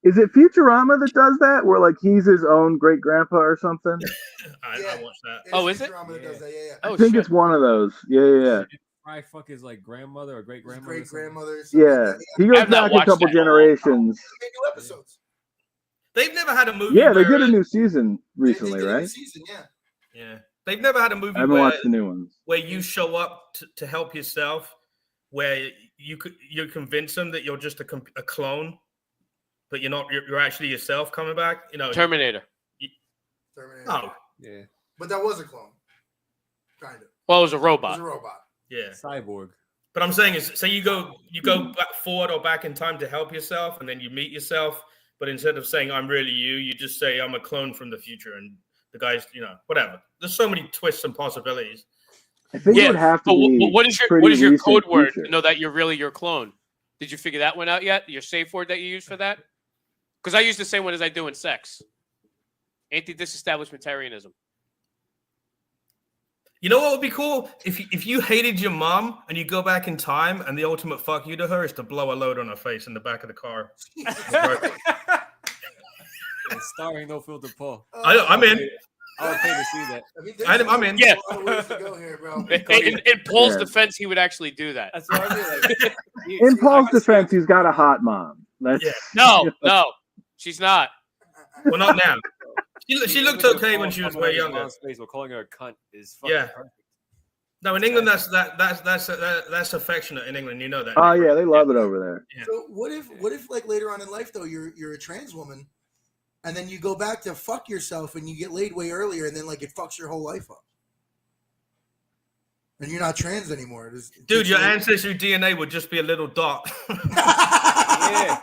is it Futurama that does that, where like he's his own great grandpa or something? I watched that. Is it? Futurama that does that. Yeah. I think it's one of those. Yeah. Probably fuck his like grandmother or great grandmother. Great grandmother. Yeah, he goes back a couple generations. New episodes. They've never had a movie. Yeah, they did a new season recently, they did right? A new season, yeah. They've never had a movie. I haven't watched the new ones. Where you show up to help yourself, where you convince them that you're just a clone, but you're not. You're actually yourself coming back. Terminator. Terminator. Oh, yeah. But that was a clone, kind of. Well, it was a robot. Yeah. Cyborg. But I'm saying is, say you go back forward or back in time to help yourself, and then you meet yourself. But instead of saying I'm really you just say I'm a clone from the future, and the guy's, whatever. There's so many twists and possibilities. I think it would have to be. What is your code word to know that you're really your clone? Did you figure that one out yet? Your safe word that you use for that? Because I use the same one as I do in sex. Anti-disestablishmentarianism. You know what would be cool? If you hated your mom and you go back in time and the ultimate fuck you to her is to blow a load on her face in the back of the car. Starring No Filter Paul. I'm in. I would pay to see that. I'm in. Yeah. A lot of ways to go here, bro. In Paul's defense, he would actually do that. That's what I mean. Like, In Paul's defense, he's got a hot mom. No, she's not. Well, not now. She looked okay when she was way younger. Space, but calling her a cunt is fucking perfect. No, in England, that's affectionate. In England, you know that. Oh yeah, they love it over there. Yeah. So what if like later on in life though you're a trans woman, and then you go back to fuck yourself and you get laid way earlier, and then like it fucks your whole life up, and you're not trans anymore. Dude, your ancestry DNA would just be a little dot. Yeah.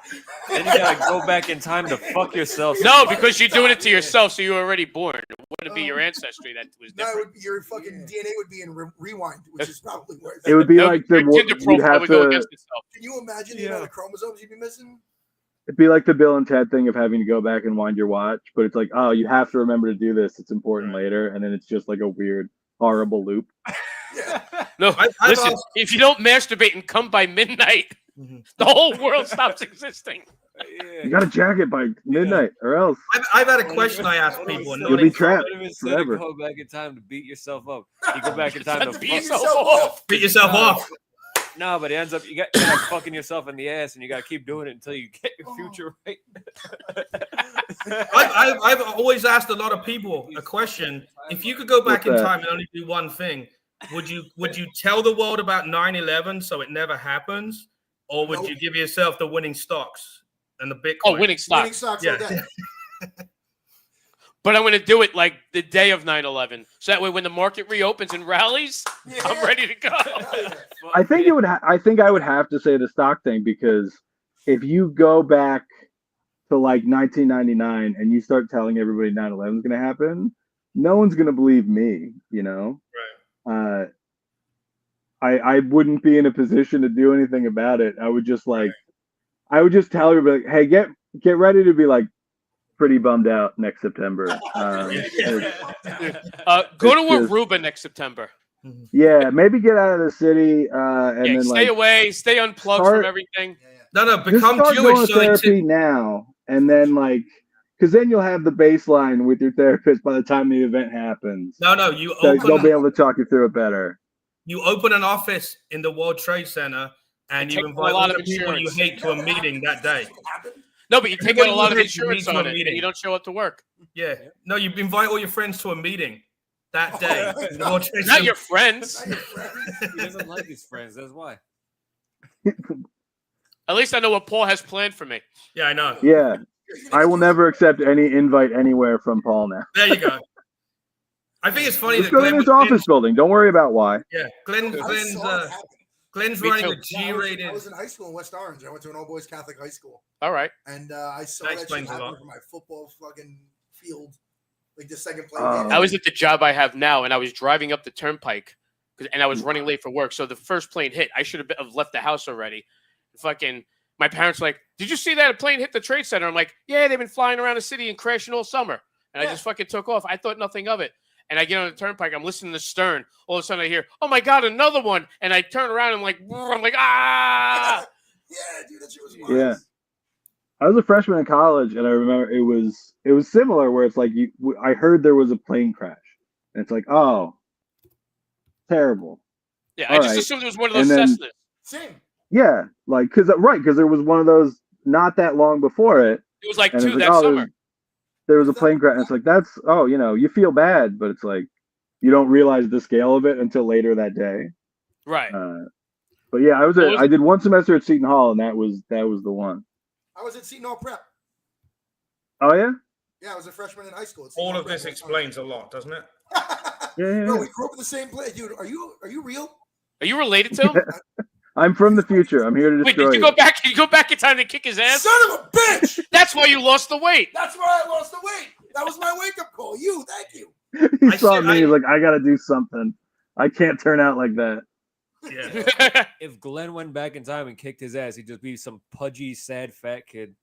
Then you gotta go back in time to fuck yourself. No, because you're doing it to yourself, so you were already born. It wouldn't be your ancestry that was different. Your fucking DNA would be in rewind, which is probably worse. It would be like your Tinder profile would go against itself. Can you imagine the amount of chromosomes you'd be missing? It'd be like the Bill and Ted thing of having to go back and wind your watch, but it's like, oh, you have to remember to do this. It's important later, and then it's just like a weird, horrible loop. Yeah. No, listen. If you don't masturbate and come by midnight, the whole world stops existing. You got a jacket by midnight, or else I've had a question I ask people. You'll be trapped Instead forever. of go back in time to beat yourself up, you go back in time to Beat fuck yourself off. Beat yourself off. No, but it ends up you got like fucking yourself in the ass, and you got to keep doing it until you get your future right. I've always asked a lot of people a question. If you could go back in time and only do one thing, would you tell the world about 9/11 so it never happens, or would you give yourself the winning stocks and the Bitcoin? Oh, winning stocks. Winning stocks, Yeah. But I'm going to do it like the day of 9/11, so that way when the market reopens and rallies, I'm ready to go. I think it would. I think I would have to say the stock thing, because if you go back to like 1999 and you start telling everybody 9/11 is going to happen, no one's going to believe me. You know. Right. I wouldn't be in a position to do anything about it. I would just I would just tell everybody, hey, get ready to be like pretty bummed out next September. Go to Aruba next September. Yeah, maybe get out of the city and then stay away, stay unplugged from everything. No, become just start Jewish. Going to therapy now, and then because then you'll have the baseline with your therapist by the time the event happens. No, they'll be able to talk you through it better. You open an office in the World Trade Center and you invite all the people you hate to a meeting that day. No, but you take out a lot of insurance on it, and you don't show up to work. Yeah. No, you invite all your friends to a meeting that day. Not your friends. He doesn't like his friends. That's why. At least I know what Paul has planned for me. Yeah, I know. Yeah. I will never accept any invite anywhere from Paul now. There you go. I think it's funny Let's go in this office building. Don't worry about why. Yeah, Glenn's running a G-rated. I was in high school in West Orange. I went to an all-boys Catholic high school. All right. And I saw that shit happen from my football fucking field, like the second play. I was at the job I have now, and I was driving up the turnpike, and I was running late for work. So the first plane hit. I should have left the house already. Fucking, my parents were like, "Did you see that a plane hit the Trade Center?" I'm like, "Yeah, they've been flying around the city and crashing all summer." And I just fucking took off. I thought nothing of it. And I get on the turnpike. I'm listening to Stern. All of a sudden, I hear, "Oh my God, another one!" And I turn around. And I'm like, "Ah!" Yeah, dude, that shit was wild. Yeah, I was a freshman in college, and I remember it was similar. Where it's like I heard there was a plane crash, and it's like, oh, terrible. Yeah, I just assumed it was one of those Cessnas. Same. Yeah, because there was one of those not that long before it. It was like two that summer. There was a plane crash. And it's like, that's, you feel bad, but it's like, you don't realize the scale of it until later that day. Right. But yeah, I did one semester at Seton Hall, and that was the one. I was at Seton Hall Prep. Oh yeah? Yeah, I was a freshman in high school. All of this explains a lot, doesn't it? Yeah. Bro, we grew up in the same place. Dude, are you real? Are you related to him? I'm from the future. I'm here to destroy Wait, did you go back in time to kick his ass? Son of a bitch! That's why you lost the weight. That's why I lost the weight. That was my wake-up call. Thank you. He saw me. He's like, I got to do something. I can't turn out like that. Yeah. If Glenn went back in time and kicked his ass, he'd just be some pudgy, sad, fat kid.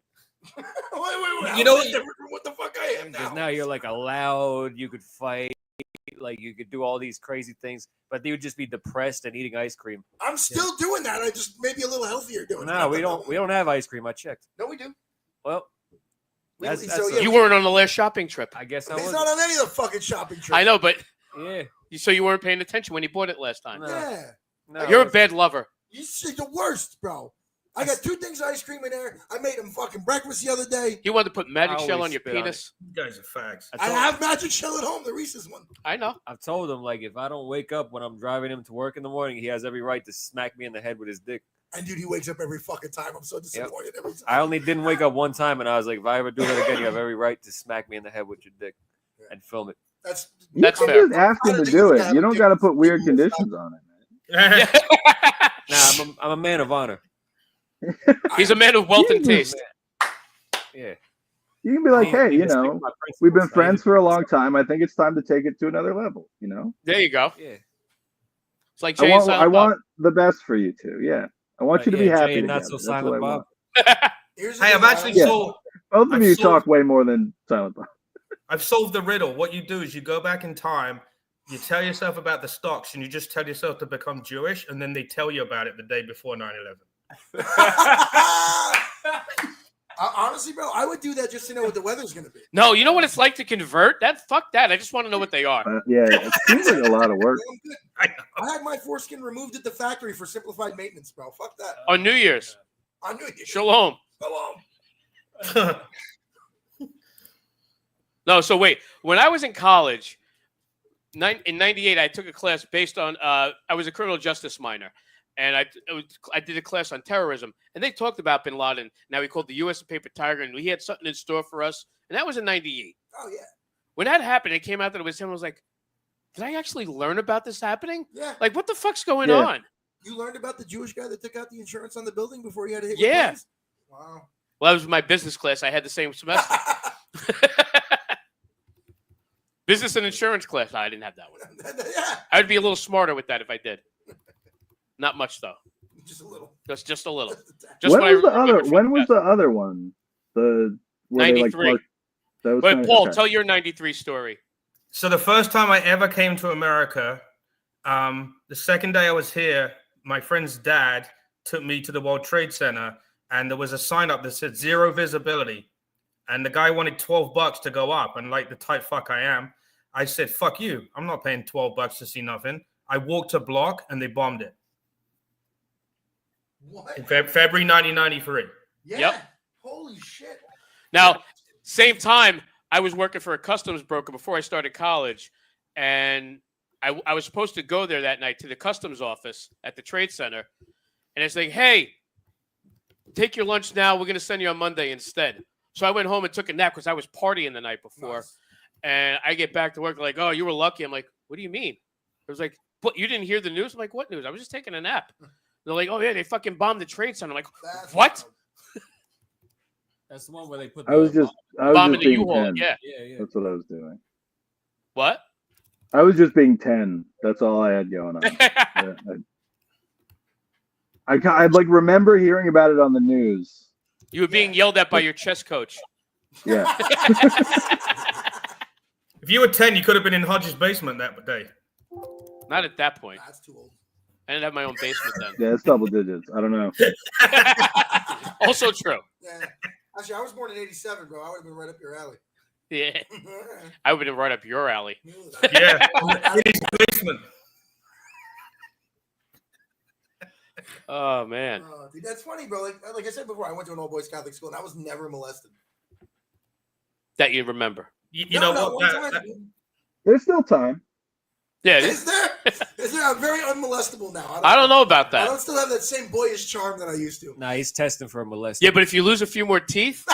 wait. You know what the fuck I am Because now? now you're like allowed, you could fight, like you could do all these crazy things, but they would just be depressed and eating ice cream. I'm still doing that. I just maybe a little healthier doing it. No, we don't have ice cream. I checked. No, we do. Well, that's You weren't on the last shopping trip. I guess I He's was. not on any of the fucking shopping trips. I know, but Yeah. so you weren't paying attention when he bought it last time. No. Yeah. No, You're a bad lover. You're the worst, bro. I got 2 things of ice cream in there. I made him fucking breakfast the other day. You wanted to put magic I shell always on your spit on penis? You guys are facts. I have magic shell at home, the Reese's one. I know. I've told him, like, if I don't wake up when I'm driving him to work in the morning, he has every right to smack me in the head with his dick. And dude, he wakes up every fucking time. I'm so disappointed every time. I only didn't wake up one time, and I was like, if I ever do that again, you have every right to smack me in the head with your dick and film it. That's You That's can fair. just ask him to do it. You don't got to put weird conditions on it. Yeah. Nah, I'm a man of honor. He's a man of wealth and taste. Yeah. You can be like, hey, you Respect know, my we've been principles. friends for a long time. I think it's time to take it to another level. You know, There you go. Yeah. It's like Jay and Silent I Bob. want the best for you two. Yeah, I want you to be Yeah, Jay happy and not together. so That's Silent what I Bob. want. Here's the Hey, thing, I've actually Yeah. solved. Both of I've you solved- talk way more than Silent Bob. I've solved the riddle. What you do is you go back in time, you tell yourself about the stocks, and you just tell yourself to become Jewish, and then they tell you about it the day before 9/11. honestly, bro, I would do that just to know what the weather's gonna be. No, you know what it's like to convert? Fuck that. I just want to know what they are. Yeah, it seems like a lot of work. I'm good. I know. I had my foreskin removed at the factory for simplified maintenance, bro. Fuck that. On New Year's. I knew you. Shalom. Shalom. No, so wait. When I was in college, in 98, I took a class based on, I was a criminal justice minor. And I did a class on terrorism. And they talked about bin Laden. Now he called the U.S. a paper tiger. And he had something in store for us. And that was in 98. Oh yeah. When that happened, it came out that it was him. I was like, did I actually learn about this happening? Yeah. Like, what the fuck's going Yeah. on? You learned about the Jewish guy that took out the insurance on the building before he had to hit. Yeah. with guns? Well, that was my business class. I had the same semester. Wow. Business and insurance class. No, I didn't have that one. Yeah. I would be a little smarter with that if I did. Not much though. Just a little. just a little. Just When what I was the remember other? from When was test. the other one? The where they, like, 93. parked- that was But kinda- Paul, okay. tell your 93 story. So the first time I ever came to America, the second day I was here, my friend's dad took me to the World Trade Center, and there was a sign up that said 0 visibility, and the guy wanted $12 to go up, and like the tight fuck I am, I said, "Fuck you! I'm not paying $12 to see nothing." I walked a block, and they bombed it What? in February 1993. Yeah. Yep. Holy shit. Now, same time, I was working for a customs broker before I started college, and I was supposed to go there that night to the customs office at the Trade Center, and it's like, hey, take your lunch now. We're going to send you on Monday instead. So I went home and took a nap because I was partying the night before. Nice. And I get back to work like, oh, you were lucky. I'm like, what do you mean? It was like, but you didn't hear the news? I'm like, what news? I was just taking a nap. They're like, oh, yeah, they fucking bombed the Trade Center. I'm like, That's what? wild. That's the one where they put. I was just Bombing the being U-Haul. 10. Yeah. Yeah. That's what I was doing. What? I was just being 10. That's all I had going on. Yeah, I like remember hearing about it on the news. You were being yelled at by your chess coach. Yeah. If you were 10, you could have been in Hodge's basement that day. Not at that point. That's too old. I didn't have my own basement then. Yeah, it's double digits. I don't know. Also true. Yeah. Actually, I was born in '87, bro. I would have been right up your alley. Yeah. I would have been right up your alley. Yeah, in his basement. Oh, man. Dude, that's funny, bro. Like I said before, I went to an all-boys Catholic school, and I was never molested. That you remember. You know what? one time, dude. There's still time. Yeah. Is there? Is there? I'm very unmolestable now. I don't know about I that. don't still have that same boyish charm that I used to. Nah, he's testing for a molester. Yeah, but if you lose a few more teeth,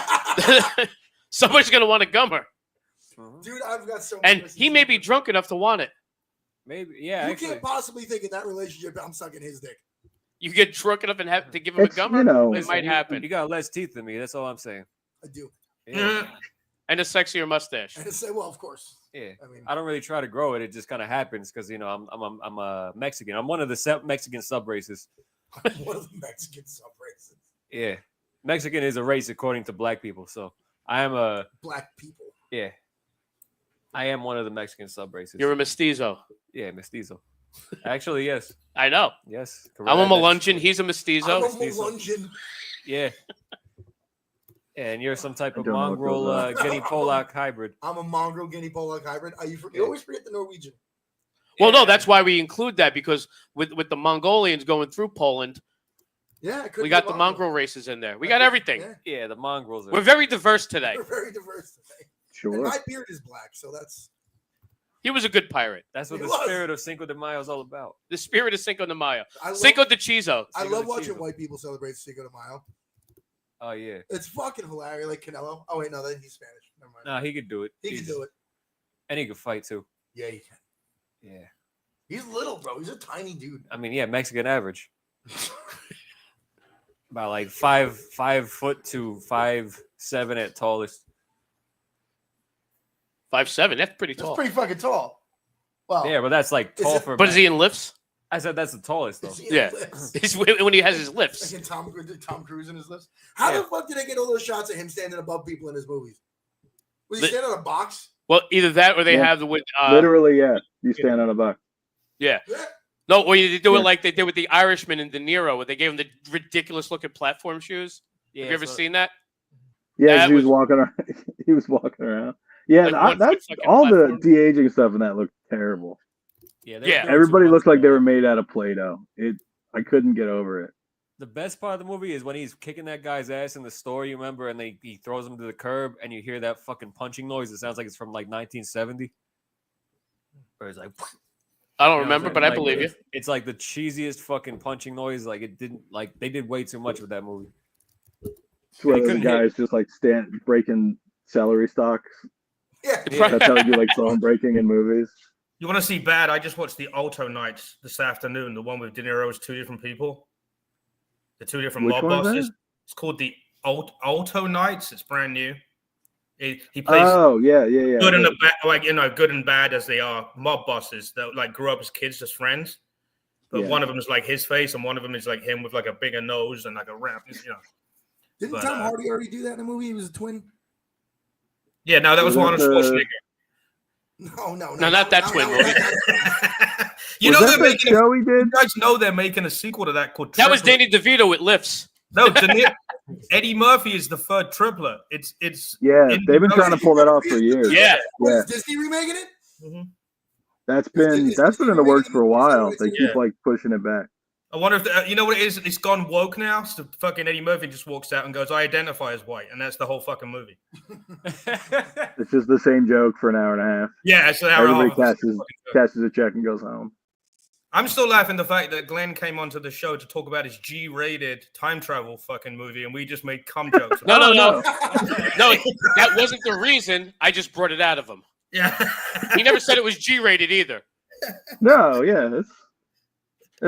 somebody's going to want to gum her. Dude, I've got so much. And he may be drunk enough to want it. Maybe. Yeah. You Actually. can't possibly think in that relationship I'm sucking his dick. You get drunk enough and have to give him It's, a gummer, you know, it might happen. You got less teeth than me. That's all I'm saying. I do. Yeah. And a sexier mustache. And it's well, of course. Yeah, I don't really try to grow it. It just kind of happens because I'm a Mexican. I'm one of the Mexican sub races. One of the Mexican sub races. Yeah, Mexican is a race according to black people. So I am a black people. Yeah, I am one of the Mexican sub races. You're a mestizo. Yeah, mestizo. Actually, yes. I know. Yes, correct. I'm a Melungeon. He's a mestizo. I'm a Melungeon. Yeah. And you're some type of mongrel Guinea Polak hybrid. I'm a mongrel Guinea Polak hybrid. You always forget the Norwegian. Well, no, that's why we include that, because with the Mongolians going through Poland, we got the mongrel races in there. We got everything. Yeah, the mongrels. We're very diverse today. We're very diverse today. Sure. And my beard is black, so that's. He was a good pirate. That's what the spirit of Cinco de Mayo is all about. The spirit of Cinco de Mayo. Cinco de Chizo. I love watching white people celebrate Cinco de Mayo. Oh, yeah. It's fucking hilarious. Like Canelo. Oh, wait, no, then he's Spanish. Never mind. Nah, he could do it. He can do it. And he could fight, too. Yeah, he can. Yeah. He's little, bro. He's a tiny dude. I mean, yeah, Mexican average. About like 5 foot to 5'7" at tallest. 5'7". That's pretty tall. That's pretty fucking tall. Wow. Yeah, but that's like tall for. But is he in lifts? I said that's the tallest though. Yeah, he's when he has his lifts. Like Tom Cruise in his lifts. How the fuck did they get all those shots of him standing above people in his movies? Was he standing on a box? Well, either that or they have the literally, yeah. You stand on a box. Yeah. No, or you do it like they did with the Irishman and De Niro, where they gave him the ridiculous looking platform shoes. Have you ever seen that? Yeah, he was walking around. He was walking around. Yeah, Like that's all the de-aging stuff, and that looked terrible. Yeah, everybody looked like they were made out of Play-Doh. I couldn't get over it. The best part of the movie is when he's kicking that guy's ass in the store, you remember, and he throws him to the curb, and you hear that fucking punching noise. It sounds like it's from like 1970. Or it's like, I don't remember, but I believe you. It's like the cheesiest fucking punching noise. Like they did way too much with that movie. It's where the guys just like breaking celery stalks. Yeah. That's how you like phone breaking in movies. You want to see bad? I just watched the Alto Nights this afternoon. The one with De Niro's two different people. The two different mob bosses. It's called the Alto Nights. It's brand new. He plays. Oh yeah. Good and bad, good and bad as they are mob bosses that like grew up as kids, as friends. But one of them is like his face, and one of them is like him with like a bigger nose and like a ramp. Didn't Tom Hardy already do that in the movie? He was a twin. Yeah, no, that was Arnold Schwarzenegger. No, not that twin movie. You know they're making show he did? You guys know they're making a sequel to that called. That was Danny DeVito with lifts. No, Eddie Murphy is the third triplet. It's they've been trying to pull that off for years. Yeah. Is Disney remaking it? Mm-hmm. That's been in the works for a while. They keep like pushing it back. I wonder if you know what it is. It's gone woke now. So fucking Eddie Murphy just walks out and goes, "I identify as white," and that's the whole fucking movie. It's just the same joke for an hour and a half. Yeah, it's an hour and a half. Everybody cashes a check and goes home. I'm still laughing the fact that Glenn came onto the show to talk about his G-rated time travel fucking movie, and we just made cum jokes. No, that wasn't the reason. I just brought it out of him. Yeah, he never said it was G-rated either. No, yeah,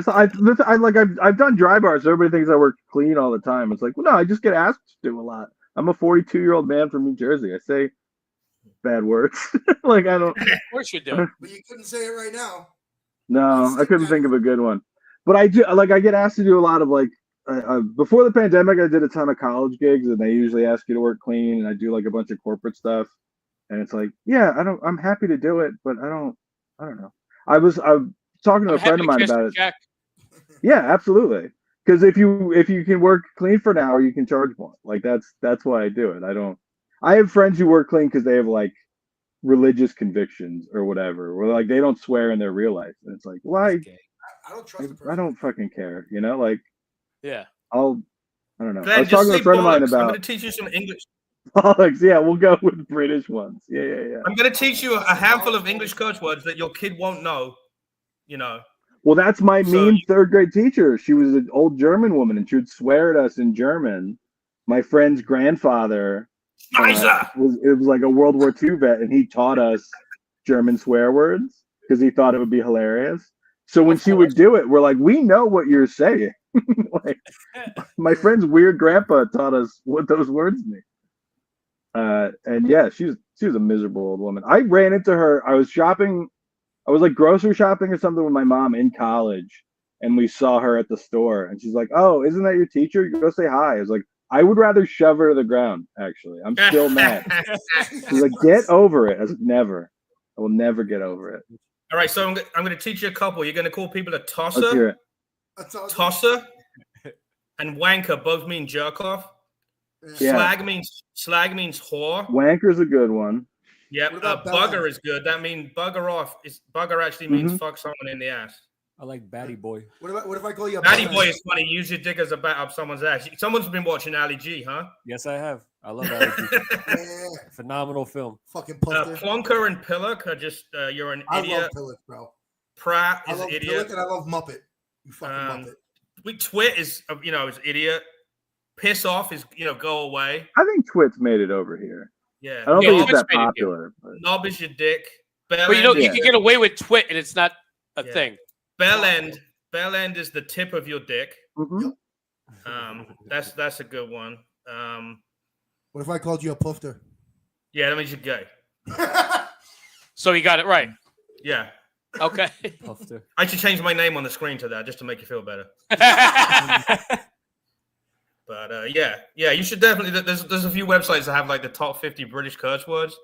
I've done dry bars. So everybody thinks I work clean all the time. It's like, well, no, I just get asked to do a lot. I'm a 42-year-old man from New Jersey. I say bad words. Like I don't. Of course you do. But you couldn't say it right now. No, I couldn't think of a good one. But I do. Like I get asked to do a lot of like. Before the pandemic, I did a ton of college gigs, and they usually ask you to work clean. And I do like a bunch of corporate stuff. And it's like, yeah, I'm happy to do it, but I don't know. I'm talking to a friend of mine about it. Jack. Yeah, absolutely. Because if you can work clean for an hour, you can charge more. Like that's why I do it. I have friends who work clean because they have like religious convictions or whatever, where like they don't swear in their real life, and it's like, why? I don't trust. I don't fucking care. Like, yeah. I don't know. Glenn, I was talking to a friend of mine about. I'm going to teach you some English. Bollocks, yeah, we'll go with British ones. Yeah. I'm going to teach you a handful of English curse words that your kid won't know. Well, that's my mean third grade teacher. She was an old German woman, and she would swear at us in German. My friend's grandfather it was like a World War II vet, and he taught us German swear words because he thought it would be hilarious. So when she would do it, we're like, we know what you're saying. Like, my friend's weird grandpa taught us what those words mean. And yeah, she's She was a miserable old woman. I ran into her. I was shopping. I was like grocery shopping or something with my mom in college, and we saw her at the store. And she's like, "Oh, isn't that your teacher? Go say hi." I was like, "I would rather shove her to the ground." Actually, I'm still mad. She's like, "Get over it." I was like, "Never. I will never get over it." All right, so I'm going to teach you a couple. You're going to call people a tosser. Let's hear it. Tosser and wanker both mean jerk off. Yeah. Slag means whore. Wanker's a good one. Yep. Bugger is good. That means bugger off. Bugger actually means fuck someone in the ass. I like batty boy. What if I call you a batty boy? Is funny. Use your dick as a bat up someone's ass. Someone's been watching Ali G, huh? Yes, I have. I love Ali G. Yeah. Phenomenal film. Fucking Plonker and Pillock are just you're an idiot. I love Pillock, bro. Pratt is an idiot. Pillock and I love Muppet. You fucking Muppet. Twit is is idiot. Piss off is go away. I think Twit's made it over here. Yeah. I don't think it's that popular. Knob is your dick. But you can get away with twit and it's not a thing. Bell end is the tip of your dick. Mm-hmm. That's a good one. What if I called you a pufter? Yeah, that means you're gay. So you got it right. Yeah. Okay. Pufter. I should change my name on the screen to that just to make you feel better. But yeah, you should definitely. There's a few websites that have like the top 50 British curse words.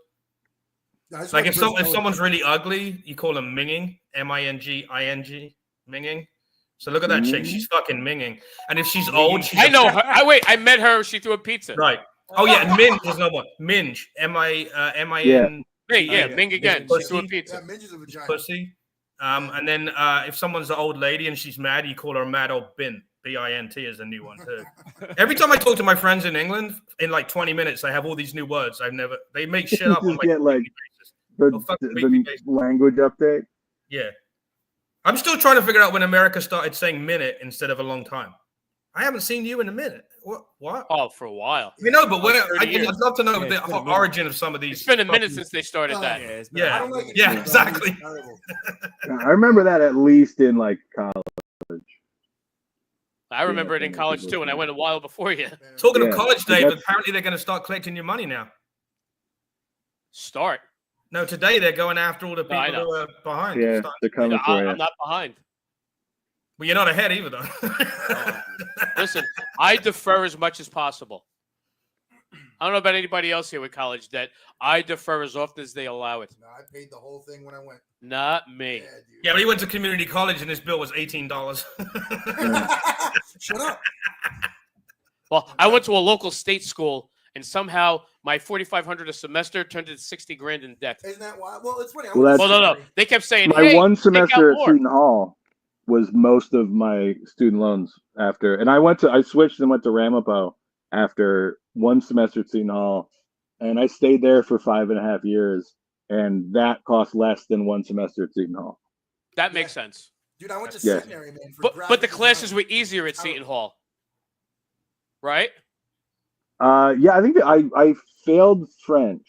Like if someone's really ugly, you call them minging, minging, minging. So look at that chick, she's fucking minging. And if she's old, I know her. I met her. She threw a pizza. Right. Oh yeah, and minge is no one. Minge, M-I-N. Yeah, Ming again. She threw a pizza. Yeah, minge is a vagina. Pussy. And then if someone's an old lady and she's mad, you call her mad old bint. B-I-N-T is a new one too. Every time I talk to my friends in England, in like 20 minutes, I have all these new words. They make shit up on get like the language update. Yeah. I'm still trying to figure out when America started saying minute instead of a long time. I haven't seen you in a minute. What? Oh, for a while. You know, but I'd love to know the origin of some of these. It's been a minute since they started that. Yeah, I don't like it. Yeah, exactly. I remember that at least in like college. I remember it in college too, and I went a while before you. Talking of college, Dave, apparently they're going to start collecting your money now. Start? No, today they're going after all the people who are behind. Yeah, they're coming for you. I'm not behind. Well, you're not ahead either, though. Listen, I defer as much as possible. I don't know about anybody else here with college debt. I defer as often as they allow it. No, I paid the whole thing when I went. Not me. Yeah, but he went to community college and his bill was $18. Shut up. Well, I went to a local state school, and somehow my $4,500 a semester turned into $60,000 in debt. Isn't that wild? Well, it's funny. No. They kept saying, my one semester at Seton Hall was most of my student loans after, and I switched and went to Ramapo after one semester at Seton Hall, and I stayed there for 5.5 years, and that cost less than one semester at Seton Hall. That makes sense. Dude, I went to seminary, man. But the classes were easier at Seton Hall, right? Yeah, I think I failed French,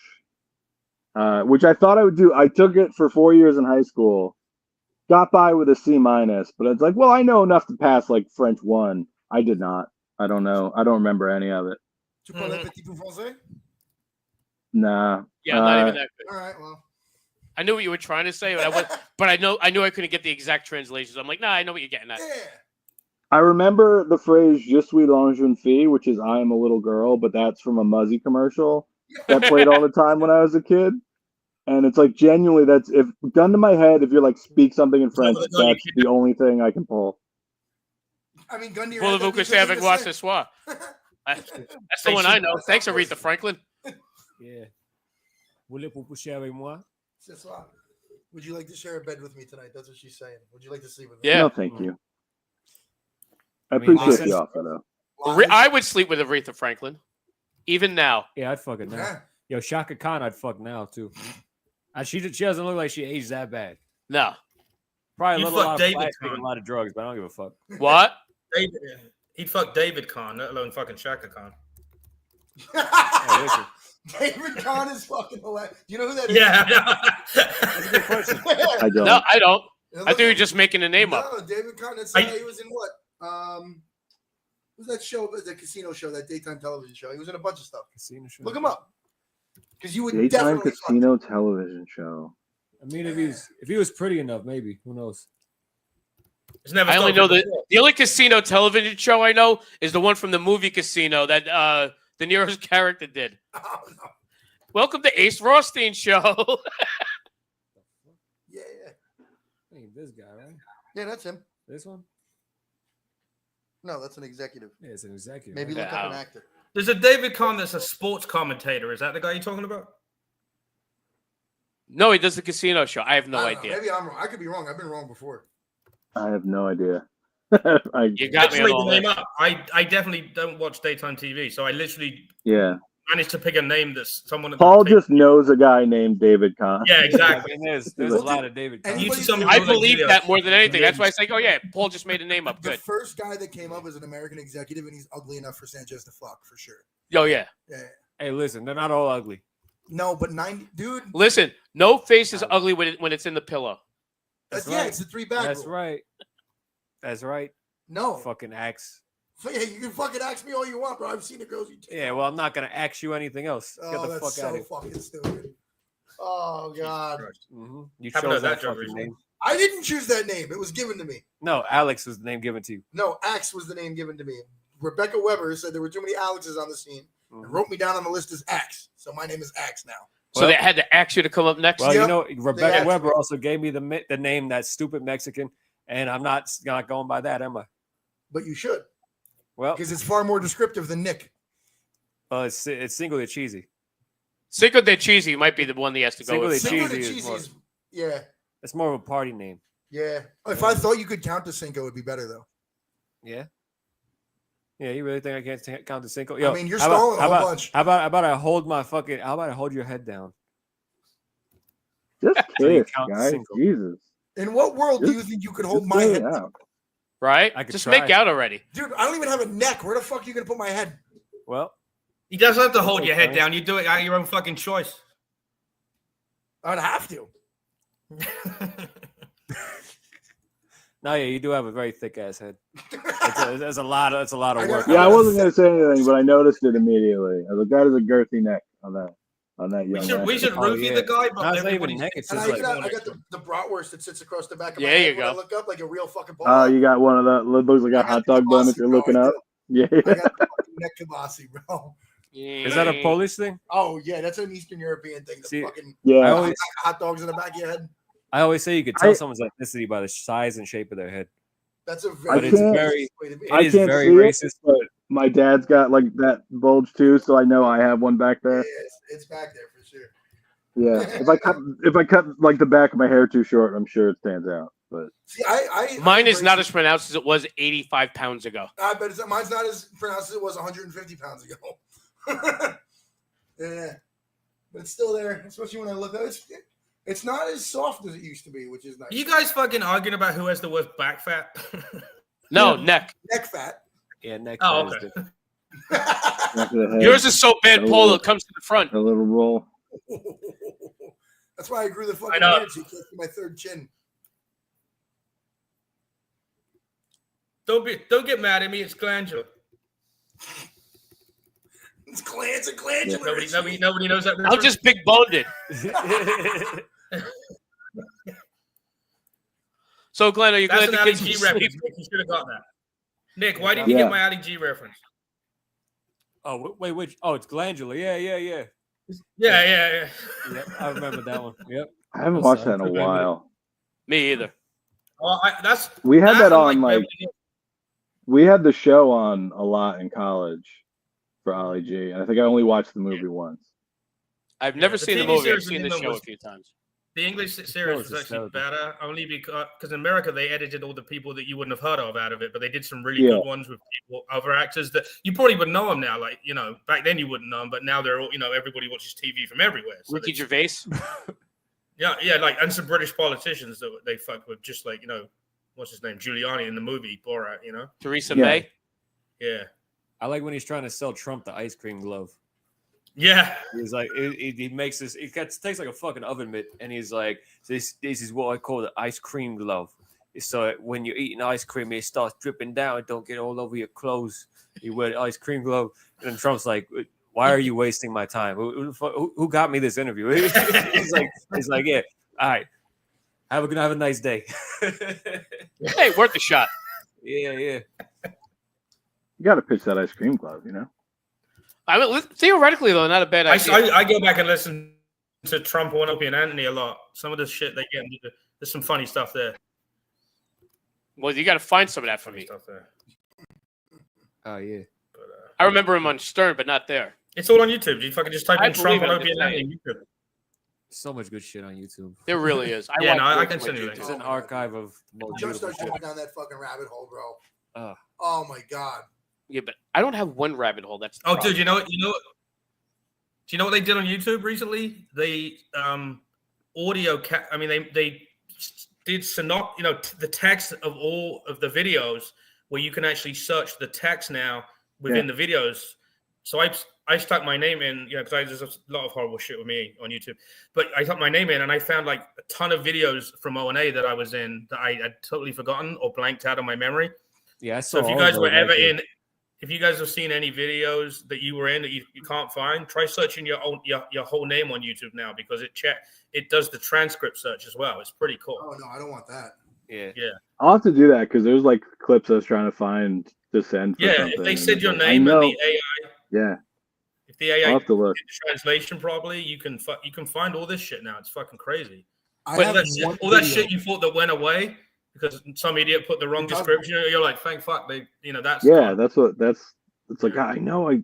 which I thought I would do. I took it for 4 years in high school, got by with a C-, but it's like, well, I know enough to pass like French 1. I did not. I don't know. I don't remember any of it. Tu parles petit peu français? Nah. Yeah, not even that good. All right, well. I knew what you were trying to say, but I knew I couldn't get the exact translations. I'm like, nah, I know what you're getting at. Yeah. I remember the phrase "Je suis l'ange jeune fille," which is "I am a little girl," but that's from a Muzzy commercial that played all the time when I was a kid. And it's like genuinely, that's if gun to my head, if you're like speak something in French, that's the only thing I can pull. I mean, gun to your head. That's the one I know. Thanks, Aretha Franklin. Yeah. Voulez-vous coucher avec moi? Would you like to share a bed with me tonight? That's what she's saying. Would you like to sleep with me? Yeah. No, thank you. I appreciate the offer, though. I would sleep with Aretha Franklin, even now. Yeah, I'd fuck it now. Yo, Shaka Khan, I'd fuck now too. She doesn't look like she aged that bad. No. Probably a lot of flash, taking a lot of drugs, but I don't give a fuck. What? He'd fuck David Khan, let alone fucking Shaka Khan. David Khan is fucking hilarious. Do you know who that is? Yeah. That's a good question. I don't. No, I don't. I think you're just making a name up. No, David Khan. That's he was in what? What was that show? The casino show, that daytime television show. He was in a bunch of stuff. Casino show. Look him up. Because you would Daytime definitely casino television show. I mean, if he was pretty enough, maybe. Who knows? I only know that the only casino television show I know is the one from the movie Casino that De Niro's character did. Oh, no. Welcome to Ace Rothstein Show. Yeah. Hey, this guy, right? Yeah, that's him. This one? No, that's an executive. Yeah, it's an executive. Maybe right? look up an actor. There's a David Kahn that's a sports commentator. Is that the guy you're talking about? No, he does the casino show. I have no I don't know. idea. Maybe I'm wrong. I could be wrong. I've been wrong before. I have no idea. You got me on all name that. up. I definitely don't watch daytime TV, so I literally managed to pick a name that's someone. Paul just knows a guy named David Kahn. Yeah, exactly. There's a lot of David Kahn. I believe that more than anything. That's why I say, oh yeah, Paul just made a name up. The Good. first guy that came up is an American executive, and he's ugly enough for Sanchez to fuck for sure. Oh yeah. Yeah. Hey, listen, they're not all ugly. No, but 90, dude. Listen, no face is ugly when it's in the pillow. That's right. It's the 3-bag That's rule. right. That's right. No. Fucking axe. Yeah, you can fucking ask me all you want, bro. I've seen the girls you take. Yeah, well, I'm not gonna ask you anything else. Get the that's fuck out of here. fucking stupid. Oh god. Mm-hmm. You Haven't chose heard that that joke fucking recently. name. I didn't choose that name. It was given to me. No, Alex was the name given to you. No, Axe was the name given to me. Rebecca Weber said there were too many Alexes on the scene and wrote me down on the list as Axe. So my name is Axe now. So they had to ask you to come up next. Well, Yep. you know, Rebecca Yeah. Weber also gave me the name that stupid Mexican, and I'm not going by that, am I? But you should, Well, because it's far more descriptive than Nick. it's Cinco de Cheesy. Cinco de Cheesy might be the one that has to go Cinco with. de Cinco de Cheesy is Cheesy's, yeah. It's more of a party name. Yeah. If I thought you could count to Cinco, it'd be better though. Yeah. Yeah, you really think I can't count to Cinco? Yo, I mean, you're how about- stalling a how whole about- bunch. How about I hold my fucking? How about I hold your head down? Just So you kiss, count guys. single. Jesus. In what world do you think you could hold my Just head? lay it out. Right? I could Just try. make out already. Dude, I don't even have a neck. Where the fuck are you gonna put my head? Well, He doesn't have to hold Okay. your head down. You do it out of your own fucking choice. I'd have to. no, yeah, you do have a very thick ass head. It's a lot of work. Yeah, I wasn't gonna say anything, but I noticed it immediately. I was like, that is a girthy neck on that young we should Oh, roofie yeah. the guy, No, but it's not even everybody's neck, it's And just I, like- I got the bratwurst that sits across the back of my Yeah, head you when I go. look up like a real fucking ball. Oh, you got one of the looks like a hot dog bun if you're looking up. Yeah. I got the fucking neck kibasi, bro. Is that a Polish thing? Oh yeah, that's an Eastern European thing. The See, fucking Yeah. I always, hot dogs in the back of your head. I always say you could tell someone's ethnicity by the size and shape of their head. That's a I very But it's can't- very, way to be. I it is can't very see it, racist. but my dad's got like that bulge too, so I know I have one back Yeah, there. it's back there for sure. Yeah. If I cut like the back of my hair too short, I'm sure it stands out. But See, Mine is not embrace as pronounced as it was 85 pounds ago. I bet mine's not as pronounced as it was 150 pounds ago. Yeah, but it's still there, especially when I look at it. It's not as soft as it used to be, which is nice. You guys fucking arguing about who has the worst back fat? No, neck. Neck fat. Yeah, neck Oh, fat is okay. different. back of the head, Yours is so bad, Paul, it comes to the front. a little roll. That's why I grew the I fucking know. beard so you can't see my third chin. Don't get mad at me. It's glandular. It's glands and glandular. Nobody knows that. I'm just big boned it. So, Glenn, are you That's glad an the Ali kids G were reference. asleep? Nick. You should have got that. Nick, why didn't you Yeah. get my Ali G reference? Oh wait, which? Oh, it's glandular. Yeah. Yeah. Yep, I remember that one. Yep. I haven't That's watched that in a something. while. Me either. Well, that's We had that and, on like Beverly- we had the show on a lot in college for Ollie G, and I think I only watched the movie once. I've never the seen the TV movie. I've series seen the with show him a was- few times. The English That series was was actually hysterical. better, only because in America they edited all the people that you wouldn't have heard of out of it, but they did some really Yeah. good ones with people, other actors that you probably would know them now. Like back then you wouldn't know them, but now they're all everybody watches TV from everywhere. So Ricky they- Gervais. yeah, like and some British politicians that they fuck with, just like what's his name, Giuliani in the movie Borat. Theresa Yeah. May. Yeah, I like when he's trying to sell Trump the ice cream glove. yeah. He's like, he makes this. It takes like a fucking oven mitt, and he's like, this is what I call the ice cream glove. So when you're eating ice cream, it starts dripping down. Don't get all over your clothes. You wear the ice cream glove, and then Trump's like, why are you wasting my time? Who got me this interview? He's like, yeah, all right. Have a nice day. Hey, worth a shot. Yeah. You got to pitch that ice cream club, I mean, theoretically though, not a bad idea. I go back and listen to Trump, Opie, and Anthony a lot. Some of the shit they get into, there's some funny stuff there. Well, you got to find some of that for me. Stuff there. Oh yeah. But, I remember him on Stern, but not there. it's all on YouTube. You fucking just type in Trump, Opie, and Anthony on YouTube. So much good shit on YouTube. There really is. I can send you It's an archive of Just start going down that fucking rabbit hole, bro. Oh my god. Yeah, but I don't have one rabbit hole. That's the dude, problem. do you know what they did on YouTube recently? They audio. They did the text of all of the videos where you can actually search the text now within the videos. So I stuck my name in, because there's a lot of horrible shit with me on YouTube. But I stuck my name in, and I found like a ton of videos from O&A that I was in that I had totally forgotten or blanked out of my memory. Yeah, I saw. So if you guys were ever in, if you guys have seen any videos that you were in that you can't find, try searching your whole name on YouTube now, because it does the transcript search as well. It's pretty cool. Oh no, I don't want that. Yeah. I'll have to do that because there's like clips I was trying to find to send. If they said your name and the AI. Yeah. If the AI I'll have to look. did the translation probably, you can find all this shit now. It's fucking crazy. All that shit you thought that went away because some idiot put the wrong description. You're like, thank fuck, that's gone. It's like I know I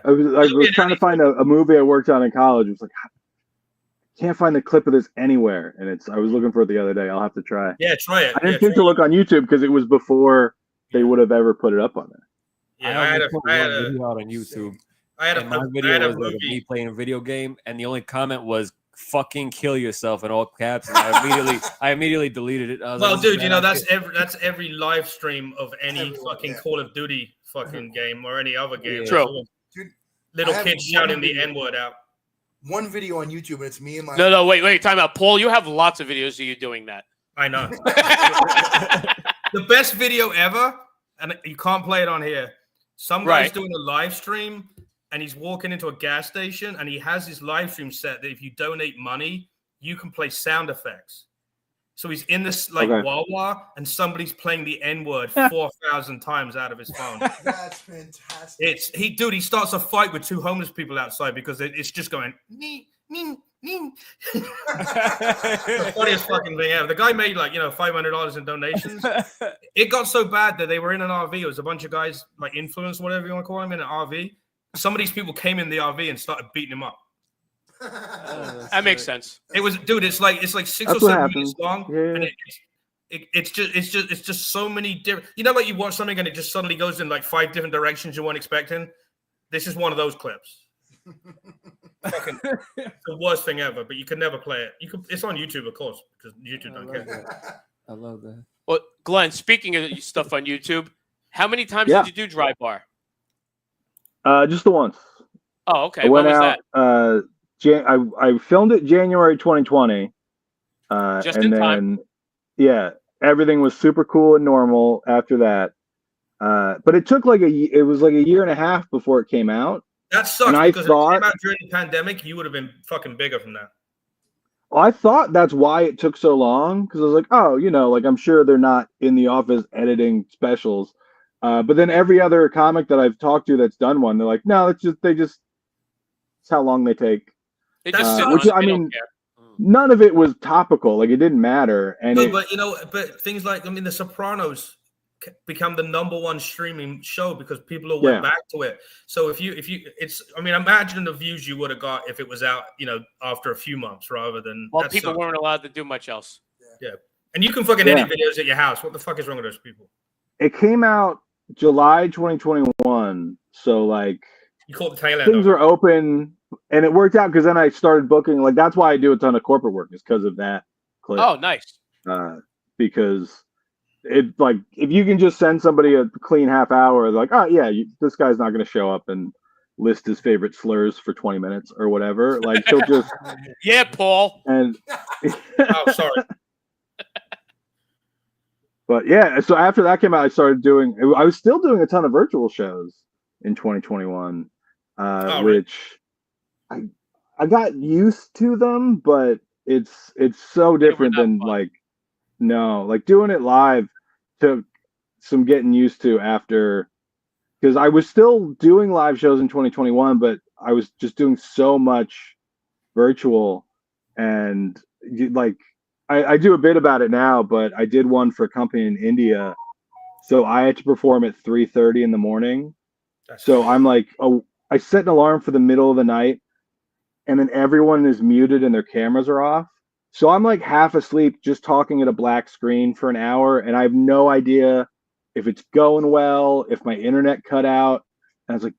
was trying to find a movie I worked on in college. It was like, I can't find the clip of this anywhere, and I was looking for it the other day. I'll have to try. Yeah, try it. I didn't think to look on YouTube because it was before they would have ever put it up on there. Yeah, I had a video out on YouTube. My video was like me playing a video game, and the only comment was "fucking kill yourself" in all caps. And I immediately deleted it. Dude, that's every live stream of any fucking Call of Duty fucking game or any other game. Yeah. True. Dude, little kids shouting the N-word out. One video on YouTube, and it's me and my. No, wait, time out, Paul. You have lots of videos of you doing that. I know. The best video ever, and you can't play it on here. Some guy's doing a live stream, and he's walking into a gas station, and he has his live stream set that if you donate money, you can play sound effects. So he's in this Wawa, and somebody's playing the N-word 4,000 times out of his phone. That's fantastic. He starts a fight with two homeless people outside because it's just going nee. The funniest fucking thing ever. The guy made $500 in donations. It got so bad that they were in an RV. It was a bunch of guys, like influencers, whatever you want to call them, in an RV. Some of these people came in the RV and started beating him up. That makes sense. It was, dude. It's like 6 or 7 minutes long, and it's just so many different. Like you watch something and it just suddenly goes in like 5 different directions you weren't expecting. This is one of those clips. Fucking the worst thing ever, but you can never play it. It's on YouTube, of course, because YouTube don't care. I love that. Well, Glenn, speaking of stuff on YouTube, how many times did you do Dry Bar? Just the once. Oh, okay. I went out. I filmed it January 2020. Just in time. Everything was super cool and normal after that. But it took it was like a year and a half before it came out. That sucks because if it came out during the pandemic, you would have been fucking bigger from that. Well, I thought that's why it took so long, because I was like, I'm sure they're not in the office editing specials. But then every other comic that I've talked to that's done one, they're like, no, it's how long they take. None of it was topical. Like, it didn't matter. And but things like, The Sopranos become the #1 streaming show because people all went back to it. So imagine the views you would have got if it was out, after a few months rather than. Well, people weren't allowed to do much else. Yeah. And you can fucking edit videos at your house. What the fuck is wrong with those people? It came out July 2021. So you called the tail end. Things were open, and it worked out because then I started booking. That's why I do a ton of corporate work, is because of that clip. Oh, nice. Because it if you can just send somebody a clean half hour, this guy's not going to show up and list his favorite slurs for 20 minutes or whatever. He'll just Paul. And oh, sorry. But so after that came out, I was still doing a ton of virtual shows in 2021. which I got used to them, but it's so different than like doing it live took some getting used to after, because I was still doing live shows in 2021, but I was just doing so much virtual, and like I do a bit about it now, but I did one for a company in India, so I had to perform at 3:30 in the morning. So I'm like, I set an alarm for the middle of the night, and then everyone is muted and their cameras are off. So I'm like half asleep just talking at a black screen for an hour, and I have no idea if it's going well, if my internet cut out. And I was like,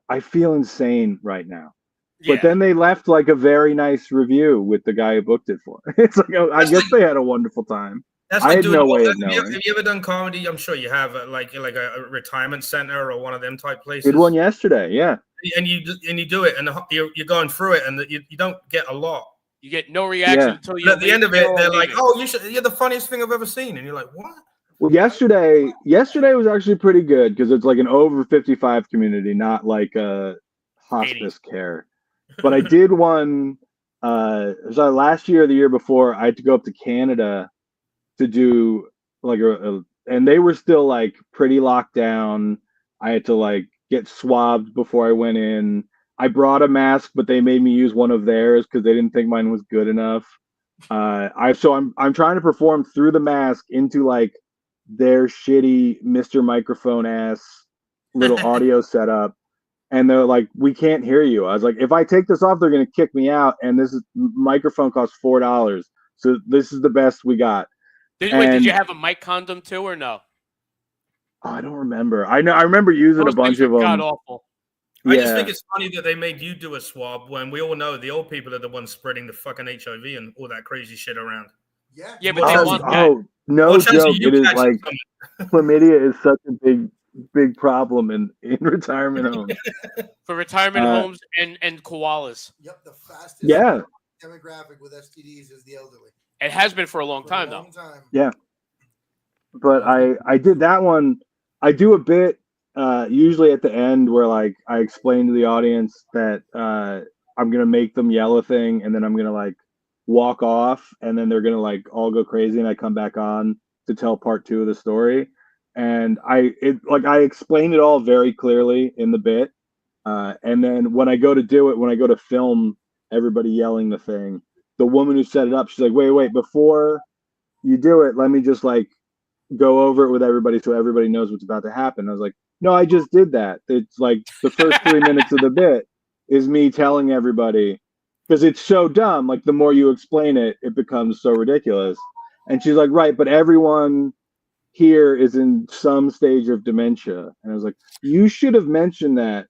I feel insane right now. Yeah. But then they left like a very nice review with the guy who booked it for. It's like, I guess they had a wonderful time. That's I had no way of knowing. Have you ever done comedy? I'm sure you have, like a retirement center or one of them type places. Did one yesterday, yeah. And you do it, and you're going through it, and you don't get a lot. You get no reaction until you. At the end of it, they're like, "Oh, you're the funniest thing I've ever seen," and you're like, "What?" Well, yesterday was actually pretty good because it's like an over 55 community, not like a hospice care. But I did one. So last year or the year before, I had to go up to Canada to do like and they were still like pretty locked down. I had to like get swabbed before I went in. I brought a mask, but they made me use one of theirs because they didn't think mine was good enough. I'm trying to perform through the mask into like their shitty Mr. Microphone ass little audio setup. And they're like, we can't hear you. I was like, if I take this off, they're going to kick me out. And this microphone costs $4. So this is the best we got. Did you have a mic condom too or no? Oh, I don't remember. I remember using a bunch of them. God awful. I just think it's funny that they made you do a swab when we all know the old people are the ones spreading the fucking HIV and all that crazy shit around. Yeah, but they want that. Oh, no joke. It is like chlamydia is such a big problem in retirement homes. For retirement homes and koalas. Yep, the fastest demographic with STDs is the elderly. It has been for a long time, though. Yeah. But I did that one. I do a bit usually at the end where like I explain to the audience that I'm gonna make them yell a thing, and then I'm gonna like walk off, and then they're gonna like all go crazy, and I come back on to tell part 2 of the story. And I explained it all very clearly in the bit, and then when I go to film everybody yelling the thing, the woman who set it up, she's like, wait, before you do it, let me just like go over it with everybody so everybody knows what's about to happen. I was like, no, I just did that. It's like the first 3 minutes of the bit is me telling everybody, because it's so dumb. Like the more you explain it, it becomes so ridiculous. And she's like, right, but everyone here is in some stage of dementia. And I was like, you should have mentioned that.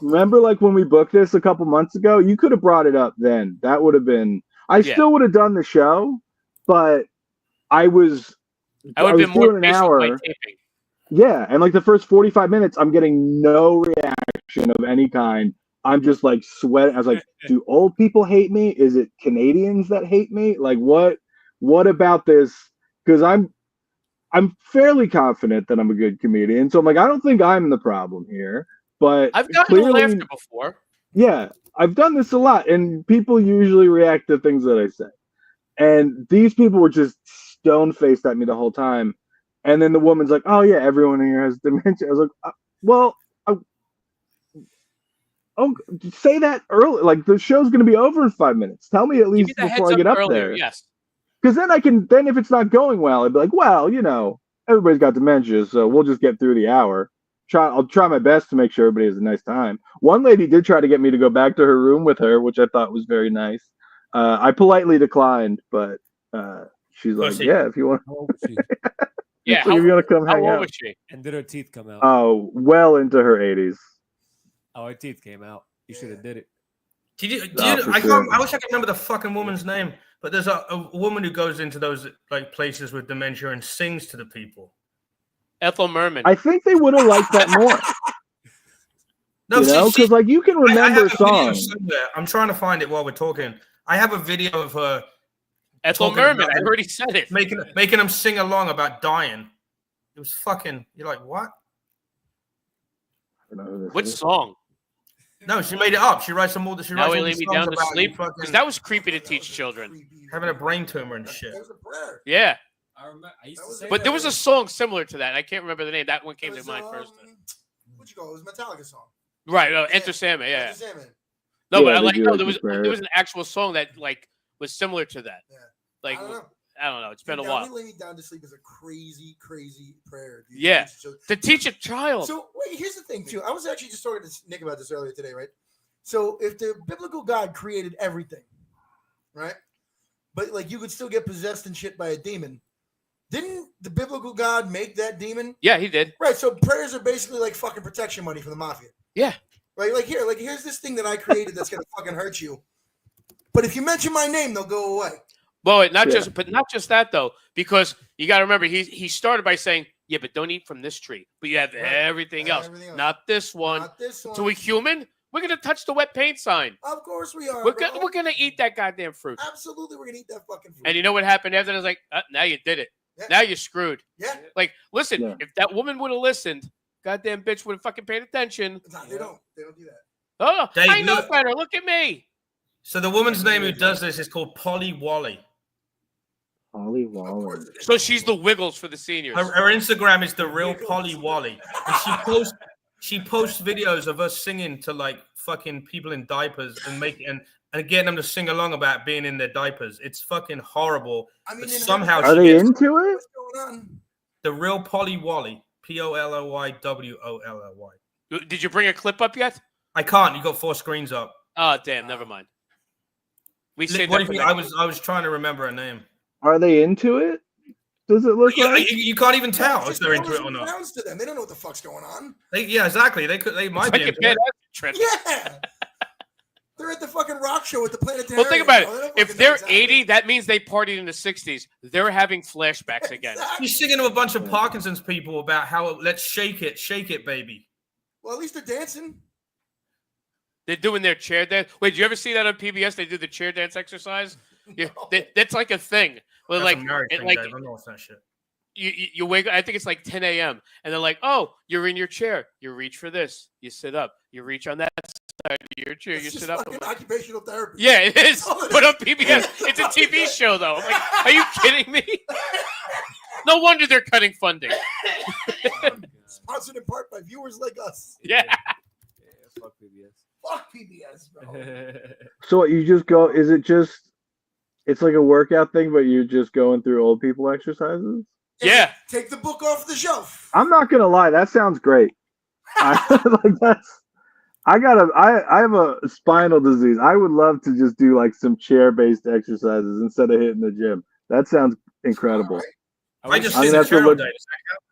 Remember like when we booked this a couple months ago? You could have brought it up then. That would have been, I still would have done the show, but I would have been more an hour. Yeah, and like the first 45 minutes, I'm getting no reaction of any kind. I'm just like sweating. I was like, do old people hate me? Is it Canadians that hate me? Like what about this? Because I'm fairly confident that I'm a good comedian. So I'm like, I don't think I'm the problem here. But I've gotten laughter before. Yeah, I've done this a lot, and people usually react to things that I say. And these people were just stone-faced at me the whole time. And then the woman's like, oh, yeah, everyone here has dementia. I was like, say that early. Like, the show's going to be over in 5 minutes. Tell me at least before I get up there. Yes. Because then if it's not going well, I'd be like, well, you know, everybody's got dementia, so we'll just get through the hour. I'll try my best to make sure everybody has a nice time. One lady did try to get me to go back to her room with her, which I thought was very nice. I politely declined, but she's like, yeah, if you want. Yeah, so you're gonna come hang out. How old was she? And did her teeth come out? Oh, well into her 80s. Oh, her teeth came out. You should have did it. I wish I could remember the fucking woman's name, but there's a woman who goes into those like places with dementia and sings to the people. Ethel Merman. I think they would have liked that more. No, because like you can remember songs. I'm trying to find it while we're talking. I have a video of her. Ethel Merman. I already said it. Making them sing along about dying. It was fucking. You're like, what? Which song? No, she made it up. She writes some more. She Now writes we all lay these me songs down to about sleep you fucking because that was creepy to teach children. having a brain tumor and shit. That was a prayer. Yeah, I remember. I used That to was say a- but that there was a was- song similar to that. I can't remember the name. That one came It to was, mind first. What'd you call it? It was a Metallica song. Right, Yeah. Enter Sandman. Yeah, Enter Sandman. no, Yeah, but I they like do no, like there the was prayer. an actual song that like was similar to that. Yeah. Like I don't know. I don't know. It's been a Dude, while. Now we lay me down to sleep is a crazy, crazy prayer. Dude. Yeah. So, To teach a child. so wait, here's the thing too. I was actually just talking to Nick about this earlier today, right? So if the biblical God created everything, right? But like you could still get possessed and shit by a demon. Didn't the biblical God make that demon? Yeah, he did. Right. So prayers are basically like fucking protection money from the mafia. Yeah. Right. Here's this thing that I created that's gonna fucking hurt you. But if you mention my name, they'll go away. Well, not Yeah. just that though, because you got to remember he started by saying, "Yeah, but don't eat from this tree." But you have Right. everything else, not this one. Not this one. To a human, we're gonna touch the wet paint sign. Of course we are. We're bro. gonna eat that goddamn fruit. Absolutely, we're gonna eat that fucking fruit. And you know what happened after? I was like, now you did it. Yeah. Now you're screwed. Yeah. Like, listen, Yeah. if that woman would have listened, goddamn bitch would have fucking paid attention. No, they don't. They don't do that. Oh, Dave, I know look- better. Look at me. So the woman's name who does this is called Polly Wally. Holly Of Waller. course it is. So she's the Wiggles for the seniors. Her Instagram is the real Polly Wally, and she posts videos of us singing to like fucking people in diapers and getting them to sing along about being in their diapers. It's fucking horrible. I mean, But in somehow Are she they gets into it? what's going on? the real Polly Wally. POLLYWOLLY. Did you bring a clip up yet? I can't. You got 4 screens up. Oh, damn. Never mind. We What saved do that you for think? next I was trying to remember her name. Are they into it? Does it look Yeah, like? you can't even tell if Just they're how into it's it or not. pronounced to them. They don't know what the fuck's going on. Yeah, exactly. They might It's be like a into it. badass trend. Yeah. They're at the fucking rock show at the planetarium. Well, think about bro. They it. don't If fucking they're know what's happening. 80, that means they partied in the 60s. They're having flashbacks again. Exactly. She's singing to a bunch of Parkinson's people about how let's shake it, baby. Well, at least they're dancing. They're doing their chair dance. Wait, did you ever see that on PBS? They do the chair dance exercise. Yeah, that's like a thing. Well, That's like, a married it, thing, like Dave. I'm not watching that shit. you wake up. I think it's like 10 a.m. and they're like, "Oh, you're in your chair. You reach for this. You sit up. You reach on that side of your chair. It's You just sit up." fucking occupational therapy. Yeah, it is. Oh, it But on is. PBS, it's a TV show though. I'm like, are you kidding me? No wonder they're cutting funding. Sponsored in part by viewers like us. Yeah. Fuck PBS. Fuck PBS, bro. So what, you just go? Is it just? It's like a workout thing, but you're just going through old people exercises. Yeah. Take the book off the shelf. I'm not gonna lie, that sounds great. Like that's. I have a spinal disease. I would love to just do like some chair-based exercises instead of hitting the gym. That sounds incredible. All right. I just I'm see gonna the have to channel, look- Dave.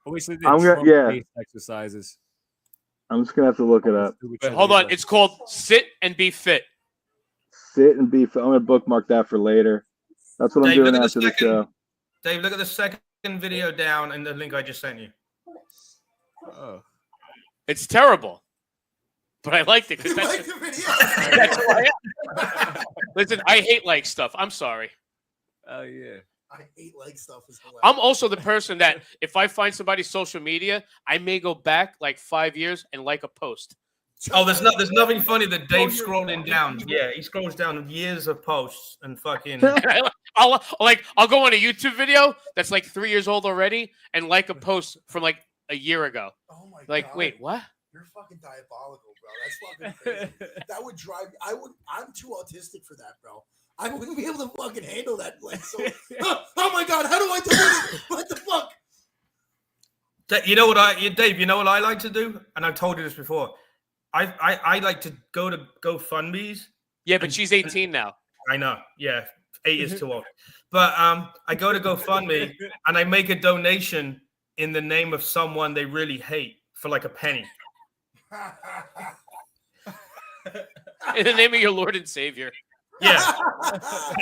I wish they did I'm gonna- Trump-based exercises. I'm just gonna have to look it up. Wait, hold on. It's called Sit and Be Fit. Sit and be. I'm gonna bookmark that for later. That's what I'm Dave, look doing at the after the second- show. Dave, look at the second video down in the link I just sent you. Oh. It's terrible, but I liked it You because like the video? that's who I am. Listen, I hate like stuff. I'm sorry. Oh yeah. I hate like stuff as well. I'm also the person that if I find somebody's social media, I may go back like 5 years and like a post. Oh, there's nothing funny that Dave scrolling down. Yeah, he scrolls down years of posts and fucking. I'll go on a YouTube video that's like 3 years old already and like a post from like a year ago. Oh my Like, god. wait, what? You're fucking diabolical, bro. That's fucking crazy. That would drive me. I'm too autistic for that, bro. I wouldn't be able to fucking handle that. Like, so, oh my god, how do I delete it? What the fuck? You know what Dave? You know what I like to do, and I've told you this before. I like to go to GoFundMe's. Yeah, but she's 18 now. I know. Yeah, 8 is too old. But I go to GoFundMe and I make a donation in the name of someone they really hate for like a penny. In the name of your Lord and Savior. Yeah,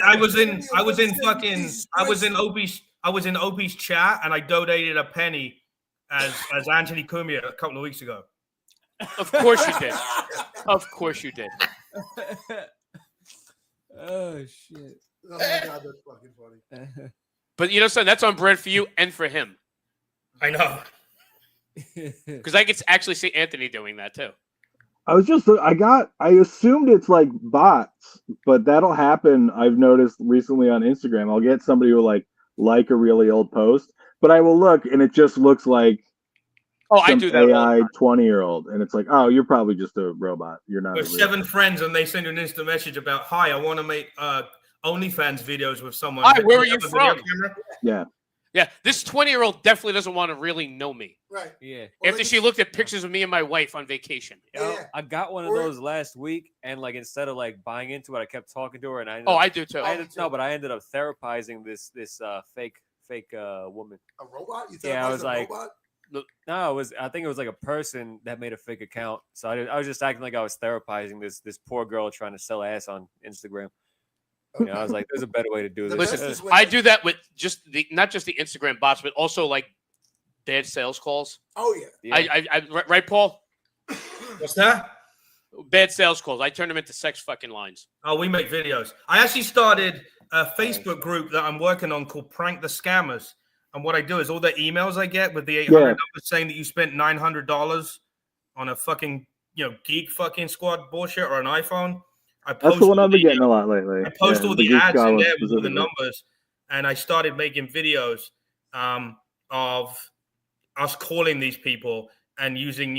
I was in Opie's chat and I donated a penny as Anthony Cumia a couple of weeks ago. Of course you did. Of course you did. Oh shit. Oh my god, that's fucking funny. But you know, son, that's on bread for you and for him. I know. Because I could actually see Anthony doing that too. I assumed it's like bots, but that'll happen. I've noticed recently on Instagram. I'll get somebody who like a really old post, but I will look and it just looks like I do that AI 20-year-old, and it's like, oh, you're probably just a robot. You're not. With 7 friends, and they send you an instant message about, "Hi, I want to make OnlyFans videos with someone." Hi, where are you from? Yeah. Yeah, this 20-year-old definitely doesn't want to really know me. Right. Yeah. After she looked at pictures of me and my wife on vacation. Yeah. I got one of those last week, and like instead of like buying into it, I kept talking to her, and I do too. But I ended up therapizing this fake woman. A robot? You I was like, robot? No, I think it was like a person that made a fake account. So I was just acting like I was therapizing this poor girl trying to sell ass on Instagram. I was like, there's a better way to do this. Listen, I do that with not just the Instagram bots, but also like bad sales calls. Oh yeah. I right, Paul? What's that? Bad sales calls. I turn them into sex fucking lines. Oh, we make videos. I actually started a Facebook group that I'm working on called Prank the Scammers. And what I do is all the emails I get with the 800 numbers saying that you spent $900 on a fucking, geek fucking squad bullshit or an iPhone. That's the one I've been getting a lot lately. I post all the ads in there with all the numbers, and I started making videos of us calling these people and using,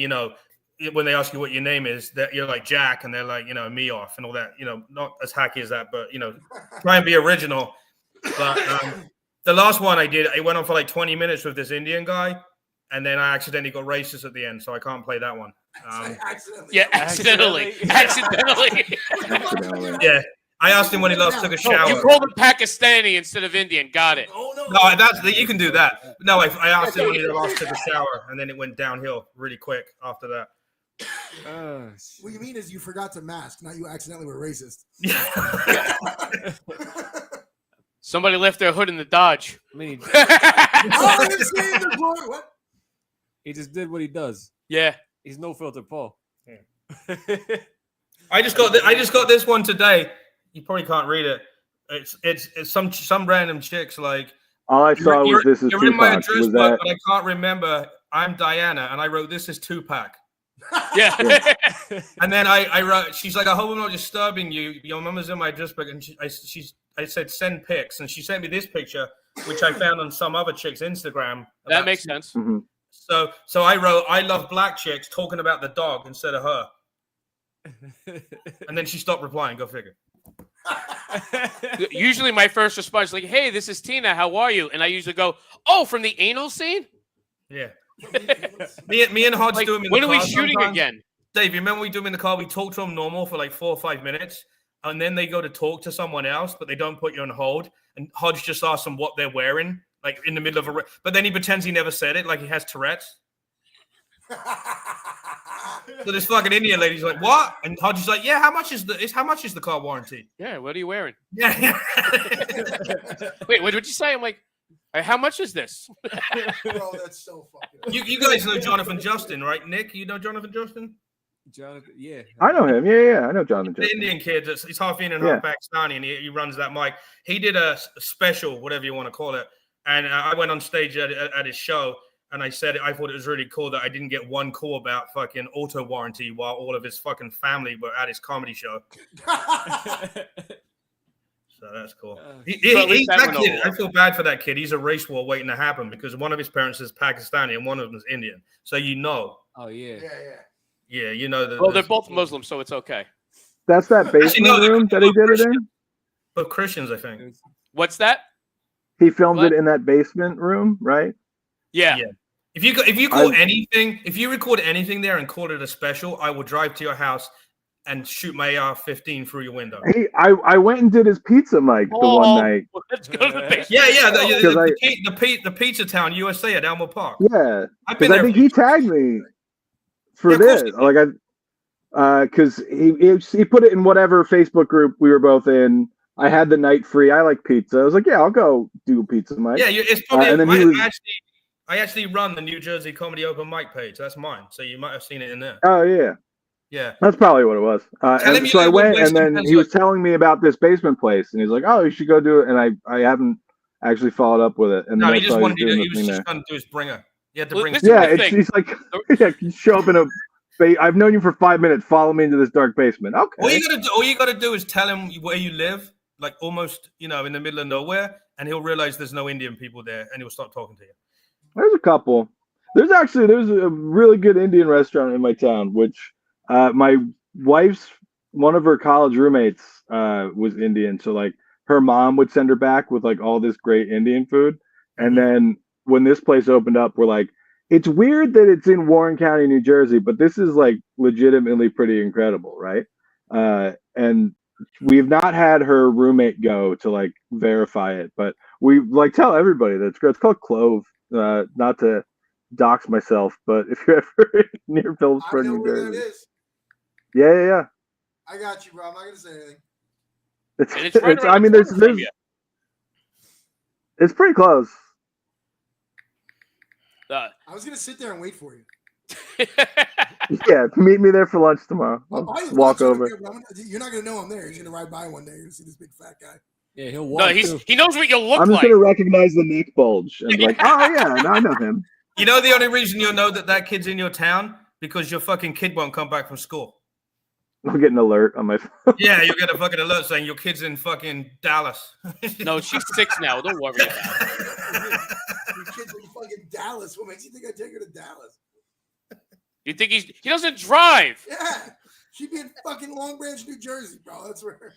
when they ask you what your name is, that you're like Jack, and they're like, me off and all that, not as hacky as that, but try and be original. But the last one I did, it went on for like 20 minutes with this Indian guy, and then I accidentally got racist at the end, so I can't play that one. Accidentally. Yeah, accidentally. Yeah, I asked him when he last took a shower. You called him Pakistani instead of Indian. Got it. No, you can do that. No, I asked him when he last took a shower, and then it went downhill really quick after that. What you mean is you forgot to mask, not you accidentally were racist. Somebody left their hood in the Dodge. I mean, What? he just did what he does. Yeah. He's no filter Paul. Yeah. I just got this one today. You probably can't read it. It's some random chicks like. All I saw was this is You're in my Tupac. address book, but I can't remember. I'm Diana, and I wrote this is Tupac. Yeah. And then I wrote. She's like, I hope I'm not disturbing you. Your mama's in my address book, and I said send pics, and she sent me this picture, which I found on some other chick's Instagram. That makes sense. Mm-hmm. So I wrote, I love black chicks, talking about the dog instead of her. And then she stopped replying. Go figure. Usually my first response is like, hey, this is Tina. How are you? And I usually go, oh, from the anal scene? Yeah. me and Hodge do them in the car. When are we shooting sometimes. again? Dave, you remember we do them in the car? We talk to them normal for like 4 or 5 minutes. And then they go to talk to someone else, but they don't put you on hold. And Hodge just asks them what they're wearing, like in the middle of but then he pretends he never said it, like he has Tourette's. So this fucking Indian lady's like, what? And Hodge is like, yeah, how much is the car warranty? Yeah, what are you wearing? Yeah. Wait, what did you say? I'm like, how much is this? Bro, that's so fucking. You guys know Jonathan Justin, right? Nick, you know Jonathan Justin? Jonathan, yeah. I know him. Yeah, I know Jonathan The Justin. Indian kid, he's half Indian and half Pakistani, and he runs that mic. He did a special, whatever you want to call it, and I went on stage at his show, and I said I thought it was really cool that I didn't get one call about fucking auto warranty while all of his fucking family were at his comedy show. So that's cool. That kid, I feel bad for that kid. He's a race war waiting to happen because one of his parents is Pakistani and one of them is Indian. So Oh yeah. Yeah, you know that. Well, they're both Muslims, so it's okay. That's that basement room that he did it in? But Christians, I think. What's that? He filmed it in that basement room, right? Yeah. If you call anything, if you record anything there and call it a special, I will drive to your house and shoot my AR-15 through your window. Hey, I went and did his pizza mic the one night. Well, let's go to the basement. Yeah. The Pizza Town USA at Elmwood Park. Yeah, because I think he tagged me for this. Like because he put it in whatever Facebook group we were both in. I had the night free. I like pizza. I was like, yeah, I'll go do pizza mic. Yeah, it's probably. I actually run the New Jersey Comedy Open Mic page. That's mine. So you might have seen it in there. Oh yeah. Yeah, that's probably what it was. And so I went, and then he was telling me about this basement place, and he's like, "Oh, you should go do it." And I haven't actually followed up with it. And no, he just wanted to. He was just going to do his bringer. He had to bring. Yeah, he's like, you show up in a I've known you for 5 minutes. Follow me into this dark basement. Okay. All you gotta do is tell him where you live, like almost, in the middle of nowhere, and he'll realize there's no Indian people there, and he'll start talking to you. There's a couple. There's a really good Indian restaurant in my town, which my wife's one of her college roommates was Indian, so like her mom would send her back with like all this great Indian food, and then when this place opened up, we're like, it's weird that it's in Warren County, New Jersey, but this is like legitimately pretty incredible, right? And we've not had her roommate go to like verify it, but we like tell everybody that it's great. It's called Clove. Not to dox myself, but if you're ever near Phillipsburg, New Jersey, yeah. I got you, bro. I'm not gonna say anything. It's pretty close. I was gonna sit there and wait for you. Yeah, meet me there for lunch tomorrow. I'll walk over. You're not gonna know I'm there. You're gonna ride by one day and see this big fat guy. Yeah, he'll walk. No, he knows what you look like. I'm just gonna recognize the neck bulge and be like, oh yeah, no, I know him. You know the only reason you'll know that kid's in your town because your fucking kid won't come back from school. I'll get an alert on my phone. Yeah, you'll get a fucking alert saying your kid's in fucking Dallas. No, she's 6 now. Don't worry about it. Your kid's in fucking Dallas. What makes you think I take her to Dallas? You think he doesn't drive? Yeah, she'd be in fucking Long Branch, New Jersey, bro. That's where.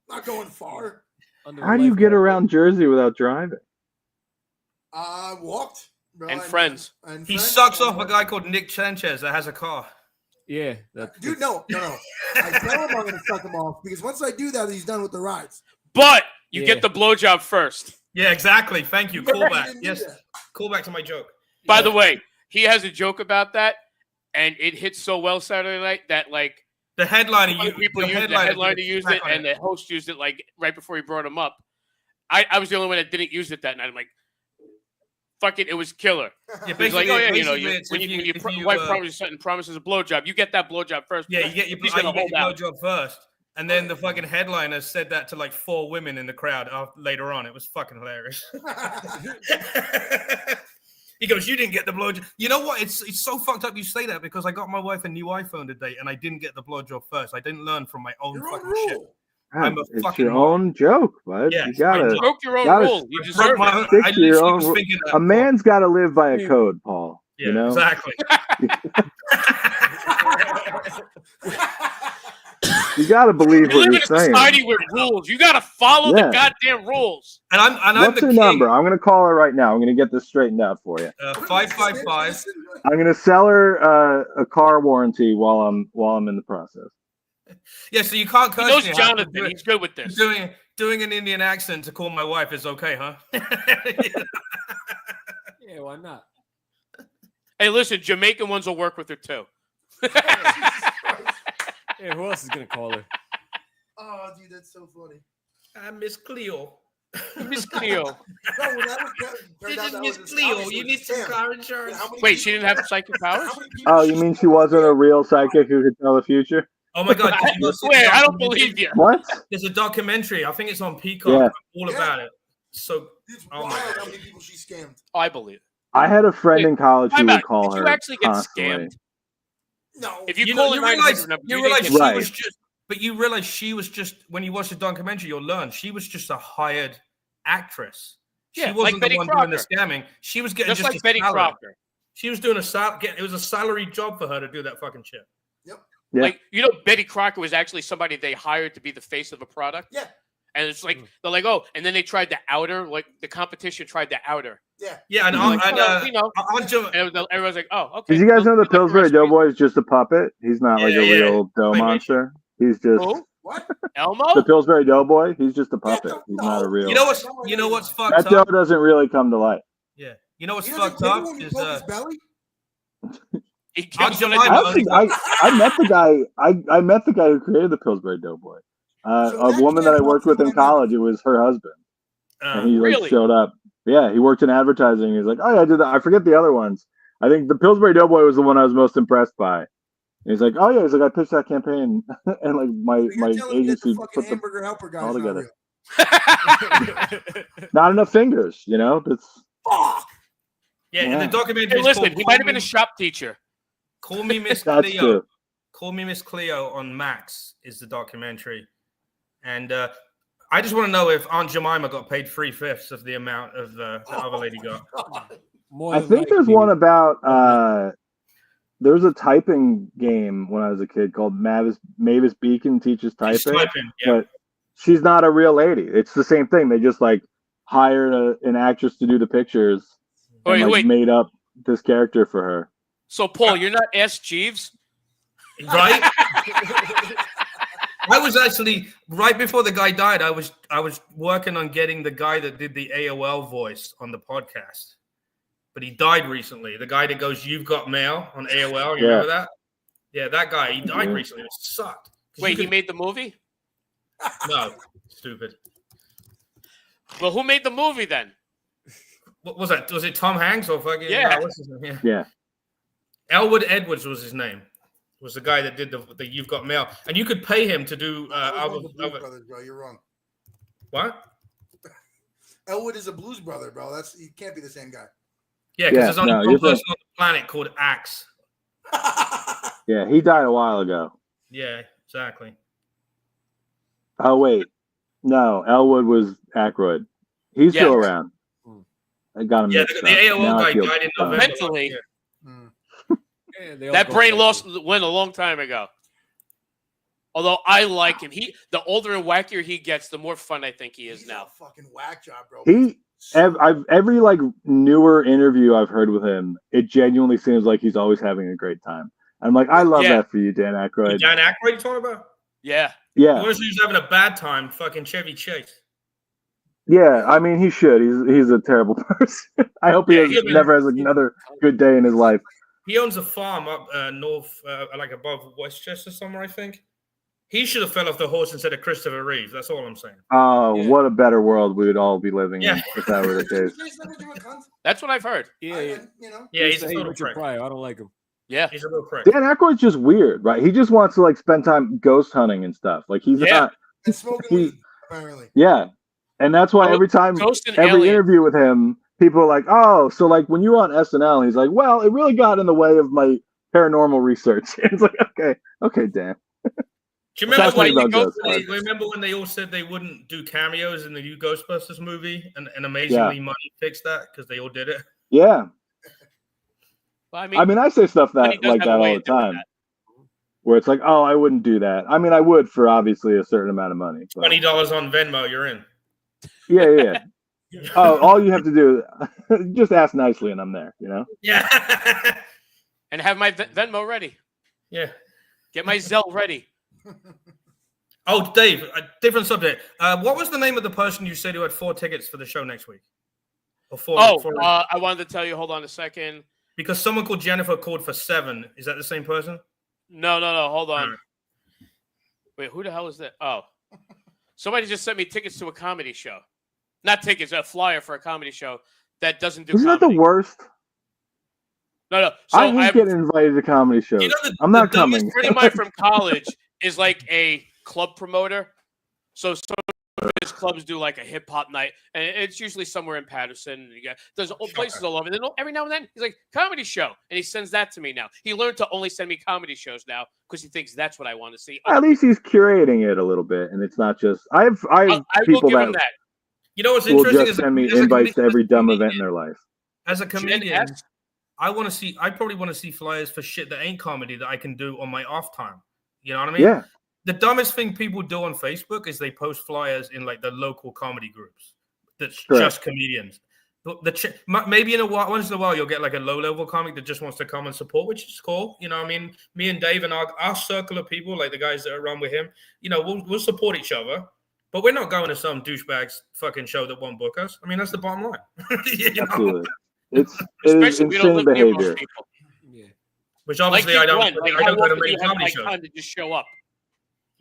Not going far. How do you get around Jersey without driving? Walked. Bro, and friends. He sucks off a guy called Nick Sanchez that has a car. Yeah. Dude, no. I tell him I'm going to suck him off because once I do that, he's done with the rides. But you get the blowjob first. Yeah, exactly. Thank you. Callback. Yes. Callback to my joke. By the way, he has a joke about that, and it hit so well Saturday night that like the headliner used it, and the host used it like right before he brought him up. I was the only one that didn't use it that night. I'm like, fuck it, it was killer. Yeah, he's like, oh yeah, when your wife promises a blowjob, you get that blowjob first. Yeah, you get your blowjob first. And then the fucking headliner said that to like 4 women in the crowd later on. It was fucking hilarious. He goes, you didn't get the blowjob. You know what? It's so fucked up you say that because I got my wife a new iPhone today and I didn't get the blowjob first. I didn't learn from my own fucking shit. It's your own joke, bud. Yeah, you gotta broke your own rule. You deserve it. Stick to your own rule. A man's got to live by a code, Paul. Yeah, you know? Exactly. You got to believe what you're saying. We live in a society with rules. You got to follow the goddamn rules. What's her number? I'm going to call her right now. I'm going to get this straightened out for you. 555. I'm going to sell her a car warranty while I'm in the process. Yeah, so you can't curse. He knows Jonathan. He's good with this. Doing an Indian accent to call my wife is okay, huh? Yeah, why not? Hey, listen, Jamaican ones will work with her too. Yeah, who else is gonna call her? Oh, dude, that's so funny. I'm Miss Cleo. Miss Cleo. This is Miss Cleo. You need some car insurance. Wait, she didn't have psychic powers? Oh, you mean she wasn't a real psychic who could tell the future? Oh my God! Wait, I don't believe you. What? There's a documentary. I think it's on Peacock. All about it. So, it's wild how many people she scammed. Oh, I believe it. I had a friend in college who would call her. Did you actually get constantly. scammed? No. If you realize she was just. But you realize she was just, when you watch the documentary, you'll learn she was just a hired actress. She wasn't like the one doing the scamming. She was getting just like Betty Crocker. She was doing it was a salary job for her to do that fucking shit. Yep. Yeah. Like, Betty Crocker was actually somebody they hired to be the face of a product. Yeah. And it's like, they're like, oh, and then they tried to out her, like the competition tried to out her. Yeah. Yeah, and everyone's like, oh, okay. Did you guys know that Pillsbury Doughboy is just a puppet? He's not like a real dough monster. He's just what? Elmo? The Pillsbury Doughboy. He's just a puppet. He's not a real. You know what's fucked up? That dough doesn't really come to light. Yeah. You know what's fucked up is his belly. I met the guy. I met the guy who created the Pillsbury Doughboy. A woman that I worked with in college. It was her husband, and he showed up. Yeah, he worked in advertising. He's like, oh yeah, I did that. I forget the other ones. I think the Pillsbury Doughboy was the one I was most impressed by. And he's like, oh yeah, he's like, I pitched that campaign, and like my agency put the all together. Not enough fingers, That's yeah. In the documentary, listen, he might have been a shop teacher. Call Me Miss That's Cleo. true. Call Me Miss Cleo on Max is the documentary. And I just want to know if Aunt Jemima got paid 3/5 of the amount of the other lady got. I think there's one about there was a typing game when I was a kid called Mavis Beacon Teaches Typing, but she's not a real lady. It's the same thing. They just like hired an actress to do the pictures and made up this character for her. So Paul, you're not S. Jeeves, right? I was actually right before the guy died. I was working on getting the guy that did the AOL voice on the podcast. But he died recently. The guy that goes, "You've got mail" on AOL. You remember that? Yeah, that guy. He died recently. It sucked. Wait, he made the movie? No, stupid. Well, who made the movie then? What was that? Was it Tom Hanks or fucking? Yeah. What's his name? Yeah. Elwood Edwards was his name. Was the guy that did the "You've Got Mail," and you could pay him to do other brothers, bro. You're wrong. What? Elwood is a Blues Brother, bro. He can't be the same guy. Yeah, because there's only one person on the planet called Axe. Yeah, he died a while ago. Yeah, exactly. Oh wait, no, Elwood was Aykroyd. He's still around. I got him. Yeah, the AOL guy died in November. Mentally, that brain loss went a long time ago. Although I like him, the older and wackier he gets, the more fun I think he is now. A fucking whack job, bro. Every like newer interview I've heard with him, it genuinely seems like he's always having a great time. I'm like, I love that for you, Dan Aykroyd. Dan Aykroyd, you talking about? Yeah. Yeah. What if he's having a bad time? Fucking Chevy Chase. Yeah, I mean, he should. He's a terrible person. I hope he never has another good day in his life. He owns a farm up north, like above Westchester somewhere, I think. He should have fell off the horse instead of Christopher Reeve. That's all I'm saying. Oh, what a better world we would all be living in if that were the case. That's what I've heard. Yeah, he's a total prick. I don't like him. Yeah, he's a real prick. Dan Aykroyd's just weird, right? He just wants to like spend time ghost hunting and stuff. Like he's not and smoking weed, apparently. Yeah, and that's why every interview with him, people are like, "Oh, so like when you were on SNL," he's like, "Well, it really got in the way of my paranormal research." It's like, okay, Dan. Do you remember when they all said they wouldn't do cameos in the new Ghostbusters movie, and amazingly money fixed that because they all did it? Yeah. Well, I mean, I say stuff like that all the time, where it's like, "Oh, I wouldn't do that." I mean, I would for obviously a certain amount of money. But... $20 on Venmo, you're in. Yeah. Oh, all you have to do just ask nicely, and I'm there. You know. Yeah. And have my Venmo ready. Yeah. Get my Zelle ready. Oh, Dave, a different subject. What was the name of the person you said who had 4 tickets for the show next week? I wanted to tell you. Hold on a second. Because someone called Jennifer called for 7. Is that the same person? No. Hold on. Right. Wait, who the hell is that? Oh, somebody just sent me tickets to a comedy show. Not tickets, a flyer for a comedy show that doesn't do. Isn't comedy. that the worst? No. So I hate getting invited to comedy shows. You know, I'm not coming. Pretty much from college is like a club promoter. So some of his clubs do like a hip hop night, and it's usually somewhere in Patterson. There's places all over. And then every now and then he's like comedy show, and he sends that to me now. He learned to only send me comedy shows now because he thinks that's what I want to see. At least he's curating it a little bit, and it's not just. I have people that. You know what's interesting? Will just send me invites to every dumb event in their life. As a comedian, I probably want to see flyers for shit that ain't comedy that I can do on my off time. You know what I mean? Yeah. The dumbest thing people do on Facebook is they post flyers in like the local comedy groups. That's just comedians. Maybe once in a while you'll get like a low-level comic that just wants to come and support, which is cool. You know, I mean, me and Dave and our circle of people, like the guys that are around with him, you know, we'll support each other. But we're not going to some douchebag's fucking show that won't book us. I mean, that's the bottom line. Absolutely. It is insane behavior. Yeah. Which obviously I don't go to many comedy shows. Time to just show up.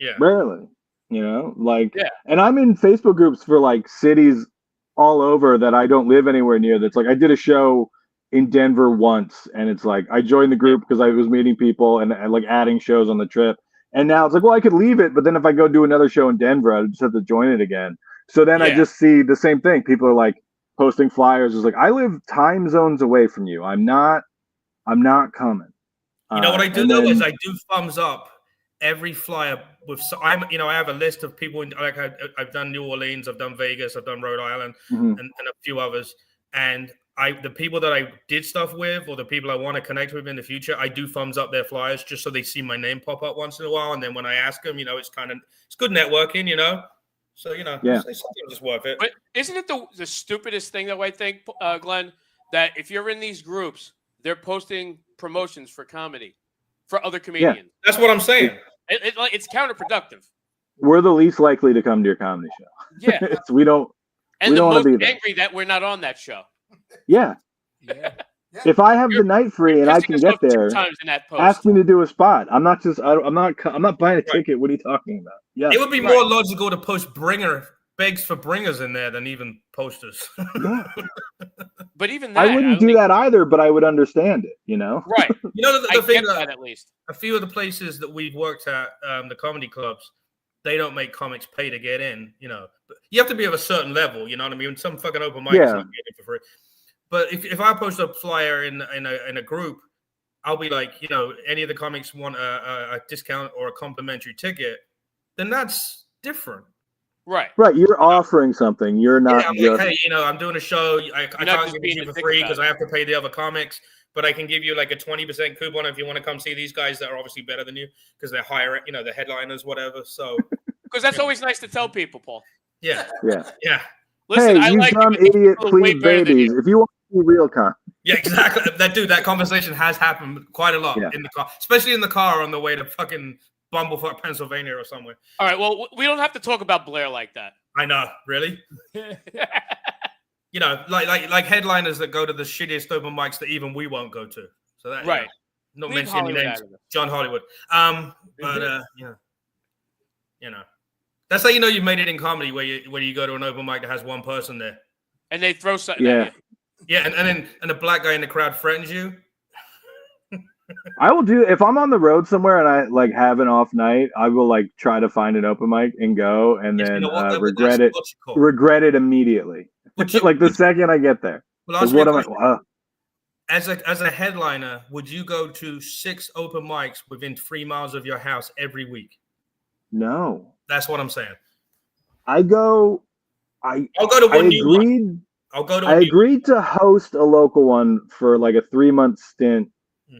Yeah. Rarely. You know, like, and I'm in Facebook groups for like cities all over that I don't live anywhere near. That's like, I did a show in Denver once, and it's like, I joined the group because I was meeting people and like adding shows on the trip. And now it's like, well, I could leave it, but then if I go do another show in Denver, I just have to join it again. So then I just see the same thing. People are like posting flyers. It's like, I live time zones away from you. I'm not coming. You know what I do though is I do thumbs up every flyer with. I have a list of people. Like I've done New Orleans, I've done Vegas, I've done Rhode Island, and a few others. And the people that I did stuff with, or the people I want to connect with in the future, I do thumbs up their flyers just so they see my name pop up once in a while. And then when I ask them, it's good networking, So sometimes it's worth it. But isn't it the stupidest thing that I think, Glenn, that if you're in these groups, they're posting promotions for comedy for other comedians? Yeah, that's what I'm saying. It's counterproductive. We're the least likely to come to your comedy show. Yeah, we don't. And we the don't most want to be angry that we're not on that show. Yeah. If I have the night free and I can get there, ask me to do a spot. I'm not buying a ticket. What are you talking about? Yeah, it would be more logical to post begs for bringers in there than even posters. But even that, I wouldn't do that either, but I would understand it, Right. The thing that at least a few of the places that we've worked at, the comedy clubs, they don't make comics pay to get in, But you have to be of a certain level, you know what I mean? Some fucking open mic is not getting for free. But if I post a flyer in a group, I'll be like, any of the comics want a discount or a complimentary ticket, then that's different. Right. You're offering something. You're not. I'm just... like, hey, I'm doing a show. I can't give it to you for free because I have to pay the other comics. But I can give you like a 20% coupon if you want to come see these guys that are obviously better than you because they're higher, the headliners, whatever. So, because that's always nice to tell people, Paul. Yeah. Listen, hey, you dumb idiot, please, babies. If you want to be real con. Yeah, exactly. That conversation has happened quite a lot in the car, especially in the car on the way to fucking Bumblefuck, Pennsylvania or somewhere. All right. Well, we don't have to talk about Blair like that. I know. Really? Like headliners that go to the shittiest open mics that even we won't go to. So that not mentioning any names. John Hollywood. That's how you've made it in comedy where you go to an open mic that has one person there. And they throw something at you. Yeah, and a black guy in the crowd threatens you. I will do if I'm on the road somewhere and I have an off night. I will try to find an open mic and go, and then regret it immediately. The second I get there. Well, what am I? As a headliner, would you go to 6 open mics within 3 miles of your house every week? No. That's what I'm saying. I'll go to one. I agreed to host a local one for a 3-month stint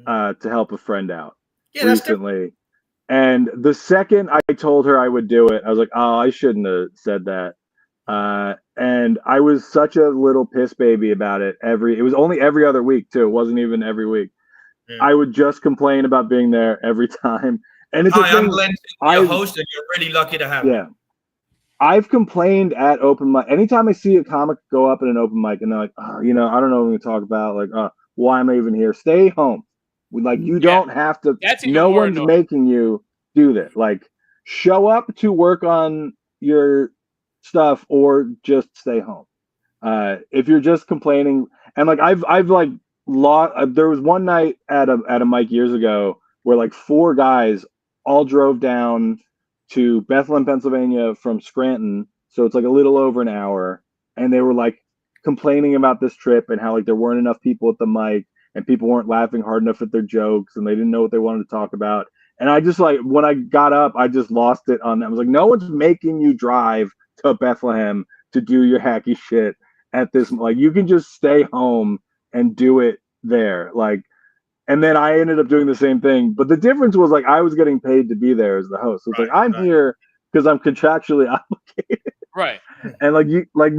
to help a friend out recently. And the second I told her I would do it, I was like, oh, I shouldn't have said that. And I was such a little piss baby about it. It was only every other week too. It wasn't even every week. Yeah. I would just complain about being there every time. And it's I'm Glenn, you're a host, and you're really lucky to have me. I've complained at open mic. Anytime I see a comic go up at an open mic and they're like, oh, I don't know what I'm going to talk about. Why am I even here? Stay home. You don't have to. No one's making you do that. Show up to work on your stuff or just stay home. If you're just complaining, and I've lost. There was one night at a mic years ago where 4 guys all drove down to Bethlehem, Pennsylvania from Scranton. So it's a little over an hour. And they were complaining about this trip and how there weren't enough people at the mic and people weren't laughing hard enough at their jokes and they didn't know what they wanted to talk about. And I just when I got up, I just lost it on them. I was like, no one's making you drive to Bethlehem to do your hacky shit at this. You can just stay home and do it there. And then I ended up doing the same thing. But the difference was I was getting paid to be there as the host. So it's I'm here because I'm contractually obligated. Right. And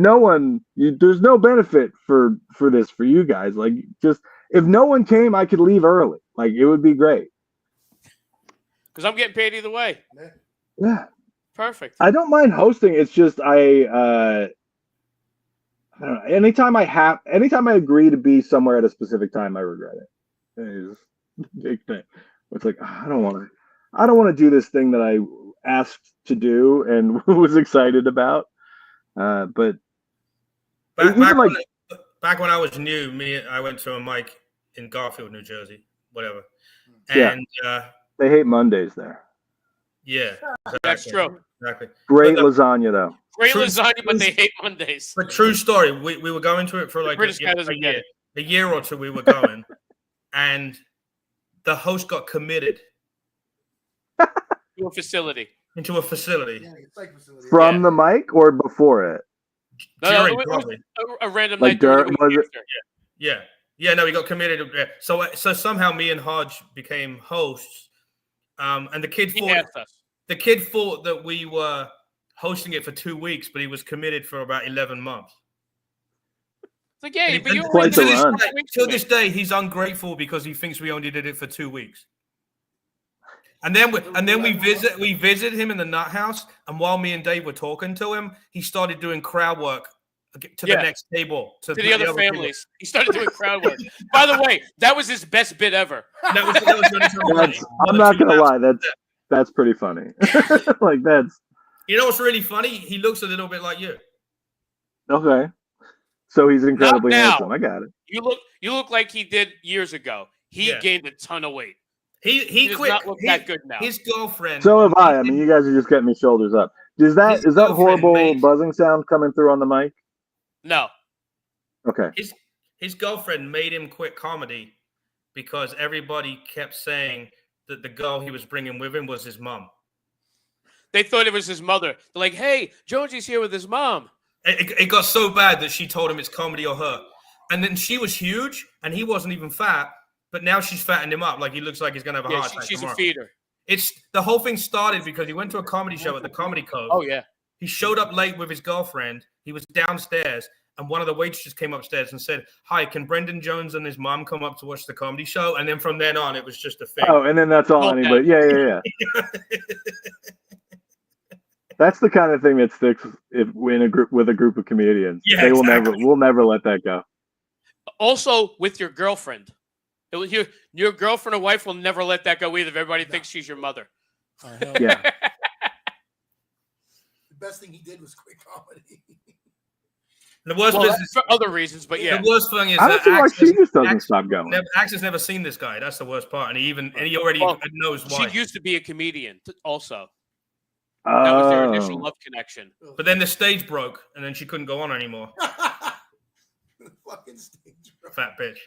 no one, there's no benefit for this for you guys. Just if no one came, I could leave early. It would be great. Because I'm getting paid either way. Yeah. Perfect. I don't mind hosting. It's just I don't know. Anytime I agree to be somewhere at a specific time, I regret it. Is a big thing. It's I don't want to do this thing that I asked to do and was excited about. But back when I was new, I went to a mic in Garfield, New Jersey, whatever. And they hate Mondays there. Yeah, exactly. That's true. Exactly. Great lasagna though. Great lasagna, but they hate Mondays. But true story. We were going to it for a year or two. We were going, and the host got committed to a facility. Into a facility. Yeah, it's like facility. From the mic or before it? No, During, it was probably. a random Like night during during, the week was it? after. Yeah. No, he got committed. So somehow me and Hodge became hosts, and the kid He thought asked us. that we were hosting it for 2 weeks, but he was committed for about 11 months. It's like, yeah, but you quite only the did run. Till this day, he's ungrateful because he thinks we only did it for 2 weeks. And then we visit him in the nut house, and while me and Dave were talking to him, he started doing crowd work to the next table to the other families. He started doing crowd work. By the way, that was his best bit ever. That was I'm not gonna lie, that's pretty funny. Like that's. You know what's really funny? He looks a little bit like you. Okay. So he's incredibly Not now. handsome. I got it. You look like he did years ago. He gained a ton of weight. He does quit. not look that good now. His girlfriend. So have I. I mean, you guys are just getting me shoulders up. Is that horrible buzzing sound coming through on the mic? No. Okay. His girlfriend made him quit comedy because everybody kept saying that the girl he was bringing with him was his mom. They thought it was his mother. They're like, "Hey, Jonesy's here with his mom." It got so bad that she told him it's comedy or her. And then she was huge, and he wasn't even fat. But now she's fattening him up. Like he looks like he's gonna have a heart attack she's tomorrow. a feeder. The whole thing started because he went to a comedy show at the Comedy Cove. Oh yeah. He showed up late with his girlfriend. He was downstairs, and one of the waitresses came upstairs and said, "Hi, can Brendan Jones and his mom come up to watch the comedy show?" And then from then on, it was just a thing. Oh, and then that's all anybody. Yeah. That's the kind of thing that sticks in a group with a group of comedians. Yeah, they exactly. we'll never let that go. Also, with your girlfriend, your girlfriend or wife will never let that go either. If everybody thinks she's your mother. Yeah. The best thing he did was quit comedy. The worst business for other reasons, but yeah. The worst thing is I don't see why she just doesn't stop going. Axe has never seen this guy. That's the worst part, and he already knows why. She used to be a comedian, also. That was their initial love connection. But then the stage broke, and then she couldn't go on anymore. The fucking stage broke. Fat bitch.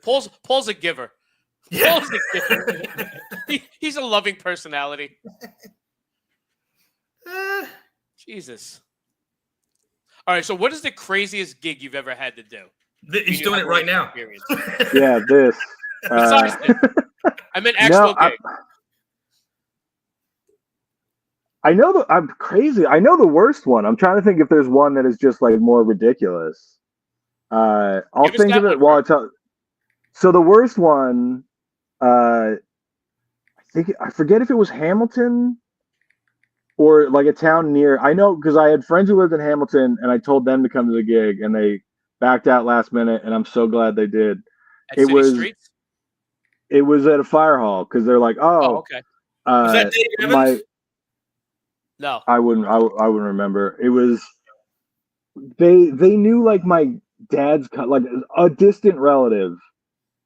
Paul's a giver. Yeah. Paul's a giver. He's a loving personality. Jesus. All right, so what is the craziest gig you've ever had to do? He's doing it right now. Yeah, this. Besides I meant actual gig. I know that I'm crazy. I know the worst one. I'm trying to think if there's one that is just like more ridiculous. I'll think of it while I tell. So the worst one, I forget if it was Hamilton or like a town near. I know because I had friends who lived in Hamilton, and I told them to come to the gig, and they backed out last minute, and I'm so glad they did. At City Streets? It was at a fire hall because they're like, oh, okay. Was that Dave Evans? No, I wouldn't remember. It was they knew like my dad's like a distant relative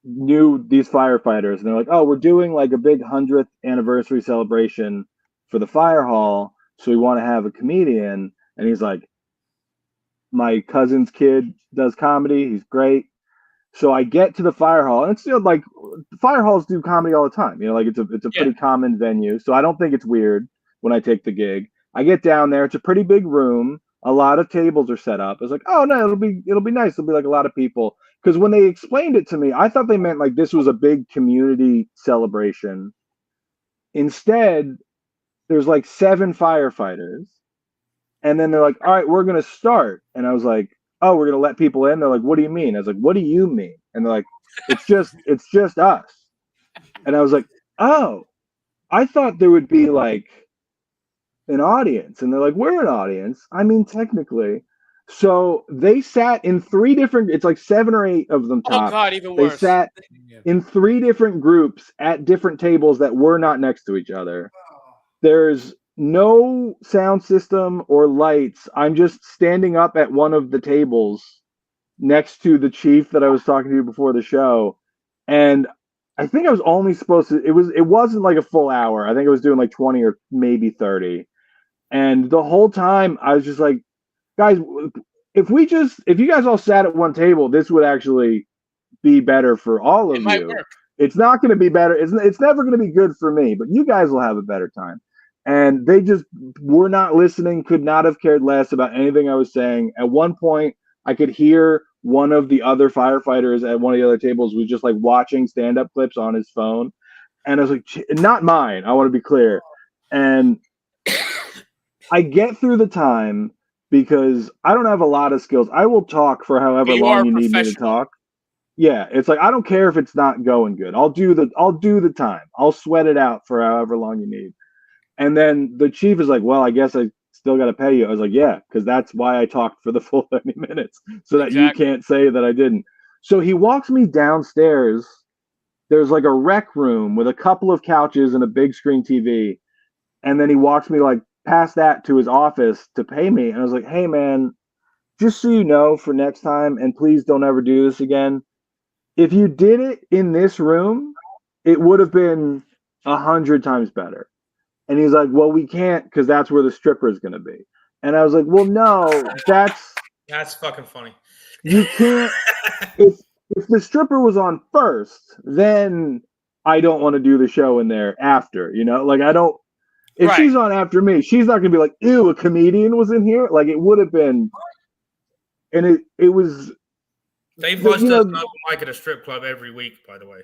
knew these firefighters, and they're like, oh, we're doing like a big 100th anniversary celebration for the fire hall, so we want to have a comedian. And he's like, my cousin's kid does comedy, he's great. So I get to the fire hall, and it's like fire halls do comedy all the time. Like it's a pretty common venue, so I don't think it's weird when I take the gig. I get down there, it's a pretty big room, a lot of tables are set up. It's like, oh no, it'll be nice. It'll be like a lot of people. Because when they explained it to me, I thought they meant like this was a big community celebration. Instead, there's like 7 firefighters, and then they're like, all right, we're gonna start. And I was like, oh, we're gonna let people in. They're like, what do you mean? I was like, what do you mean? And they're like, it's just us. And I was like, oh, I thought there would be like an audience. And they're like, we're an audience. I mean, technically. So they sat in 3 different, it's like 7 or 8 of them top. Oh God, even worse. They sat in 3 different groups at different tables that were not next to each other. There's no sound system or lights. I'm just standing up at one of the tables next to the chief that I was talking to before the show. And I think I was only supposed to, it wasn't like a full hour. I think I was doing like 20 or maybe 30. And the whole time I was just like, guys, if you guys all sat at one table, this would actually be better for all of It might you. work. It's not going to be better. It's never going to be good for me, but you guys will have a better time. And they just were not listening, could not have cared less about anything I was saying. At one point, I could hear one of the other firefighters at one of the other tables was just like watching stand-up clips on his phone. And I was like, not mine. I want to be clear. And I get through the time because I don't have a lot of skills. I will talk for however long you need me to talk. Yeah, it's like I don't care if it's not going good. I'll do the time. I'll sweat it out for however long you need. And then the chief is like, "Well, I guess I still got to pay you." I was like, "Yeah, because that's why I talked for the full 30 minutes, so that you can't say that I didn't." So he walks me downstairs. There's like a rec room with a couple of couches and a big screen TV, and then he walks me like past that to his office to pay me. And I was like, "Hey, man, just so you know, for next time, and please don't ever do this again. If you did it in this room, it would have been 100 times better." And he's like, "Well, we can't because that's where the stripper is going to be." And I was like, "Well, no, that's fucking funny. You can't. if the stripper was on first, then I don't want to do the show in there after. Like I don't. If she's on after me, she's not going to be like, "Ew, a comedian was in here." Like it would have been, and it was. Dave Bush does an open mic at a strip club every week, by the way.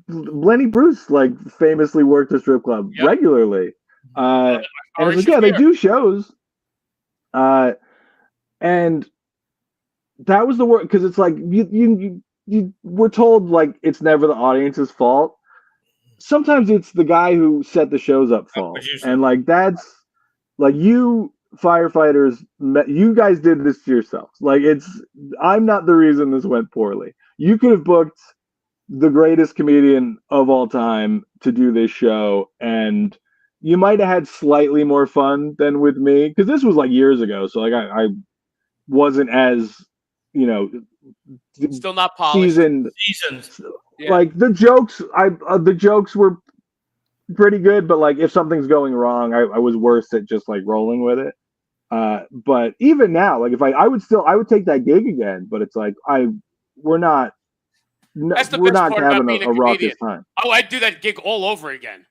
Lenny Bruce like famously worked a strip club regularly. And it's like, they do shows. And that was the word, because it's like you were told like it's never the audience's fault. Sometimes it's the guy who set the shows up fault. And like that's like you firefighters, you guys did this to yourselves. Like I'm not the reason this went poorly. You could have booked the greatest comedian of all time to do this show, and you might have had slightly more fun than with me, because this was like years ago. So like I wasn't as still not polished. Seasoned. Like the jokes were pretty good, but like if something's going wrong, I was worse at just like rolling with it. But even now, like if I would take that gig again, but it's like we're not having a raucous time. Oh, I'd do that gig all over again.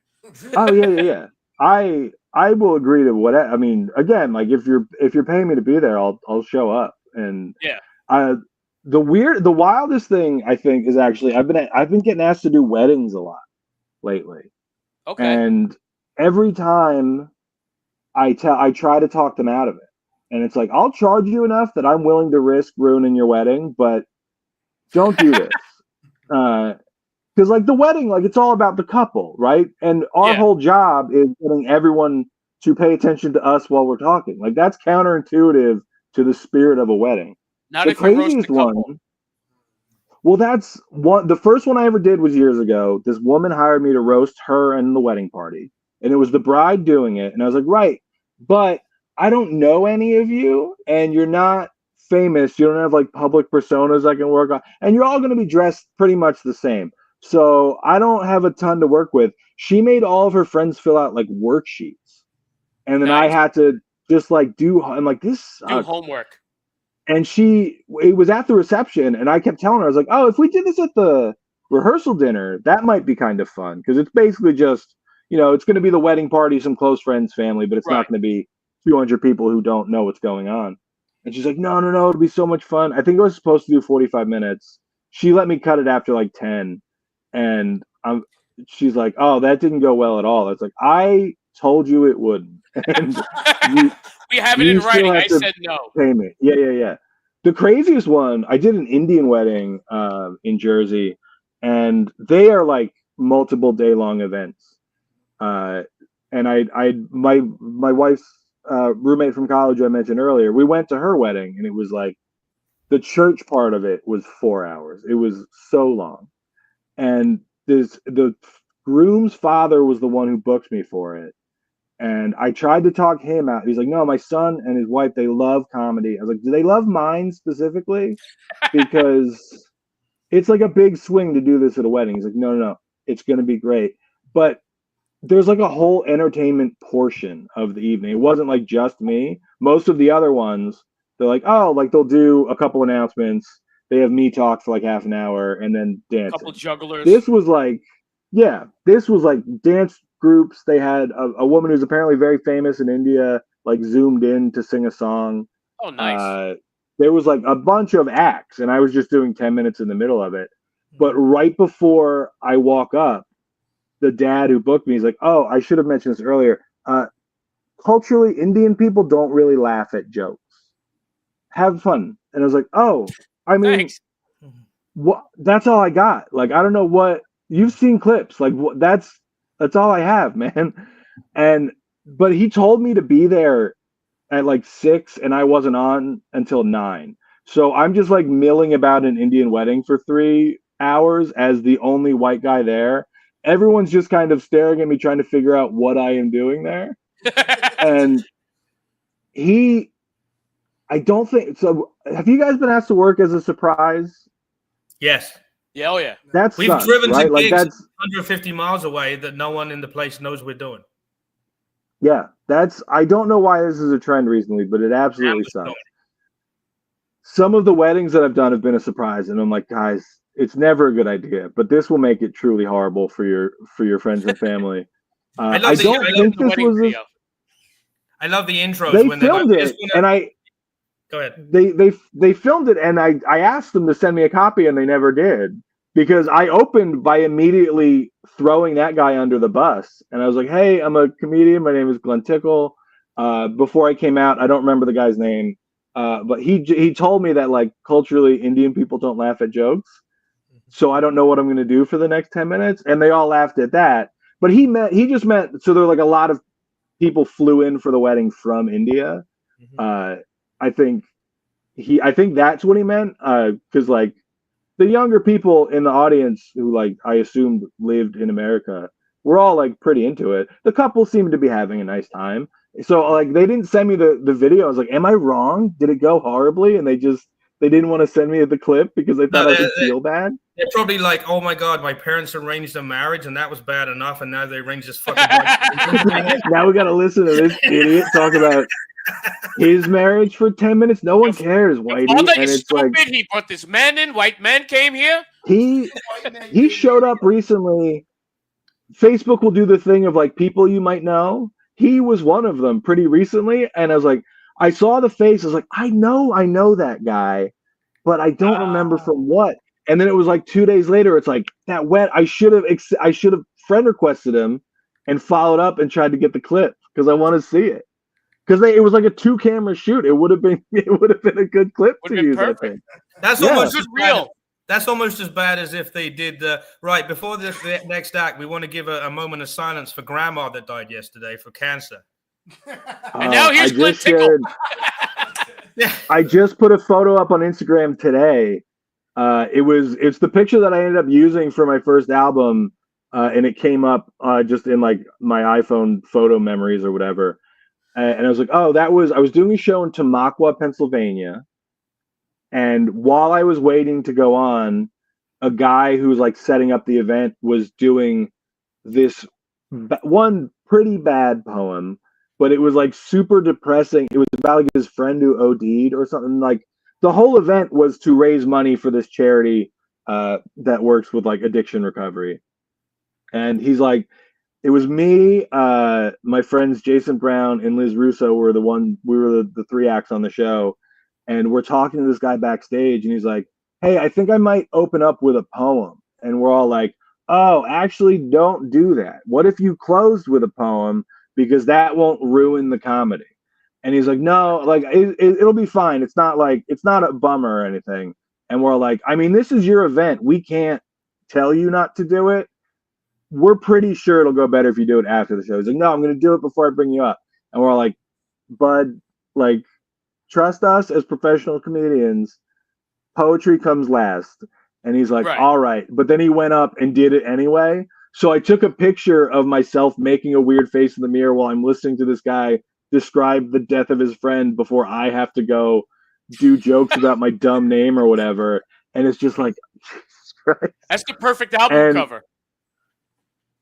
Oh yeah. I will agree to whatever. I mean, again, like if you're paying me to be there, I'll show up. And the wildest thing I think is actually I've been getting asked to do weddings a lot lately. Okay. And every time I try to talk them out of it. And it's like, I'll charge you enough that I'm willing to risk ruining your wedding, but don't do this. Because like the wedding, like it's all about the couple, right? And our whole job is getting everyone to pay attention to us while we're talking. Like that's counterintuitive to the spirit of a wedding. Not the if you roast the couple. One. Well, that's one. The first one I ever did was years ago. This woman hired me to roast her and the wedding party, and it was the bride doing it. And I was like, right, but I don't know any of you, and you're not famous. You don't have like public personas I can work on, and you're all going to be dressed pretty much the same. So I don't have a ton to work with. She made all of her friends fill out like worksheets, and then I had to just like I'm like, this sucks. Do homework. And it was at the reception, and I kept telling her, I was like, oh, if we did this at the rehearsal dinner, that might be kind of fun, because it's basically just, it's going to be the wedding party, some close friends, family, but it's not going to be 200 people who don't know what's going on. And she's like, no, it'll be so much fun. I think I was supposed to do 45 minutes. She let me cut it after like 10. And she's like, oh, that didn't go well at all. It's like, I told you it wouldn't. And we have it in writing. I said no. Pay me. Yeah. The craziest one, I did an Indian wedding in Jersey, and they are like multiple day-long events. And my wife's roommate from college I mentioned earlier, we went to her wedding, and it was like the church part of it was 4 hours. It was so long. And the groom's father was the one who booked me for it. And I tried to talk him out. He's like, no, my son and his wife, they love comedy. I was like, do they love mine specifically? Because it's like a big swing to do this at a wedding. He's like, no, it's going to be great. But there's like a whole entertainment portion of the evening. It wasn't like just me. Most of the other ones, They're like, oh, like they'll do a couple announcements. They have me talk for like half an hour and then dancing. A couple jugglers. This was like dance groups. They had a woman who's apparently very famous in India, like zoomed in to sing a song. Oh, nice. There was like a bunch of acts, and I was just doing 10 minutes in the middle of it. But right before I walk up, the dad who booked me is like, oh, I should have mentioned this earlier. Culturally, Indian people don't really laugh at jokes. Have fun. And I was like, oh, I mean, Thanks. what? That's all I got. Like, I don't know what you've seen clips. Like, that's all I have, man. But he told me to be there at like 6, and I wasn't on until 9. So I'm just like milling about an Indian wedding for 3 hours as the only white guy there. Everyone's just kind of staring at me, trying to figure out what I am doing there. And I don't think so. Have you guys been asked to work as a surprise? Yes. Yeah, oh yeah. We've sucks, driven right? to Like gigs that's 150 miles away that no one in the place knows we're doing. Yeah, I don't know why this is a trend recently, but it absolutely sucks. Some of the weddings that I've done have been a surprise, and I'm like, guys, it's never a good idea, but this will make it truly horrible for your friends and family. I love the intros. They when filmed like, it, and go ahead. They filmed it, and I asked them to send me a copy, and they never did, because I opened by immediately throwing that guy under the bus, and I was like, hey, I'm a comedian. My name is Glenn Tickle. Before I came out, I don't remember the guy's name, but he told me that like culturally Indian people don't laugh at jokes, so I don't know what I'm going to do for the next 10 minutes, and they all laughed at that. But he just meant so there were like a lot of people flew in for the wedding from India. I think that's what he meant, because like the younger people in the audience who like I assumed lived in America were all like pretty into it. The couple seemed to be having a nice time. So like they didn't send me the video. I was like, am I wrong? Did it go horribly? And they didn't want to send me the clip because they thought I would feel bad. They're probably like, oh my God, my parents arranged a marriage and that was bad enough, and now they arranged this fucking Now we got to listen to this idiot talk about his marriage for 10 minutes. No one cares, Whitey. And it's stupid. Like, he brought this man in. White man came here. He showed up recently. Facebook will do the thing of like people you might know. He was one of them pretty recently, and I was like, I saw the face. I was like, I know that guy, but I don't remember from what. And then it was like 2 days later. It's like that wet. I should have friend requested him and followed up and tried to get the clip because I want to see it. Because it was like a 2-camera shoot. It would have been a good clip to use. Perfect. I think that's almost as real. That's almost as bad as if they did right before the next act. We want to give a moment of silence for Grandma that died yesterday for cancer. And now here's Glenn Tickle. I just put a photo up on Instagram today. It's the picture that I ended up using for my first album, and it came up just in like my iPhone photo memories or whatever. And I was like, I was doing a show in Tamaqua, Pennsylvania. And while I was waiting to go on, a guy who was like setting up the event was doing this one pretty bad poem, but it was like super depressing. It was about like his friend who OD'd or something. Like the whole event was to raise money for this charity that works with like addiction recovery. And he's like, it was me, my friends Jason Brown and Liz Russo we were the 3 acts on the show. And we're talking to this guy backstage, and he's like, hey, I think I might open up with a poem. And we're all like, oh, actually, don't do that. What if you closed with a poem? Because that won't ruin the comedy. And he's like, no, like, it'll be fine. It's not a bummer or anything. And we're all like, I mean, this is your event. We can't tell you not to do it. We're pretty sure it'll go better if you do it after the show. He's like, no, I'm going to do it before I bring you up. And we're all like, bud, like, trust us as professional comedians. Poetry comes last. And he's like, all right. But then he went up and did it anyway. So I took a picture of myself making a weird face in the mirror while I'm listening to this guy describe the death of his friend before I have to go do jokes about my dumb name or whatever. And it's just like, Jesus Christ. That's the perfect album cover.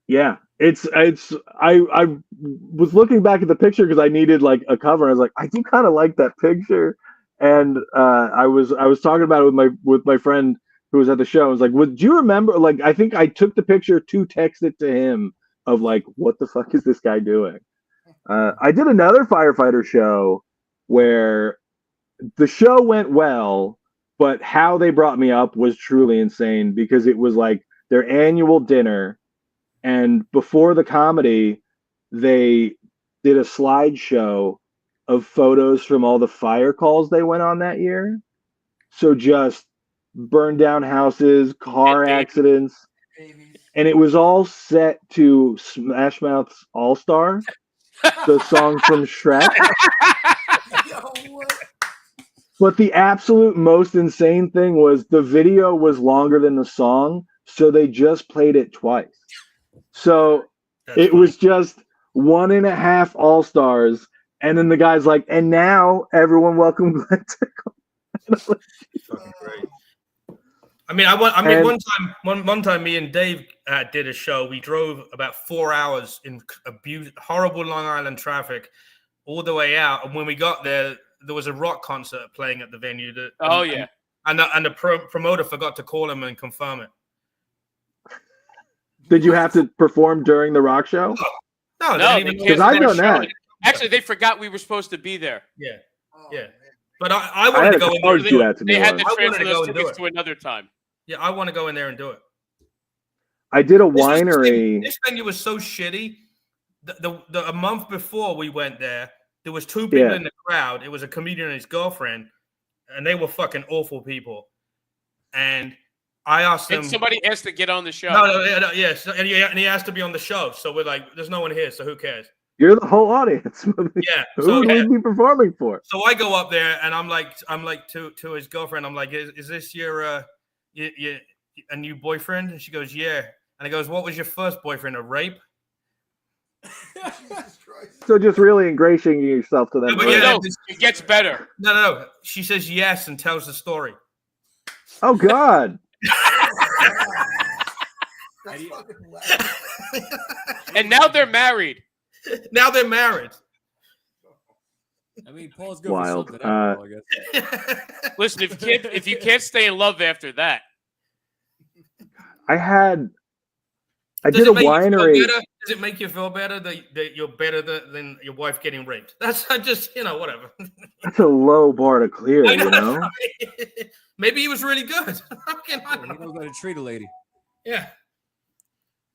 Yeah. I was looking back at the picture because I needed like a cover. I was like, I do kind of like that picture. And I was talking about it with my friend who was at the show. I was like, "Would you remember?" Like, I think I took the picture to text it to him of like, "What the fuck is this guy doing?" I did another firefighter show where the show went well, but how they brought me up was truly insane because it was like their annual dinner, and before the comedy, they did a slideshow of photos from all the fire calls they went on that year. So just burned down houses, car accidents, and it was all set to Smash Mouth's All Star, the song from Shrek. But the absolute most insane thing was the video was longer than the song, so they just played it twice. So it was just 1.5 All Stars, and then the guy's like, "And now everyone welcome Glenn Tickle." Fucking great. One time, me and Dave did a show. We drove about 4 hours in horrible Long Island traffic all the way out, and when we got there was a rock concert playing at the venue. And the promoter forgot to call him and confirm it. Did you have to perform during the rock show? No, because I've done that. Actually, they forgot we were supposed to be there. Yeah. But I wanted to go in there. They had to transfer those tickets to another time. Yeah, I want to go in there and do it. I did a winery. This venue was so shitty. A month before we went there was 2 people in the crowd. It was a comedian and his girlfriend, and they were fucking awful people. And I asked them. And somebody asked to get on the show. Yes, and he asked to be on the show. So we're like, there's no one here, so who cares? You're the whole audience. Yeah. Who would we be performing for? So I go up there and I'm like to his girlfriend, I'm like, is this your a new boyfriend? And she goes, yeah. And he goes, what was your first boyfriend? A rape? So just really ingratiating yourself to them. No, it gets better. No. She says yes and tells the story. Oh God. And now they're married. Now they're married. I mean, Paul's good Wild. for something. I guess. Listen, if you can't stay in love after that, I did a winery. Does it make you feel better that you're better than your wife getting raped? That's just whatever. That's a low bar to clear, you know. Right? Maybe he was really good. He knows how to treat a lady. Yeah.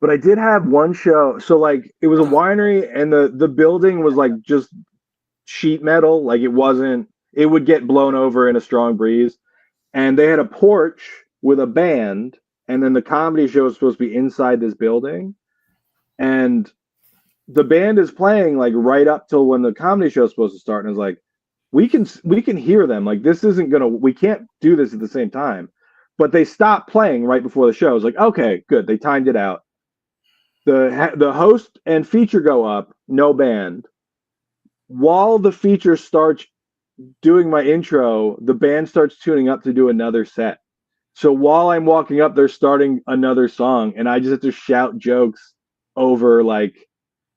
But I did have one show. So like it was a winery, and the building was like just sheet metal. Like it would get blown over in a strong breeze. And they had a porch with a band, and then the comedy show was supposed to be inside this building. And the band is playing like right up till when the comedy show is supposed to start. And it's like, we can hear them. Like we can't do this at the same time. But they stopped playing right before the show. It's like, okay, good. They timed it out. The host and feature go up, no band. While the feature starts doing my intro, the band starts tuning up to do another set. So while I'm walking up, they're starting another song, and I just have to shout jokes over like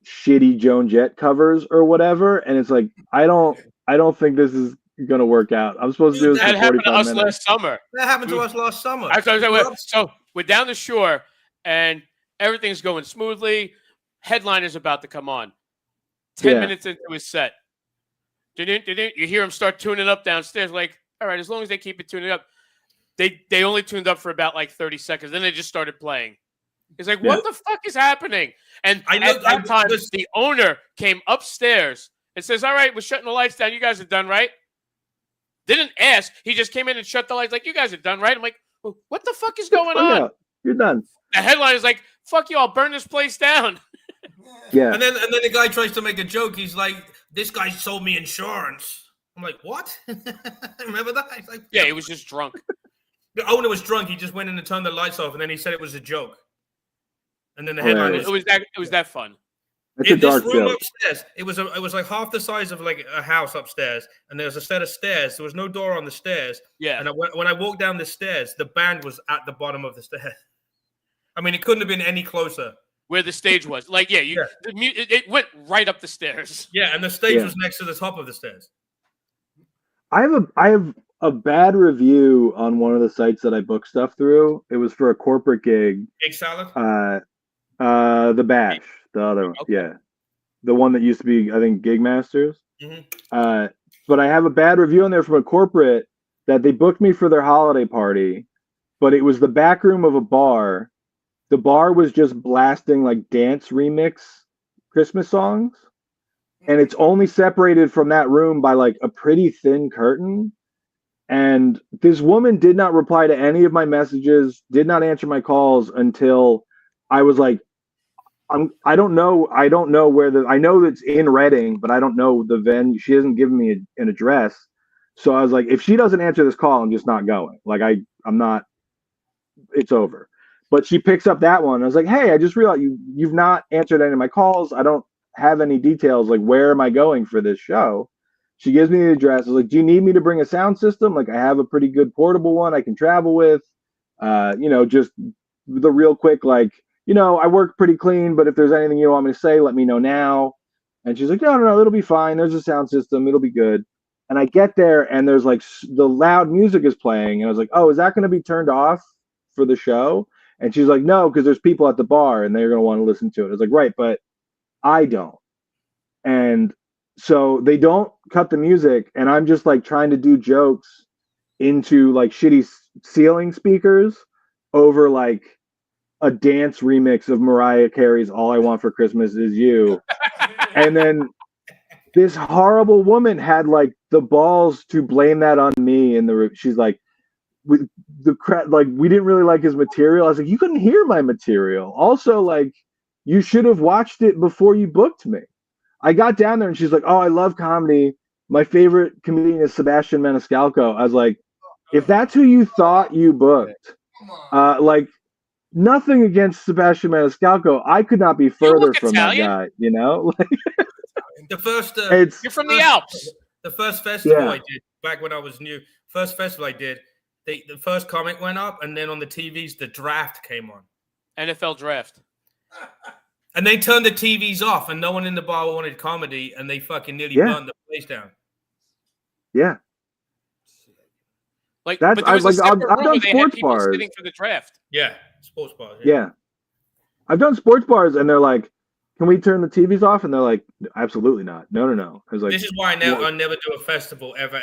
shitty Joan Jett covers or whatever. And it's like, I don't think this is gonna work out. I'm supposed to do this. That happened to us last summer. That happened to us last summer. So we're down the shore, and everything's going smoothly. Headliner's about to come on. 10 minutes into his set, you hear him start tuning up downstairs. Like, all right, as long as they keep it tuning up. They only tuned up for about like 30 seconds. Then they just started playing. He's like, what the fuck is happening? And at that time, the owner came upstairs and says, all right, we're shutting the lights down. You guys are done, right? Didn't ask. He just came in and shut the lights like, you guys are done, right? I'm like, well, what the fuck is going on? You're done. The headline is like, fuck you, I'll burn this place down. Yeah. And then the guy tries to make a joke. He's like, this guy sold me insurance. I'm like, what? Remember that? He's like, yeah, he was just drunk. The owner was drunk. He just went in and turned the lights off, and then he said it was a joke. And then the headline it was that fun. It's a dark this room joke. upstairs, it was like half the size of like a house upstairs, and there was a set of stairs. There was no door on the stairs. Yeah. And when I walked down the stairs, the band was at the bottom of the stairs. I mean, it couldn't have been any closer. Where the stage was, like, it went right up the stairs. Yeah, and the stage was next to the top of the stairs. I have a bad review on one of the sites that I book stuff through. It was for a corporate gig. Big salad. The Bash, the other one, Okay. yeah, the one that used to be, I think, Gig Masters. Mm-hmm. But I have a bad review on there from a corporate that they booked me for their holiday party, but it was the back room of a bar. The bar was just blasting like dance remix Christmas songs, and it's only separated from that room by like a pretty thin curtain. And this woman did not reply to any of my messages, did not answer my calls until I was like, I don't know where I know it's in Reading, but I don't know the venue. She hasn't given me an address. So I was like, if she doesn't answer this call, I'm just not going. Like I'm not, it's over. But she picks up that one. I was like, hey, I just realized you've not answered any of my calls. I don't have any details. Like, where am I going for this show? She gives me the address. I was like, do you need me to bring a sound system? Like, I have a pretty good portable one I can travel with. Just the real quick, like, I work pretty clean, but if there's anything you want me to say, let me know now. And she's like, no, it'll be fine. There's a sound system. It'll be good. And I get there and there's like the loud music is playing. And I was like, oh, is that going to be turned off for the show? And she's like, no, because there's people at the bar and they're going to want to listen to it. I was like, right, but I don't. And so they don't cut the music. And I'm just like trying to do jokes into like shitty ceiling speakers over like a dance remix of Mariah Carey's All I Want for Christmas Is You. And then this horrible woman had like the balls to blame that on me in the room. She's like, we didn't really like his material. I was like, you couldn't hear my material. Also, like, you should have watched it before you booked me. I got down there and she's like, oh, I love comedy. My favorite comedian is Sebastian Maniscalco. I was like, if that's who you thought you booked, like, nothing against Sebastian Maniscalco. I could not be further from Italian? that guy, The first, you're from the Alps. The first festival I did back when I was new. First festival I did, the first comic went up, and then on the TVs the draft came on. NFL draft. And they turned the TVs off, and no one in the bar wanted comedy, and they fucking nearly burned the place down. Yeah. Like, That's, but there was I've a room where done they had sports people bars. sitting for the draft. Yeah, sports bars. Yeah. I've done sports bars, and they're like, can we turn the TVs off? And they're like, absolutely not. No. I was like, this is why I never do a festival ever,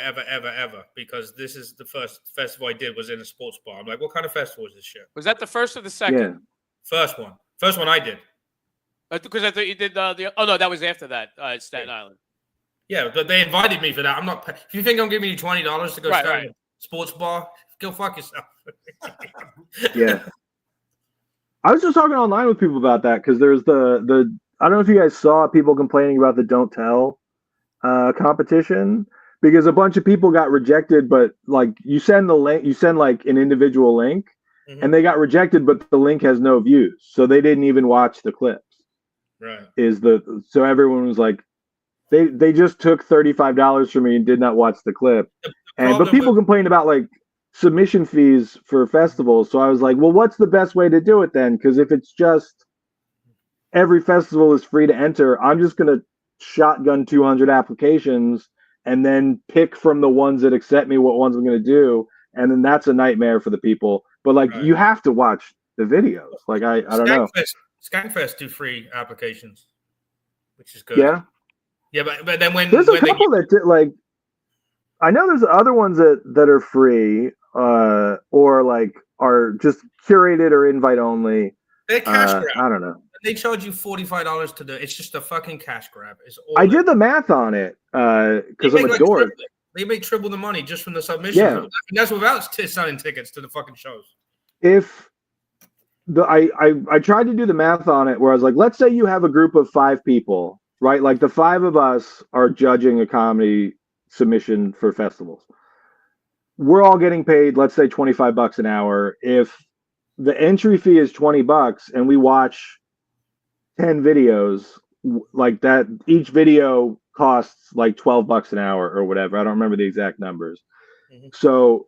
because this is the first festival I did was in a sports bar. I'm like, what kind of festival is this shit? Was that the first or the second? Yeah. First one I did. Because I thought you did oh no, that was after that, Staten Island. Yeah, but they invited me for that. I'm not. If you think I'm giving you $20 to go start a sports bar, go fuck yourself. Yeah. I was just talking online with people about that because there's the I don't know if you guys saw people complaining about the Don't Tell competition because a bunch of people got rejected, but like you send the link, you send like an individual link, and they got rejected, but the link has no views, so they didn't even watch the clips. Right. So everyone was like, they just took $35 from me and did not watch the clip, but people complained about like submission fees for festivals. So I was like, well, what's the best way to do it then? Because if it's just every festival is free to enter, I'm just going to shotgun 200 applications and then pick from the ones that accept me what ones I'm going to do. And then that's a nightmare for the people. But like, you have to watch the videos. Like, I don't know. Skankfest do free applications, which is good. Yeah. Yeah, but then when there's a couple that did, like, I know there's other ones that are free or like are just curated or invite only. They're cash grab. I don't know. They charge you $45 to do. It's just a fucking cash grab. I did the math on it because I'm a dork. They make triple the money just from the submission. Yeah. And that's without selling tickets to the fucking shows. I tried to do the math on it where I was like, let's say you have a group of 5 people, right? Like the 5 of us are judging a comedy submission for festivals. We're all getting paid, let's say $25 an hour. If the entry fee is $20 and we watch 10 videos like that, each video costs like $12 an hour or whatever. I don't remember the exact numbers. So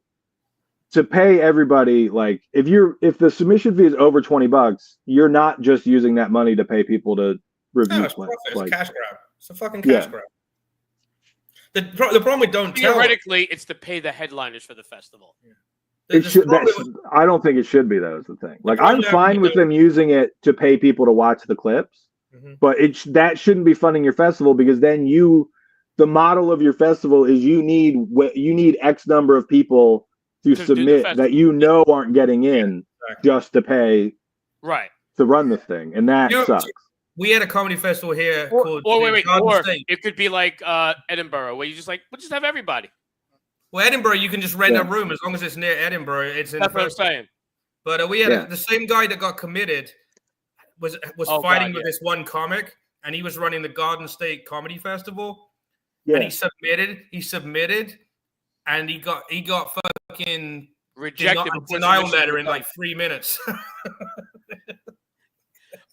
to pay everybody, like if the submission fee is over $20, you're not just using that money to pay people to review. No, it's profit. It's cash grab. It's a fucking cash grab. The problem with Don't Tell. Theoretically, it's to pay the headliners for the festival. Yeah. I don't think it should be. That was the thing. Like, I'm fine with them using it to pay people to watch the clips, but that shouldn't be funding your festival, because then the model of your festival is you need X number of people to submit that aren't getting in just to pay to run the thing, and that sucks. We had a comedy festival here called it could be like Edinburgh, where you just we'll just have everybody. Well, Edinburgh, you can just rent a room as long as it's near Edinburgh. That's what I'm saying. But we had the same guy that got committed was fighting with this one comic, and he was running the Garden State Comedy Festival. Yeah. And he submitted, and he got fucking rejected. Denial letter in like 3 minutes.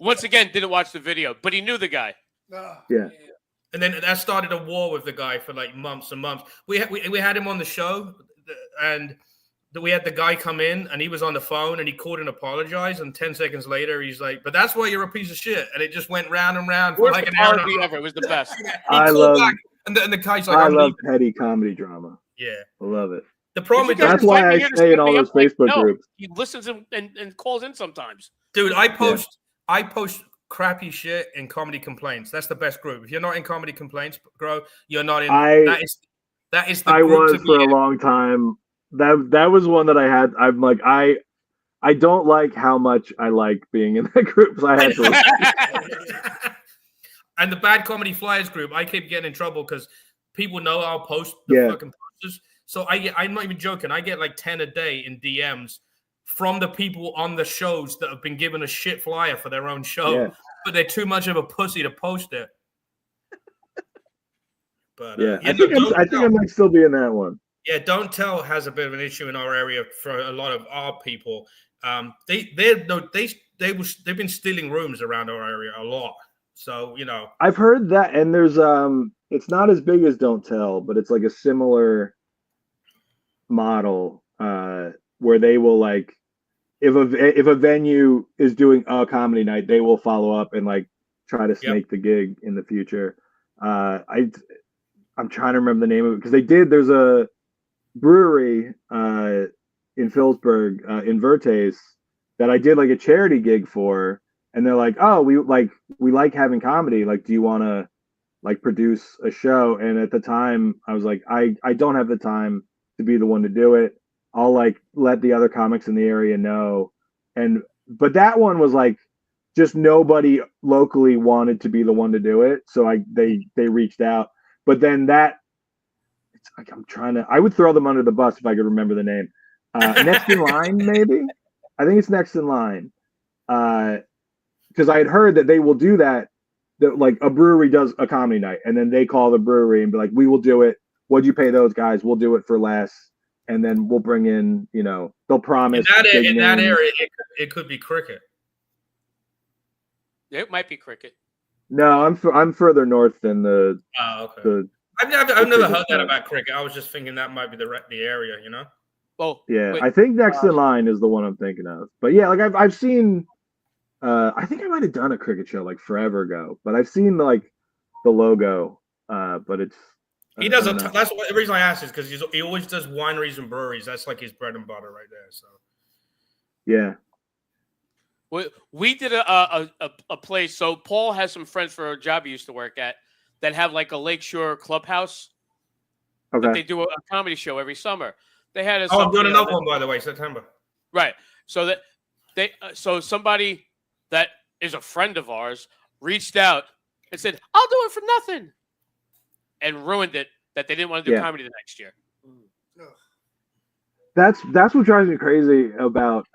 Once again, didn't watch the video, but he knew the guy. Yeah. And then that started a war with the guy for like months and months. We had him on the show, and we had the guy come in, and he was on the phone, and he called and apologized. And 10 seconds later, he's like, "But that's why you're a piece of shit." And it just went round and round for like an hour. Ever. It was the best. I love petty comedy drama. Yeah, I love it. The problem is that's why I stay in all those Facebook groups. He listens and calls in sometimes. Dude, I post crappy shit in Comedy Complaints. That's the best group. If you're not in Comedy Complaints, bro, you're not in. That is the I group was for a long time. That was one that I had. I'm like, I don't like how much I like being in that group. So I had to. And the Bad Comedy Flyers group, I keep getting in trouble because people know I'll post the fucking posters. So I'm not even joking. I get like 10 a day in DMs from the people on the shows that have been given a shit flyer for their own show, but they're too much of a pussy to post it. But I think I might still be in that one. Yeah, Don't Tell has a bit of an issue in our area for a lot of our people. They've been stealing rooms around our area a lot. So I've heard that, and there's it's not as big as Don't Tell, but it's like a similar model where they will like if a venue is doing a comedy night, they will follow up and like try to snake the gig in the future. I'm trying to remember the name of it because there's a brewery in Phillipsburg, in Vertes, that I did like a charity gig for, and they're like, "Oh, we like having comedy. Like, do you want to like produce a show?" And at the time, I was like, I don't have the time to be the one to do it. I'll like let the other comics in the area know. But that one was like just nobody locally wanted to be the one to do it, so they reached out. But then it's like I would throw them under the bus if I could remember the name. Next in Line, maybe. I think it's Next in Line. Because I had heard that they will do that like a brewery does a comedy night, and then they call the brewery and be like, "We will do it. What'd you pay those guys? We'll do it for less." And then we'll bring in, they'll promise. In that area, it could be Cricket. It might be Cricket. No, I'm further north than the. Oh, okay. I've never heard that about Cricket. I was just thinking that might be the area, Well, yeah, wait, I think Next in Line is the one I'm thinking of. But yeah, like I've seen. I think I might have done a Cricket show like forever ago, but I've seen like the logo. But it's. He does. That's the reason I asked is because he always does wineries and breweries. That's like his bread and butter right there. So. Yeah. We did a place. So Paul has some friends for a job he used to work at that have like a Lakeshore clubhouse. Okay. That they do a comedy show every summer. They had. I'm doing another one, by the way, September. Right. So that so somebody that is a friend of ours reached out and said, "I'll do it for nothing," and ruined it. That they didn't want to do comedy the next year. That's what drives me crazy about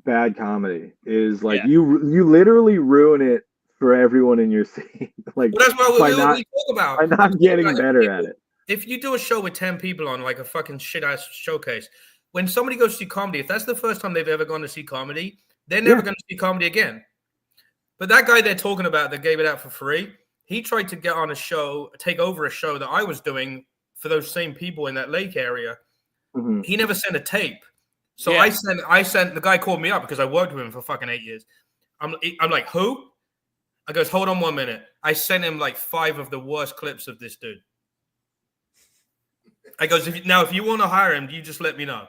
bad comedy is like you literally ruin it for everyone in your scene. Like that's what we talk about. By not getting better at it. If you do a show with 10 people on like a fucking shit ass showcase, when somebody goes to see comedy, if that's the first time they've ever gone to see comedy, they're never going to see comedy again. But that guy they're talking about that gave it out for free, he tried to get on a show, take over a show that I was doing for those same people in that lake area. Mm-hmm. He never sent a tape. So I sent the guy called me up because I worked with him for fucking 8 years. I'm like, who? I goes, hold on 1 minute. I sent him like 5 of the worst clips of this dude. I goes, if you want to hire him, you just let me know.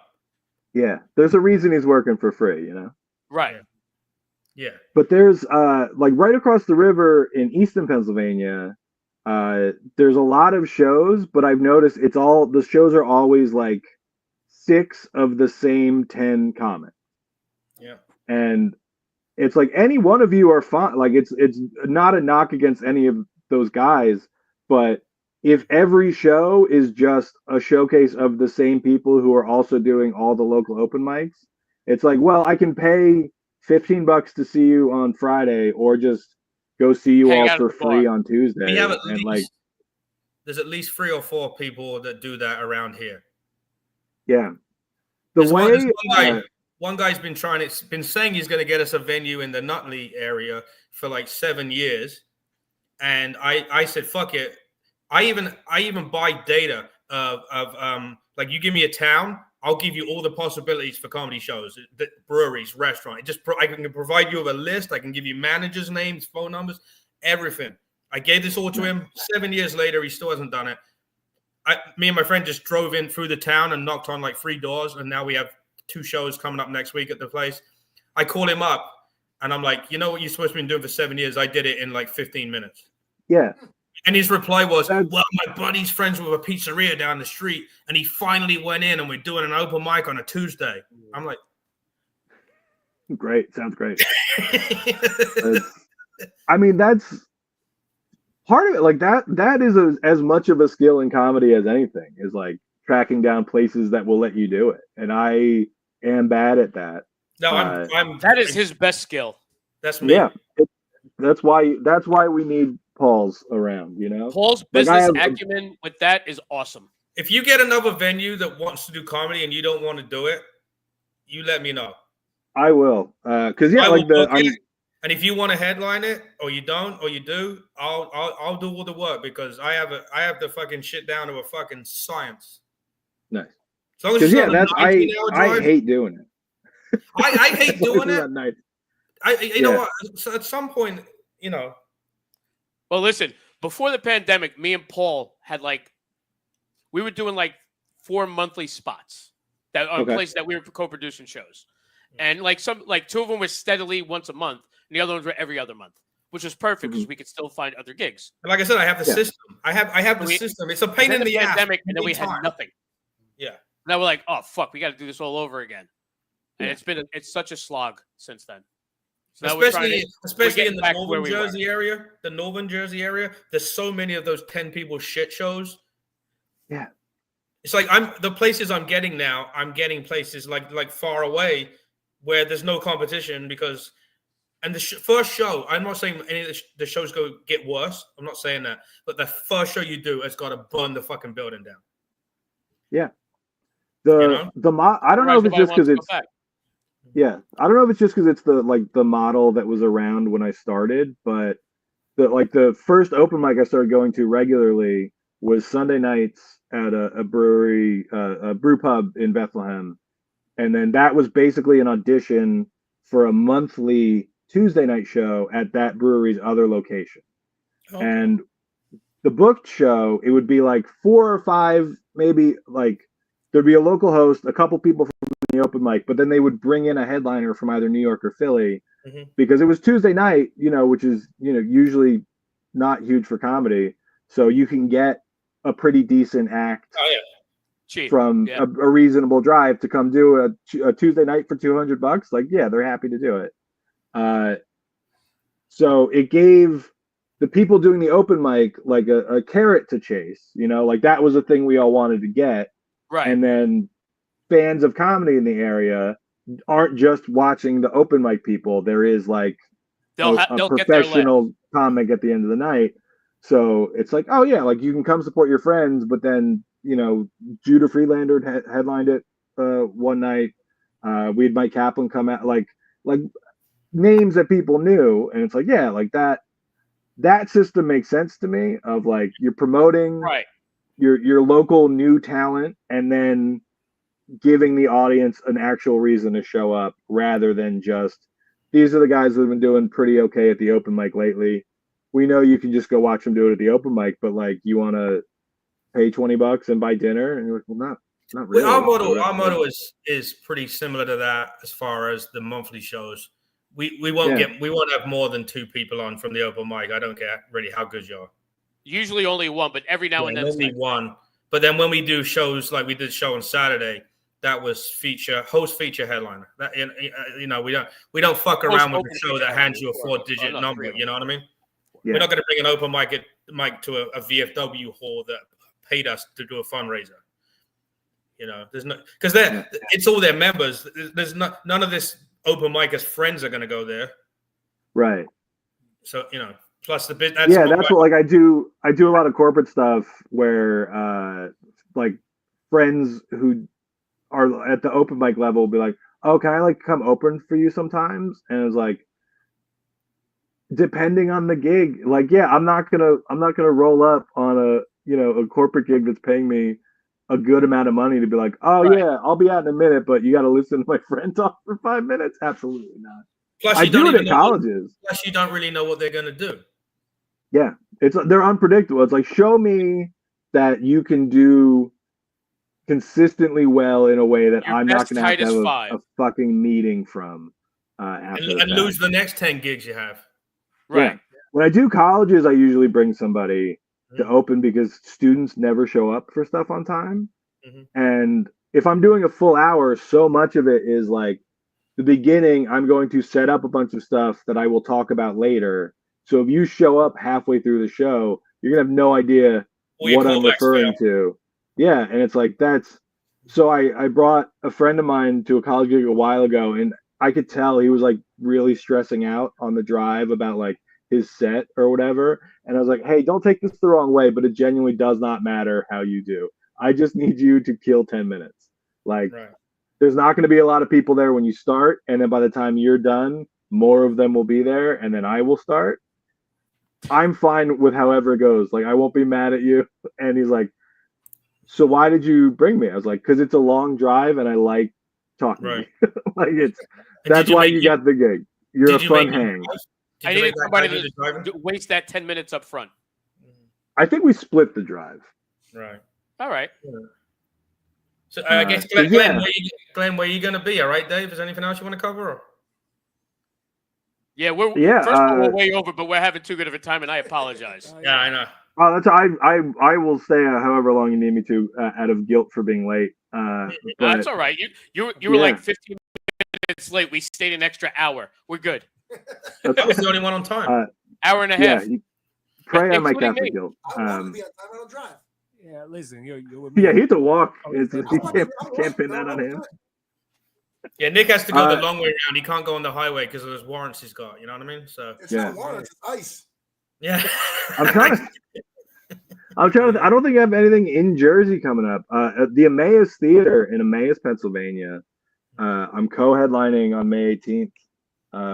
Yeah, there's a reason he's working for free, you know. Right. Yeah. But there's like right across the river in Easton, Pennsylvania, there's a lot of shows, but I've noticed the shows are always like 6 of the same 10 comics. Yeah. And it's like any one of you are fine. Like it's not a knock against any of those guys, but if every show is just a showcase of the same people who are also doing all the local open mics, it's like, well, I can pay $15 to see you on Friday, or just go see you Hang all out for at the free bar. on Tuesday. We have there's at least 3 or 4 people that do that around here. Yeah. One guy's been saying he's going to get us a venue in the Nutley area for like 7 years. And I said, fuck it. I even buy data of like, you give me a town, I'll give you all the possibilities for comedy shows, the breweries, restaurant. I can provide you with a list. I can give you managers' names, phone numbers, everything. I gave this all to him. 7 years later, he still hasn't done it. Me and my friend just drove in through the town and knocked on like 3 doors, and now we have 2 shows coming up next week at the place. I call him up, and I'm like, you know what you're supposed to be doing for 7 years? I did it in like 15 minutes. Yeah. And his reply was, well, my buddy's friends with a pizzeria down the street, and he finally went in, and we're doing an open mic on a Tuesday. I'm like, great. Sounds great. I mean, that's part of it. Like that is as much of a skill in comedy as anything, is like tracking down places that will let you do it. And I am bad at that. No, that is his best skill. That's me. Yeah. That's why we need Paul's around, you know? Paul's business acumen with that is awesome. If you get another venue that wants to do comedy and you don't want to do it, you let me know. I will. Because and if you want to headline it, or you don't, or you do, I'll do all the work, because I have the fucking shit down to a fucking science. Nice. As long as I hate doing it. I hate doing it. Night. You know what? So at some point, you know. Well, listen, before the pandemic, me and Paul had we were doing like 4 monthly spots that on places that we were co-producing shows. And 2 of them were steadily once a month, and the other ones were every other month, which was perfect because we could still find other gigs. And like I said, I have the system. I have the system. It's a pain in the ass. Pandemic, and then we had nothing. Yeah. Now we're like, oh fuck, we got to do this all over again. And it's such a slog since then. So especially in the northern Jersey area. The northern Jersey area, there's so many of those 10 people shit shows. Yeah. It's like the places I'm getting now, I'm getting places like far away where there's no competition, because the first show, I'm not saying any of the shows get worse. I'm not saying that. But the first show you do has got to burn the fucking building down. Yeah. I don't know if it's just because it's I don't know if it's just because it's the model that was around when I started, but the first open mic I started going to regularly was Sunday nights at a brewery, a brew pub in Bethlehem. And then that was basically an audition for a monthly Tuesday night show at that brewery's other location. Okay. And the booked show, it would be like 4 or 5, maybe, like there'd be a local host, a couple people from the open mic, but then they would bring in a headliner from either New York or Philly, because it was Tuesday night, which is, usually not huge for comedy. So you can get a pretty decent act from a reasonable drive to come do a Tuesday night for $200. Like, yeah, they're happy to do it. So it gave the people doing the open mic like a carrot to chase, like that was a thing we all wanted to get. Right. And then fans of comedy in the area aren't just watching the open mic people. There is like they'll professional comic at the end of the night. So it's like, oh yeah, like you can come support your friends, but then, Judah Friedlander headlined it one night. We had Mike Kaplan come out, like names that people knew, and it's like, yeah, like that system makes sense to me, of like you're promoting your local new talent and then giving the audience an actual reason to show up, rather than just, these are the guys that have been doing pretty okay at the open mic lately. We know you can just go watch them do it at the open mic, but like you want to pay $20 and buy dinner, and you're like, well, not really. Our model is pretty similar to that as far as the monthly shows. We won't have more than 2 people on from the open mic. I don't care really how good you are. Usually only one, but every now and then only one. But then when we do shows like we did a show on Saturday, that was host feature headliner. That we don't fuck around with a show that hands you a 4-digit number. You know what I mean? Yeah. We're not going to bring an open mic to a VFW hall that paid us to do a fundraiser. There's no because it's all their members. There's none of this open mic as friends are going to go there, right? So plus the bit. That's what like I do a lot of corporate stuff where like friends who are at the open mic level will be like, oh, can I like come open for you sometimes? And it's like, depending on the gig, like, yeah, I'm not gonna roll up on a corporate gig that's paying me a good amount of money to be like, oh right. Yeah, I'll be out in a minute, but you got to listen to my friend talk for 5 minutes. Absolutely not. Plus, I do it at colleges. Plus, you don't really know what they're gonna do. Yeah, they're unpredictable. It's like, show me that you can do consistently well in a way that I'm not going to have a fucking meeting from and lose the next 10 gigs you have. Right. Yeah. When I do colleges, I usually bring somebody to open because students never show up for stuff on time. Mm-hmm. And if I'm doing a full hour, so much of it is like the beginning, I'm going to set up a bunch of stuff that I will talk about later. So if you show up halfway through the show, you're going to have no idea what I'm referring to. Yeah, and it's like so I brought a friend of mine to a college gig a while ago, and I could tell he was like really stressing out on the drive about like his set or whatever. And I was like, hey, don't take this the wrong way, but it genuinely does not matter how you do. I just need you to kill 10 minutes. Like, there's not going to be a lot of people there when you start, and then by the time you're done, more of them will be there, and then I will start. I'm fine with however it goes. Like, I won't be mad at you. And he's like, so why did you bring me? I was like, because it's a long drive and I like talking. Right. Like that's why you got the gig. You're a fun hang. I needed somebody to waste that 10 minutes up front. I think we split the drive. Right. All right. Yeah. So I guess Glenn, where are you going to be? All right, Dave. Is there anything else you want to cover? Or? Yeah, first of all, we're way over, but we're having too good of a time, and I apologize. Yeah, I know. I will stay however long you need me to out of guilt for being late. That's all right. You were like 15 minutes late. We stayed an extra hour. We're good. That was the only one on time. Hour and a half. Pray on my Catholic guilt. I want to be on time. I don't drive. Yeah, listen, you're yeah, he had to walk. You can't pin that on him. Yeah, Nick has to go the long way around. He can't go on the highway because of those warrants he's got. You know what I mean? So it's not warrants, it's ice. Yeah. I'm trying to. I don't think I have anything in Jersey coming up. At the Emmaus Theater in Emmaus, Pennsylvania. I'm co-headlining on May 18th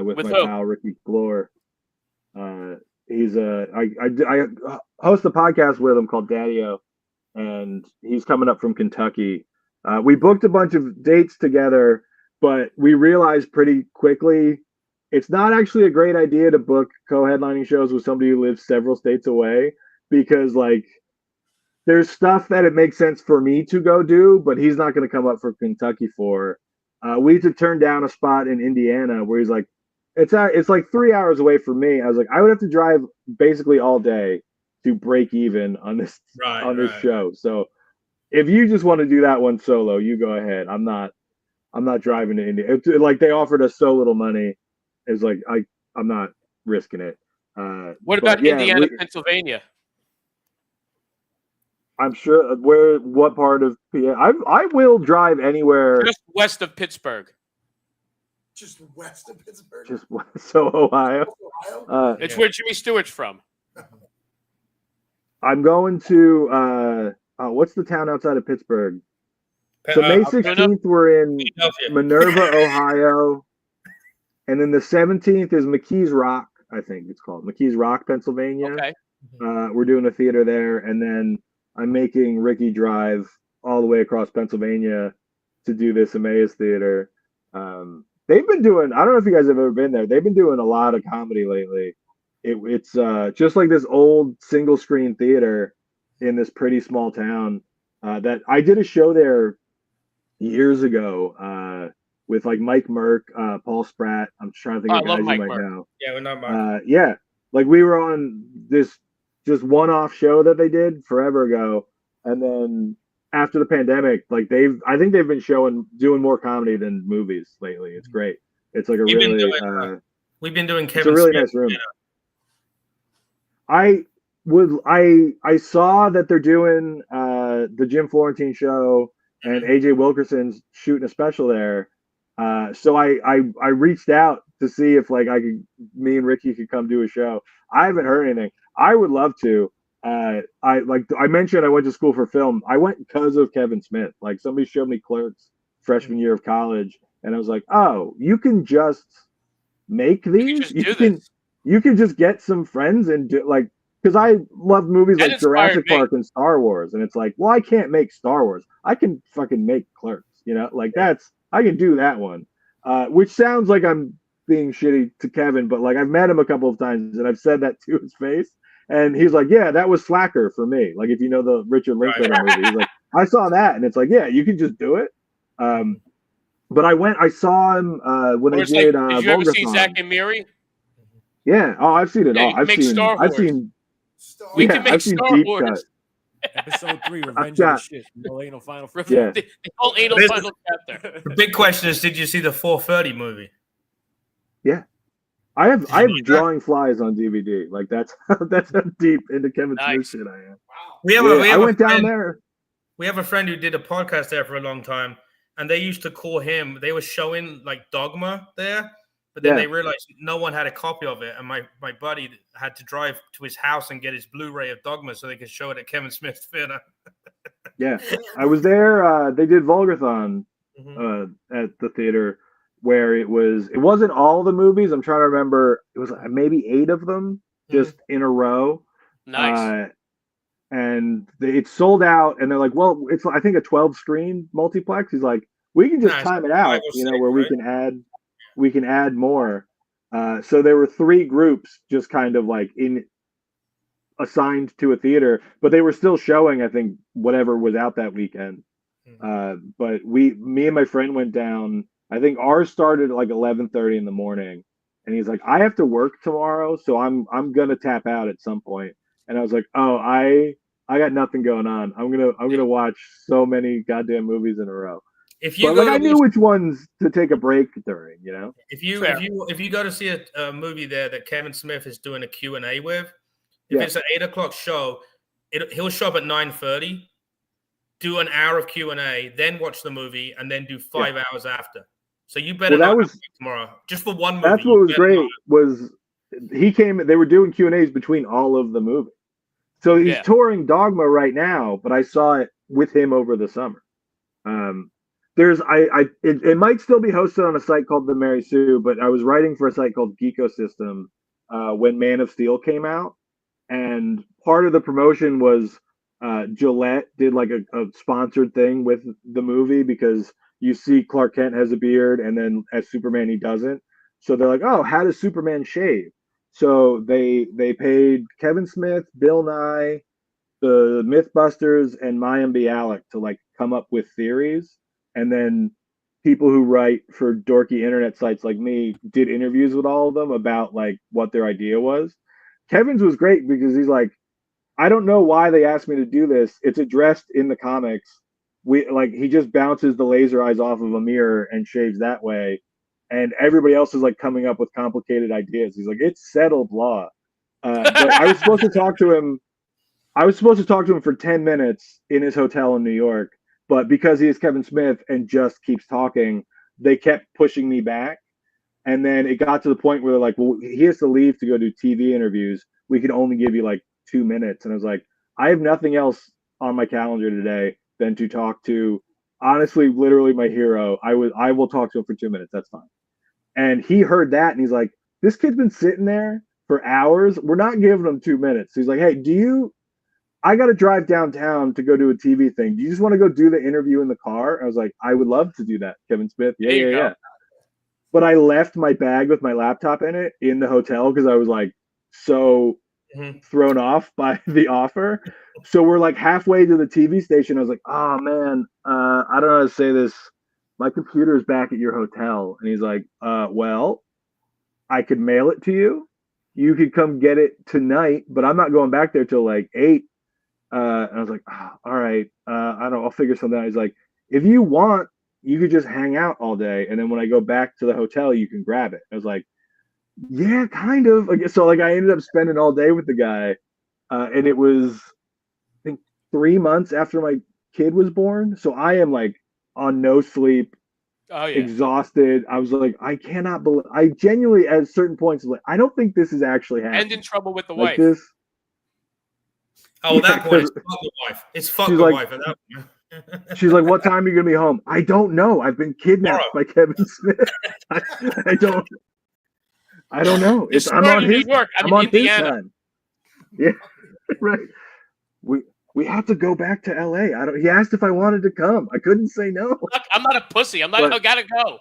with my pal Ricky Glore. He's I host a podcast with him called Daddy-O, and he's coming up from Kentucky. We booked a bunch of dates together, but we realized pretty quickly it's not actually a great idea to book co-headlining shows with somebody who lives several states away, because like there's stuff that it makes sense for me to go do, but he's not going to come up from Kentucky for. We had to turn down a spot in Indiana where he's like, it's like 3 hours away from me. I was like, I would have to drive basically all day to break even on this show. So if you just want to do that one solo, you go ahead. I'm not driving to India. It's like they offered us so little money. It's like I'm not risking it. What about Indiana, Pennsylvania? I'm sure what part of PA? I will drive anywhere. Just west of Pittsburgh. Just west of Pittsburgh. Just so Ohio. It's where Jimmy Stewart's from. I'm going to what's the town outside of Pittsburgh? So May 16th we're in Minerva, Ohio, and then the 17th is McKees Rock. I think it's called McKees Rock, Pennsylvania. Okay. We're doing a theater there, and then I'm making Ricky drive all the way across Pennsylvania to do this Emmaus Theater. They've been doing, I don't know if you guys have ever been there. They've been doing a lot of comedy lately. It's just like this old single screen theater. in this pretty small town. That I did a show there years ago with like Mike Merck, Paul Spratt. I'm just trying to think I of love guys you Mike might Merck. know. Yeah, we're not Mike. Yeah, like we were on this just one-off show that they did forever ago, and then after the pandemic, like I think they've been doing more comedy than movies lately. It's great. It's like We've been doing it's a Kevin really Smith nice room. I saw that they're doing the Jim Florentine show and AJ Wilkerson's shooting a special there. So I reached out to see if like me and Ricky could come do a show. I haven't heard anything. I would love to. I mentioned I went to school for film. I went because of Kevin Smith. Like somebody showed me Clerks freshman year of college, and I was like, oh, you can just make these. You can just get some friends and do like, because I love movies like Jurassic Park and Star Wars, and it's like, well, I can't make Star Wars. I can fucking make Clerks, like I can do that one. Which sounds like I'm being shitty to Kevin, but like I've met him a couple of times and I've said that to his face, and he's like, yeah, that was Slacker for me. Like if you know the Richard Linklater movie, he's like, I saw that, and it's like, yeah, you can just do it. But I saw him when they did. Did you ever see Zack and Miri? Yeah. Oh, I've seen it all. I've seen Star Wars. Episode 3, Revenge of the Shit. No anal final. Yeah. The whole anal final chapter. The big question is, did you see the 4:30 movie? Yeah. I have Drawing Flies on DVD. Like that's how deep into Kevin Smith shit I am. Wow. I went down there. We have a friend who did a podcast there for a long time, and they used to call him. They were showing like Dogma there, but then they realized no one had a copy of it, and my buddy had to drive to his house and get his Blu-ray of Dogma so they could show it at Kevin Smith's theater. Yeah, I was there. They did Vulgathon at the theater, where it wasn't all the movies. I'm trying to remember. It was maybe 8 of them just in a row. Nice. And it sold out, and they're like, well, it's I think a 12 screen multiplex. He's like, we can just time it out, where we can add more. So there were 3 groups just kind of like assigned to a theater, but they were still showing, I think, whatever was out that weekend. But me and my friend went down. I think ours started at like 11:30 in the morning, and he's like, I have to work tomorrow, so I'm gonna tap out at some point. And I was like, oh, I got nothing going on. I'm gonna watch so many goddamn movies in a row. I knew which ones to take a break during. If you go to see a movie there that Kevin Smith is doing a Q&A with, if it's an 8:00 show, he'll show up at 9:30, do an hour of Q&A, then watch the movie, and then do 5 hours after. So you better tomorrow just for one movie. That's what was great. Was he came? They were doing Q&As between all of the movies. So he's touring Dogma right now, but I saw it with him over the summer. It might still be hosted on a site called The Mary Sue, but I was writing for a site called Geekosystem when Man of Steel came out, and part of the promotion was Gillette did like a sponsored thing with the movie, because you see Clark Kent has a beard, and then as Superman he doesn't. So they're like, oh, how does Superman shave? So they paid Kevin Smith, Bill Nye, the Mythbusters, and Mayim Bialik to like come up with theories, and then people who write for dorky internet sites like me did interviews with all of them about like what their idea was. Kevin's was great because he's like, I don't know why they asked me to do this. It's addressed in the comics. He just bounces the laser eyes off of a mirror and shaves that way. And everybody else is like coming up with complicated ideas. He's like, it's settled law. But I was supposed to talk to him. I was supposed to talk to him for 10 minutes in his hotel in New York. But because he is Kevin Smith and just keeps talking, they kept pushing me back. And then it got to the point where they're like, well, he has to leave to go do TV interviews. We can only give you like 2 minutes. And I was like, I have nothing else on my calendar today than to talk to, honestly, literally my hero. I will talk to him for 2 minutes. That's fine. And he heard that, and he's like, this kid's been sitting there for hours. We're not giving him 2 minutes. He's like, hey, I got to drive downtown to go do a TV thing. Do you just want to go do the interview in the car? I was like, I would love to do that, Kevin Smith. Yeah. But I left my bag with my laptop in it in the hotel because I was like so thrown off by the offer. So we're like halfway to the TV station. I was like, oh man, I don't know how to say this. My computer's back at your hotel. And he's like, well, I could mail it to you. You could come get it tonight, but I'm not going back there till like 8. And I was like, oh, all right, I'll figure something out. He's like, if you want, you could just hang out all day. And then when I go back to the hotel, you can grab it. I was like, yeah, kind of. So like I ended up spending all day with the guy. And it was, I think, 3 months after my kid was born. So I am like on no sleep, exhausted. I was like, I cannot believe, I genuinely at certain points, like, I don't think this is actually happening. And in trouble with the like wife. This, at that point, it's fuck the wife. It's fuck the wife at that point. She's like, what time are you going to be home? I don't know. I've been kidnapped by Kevin Smith. I don't know. I'm on his, New York. I'm on Indiana. his time. Yeah, right. We have to go back to LA. He asked if I wanted to come. I couldn't say no. Look, I'm not a pussy. I gotta go.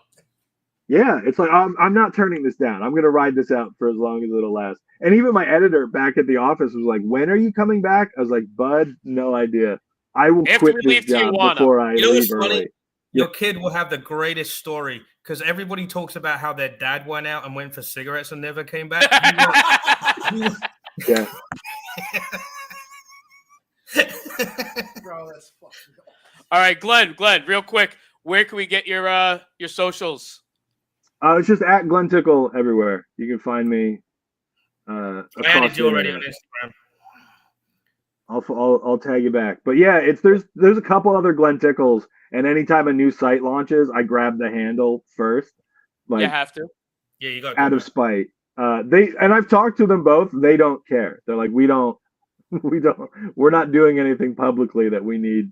Yeah, it's like I'm not turning this down. I'm gonna ride this out for as long as it'll last. And even my editor back at the office was like, "When are you coming back?" I was like, "Bud, no idea. I will quit this job before I leave early." Your kid will have the greatest story because everybody talks about how their dad went out and went for cigarettes and never came back. Yeah. Bro, that's fucking. All right, Glenn, real quick, where can we get your socials? It's just at Glenn Tickle everywhere. You can find me. I added you already on Instagram. I'll tag you back. But yeah, there's a couple other Glenn Tickles, and anytime a new site launches, I grab the handle first. Like, you have to. Yeah, you got out of spite. And I've talked to them both. They don't care. They're like, we're not doing anything publicly that we need.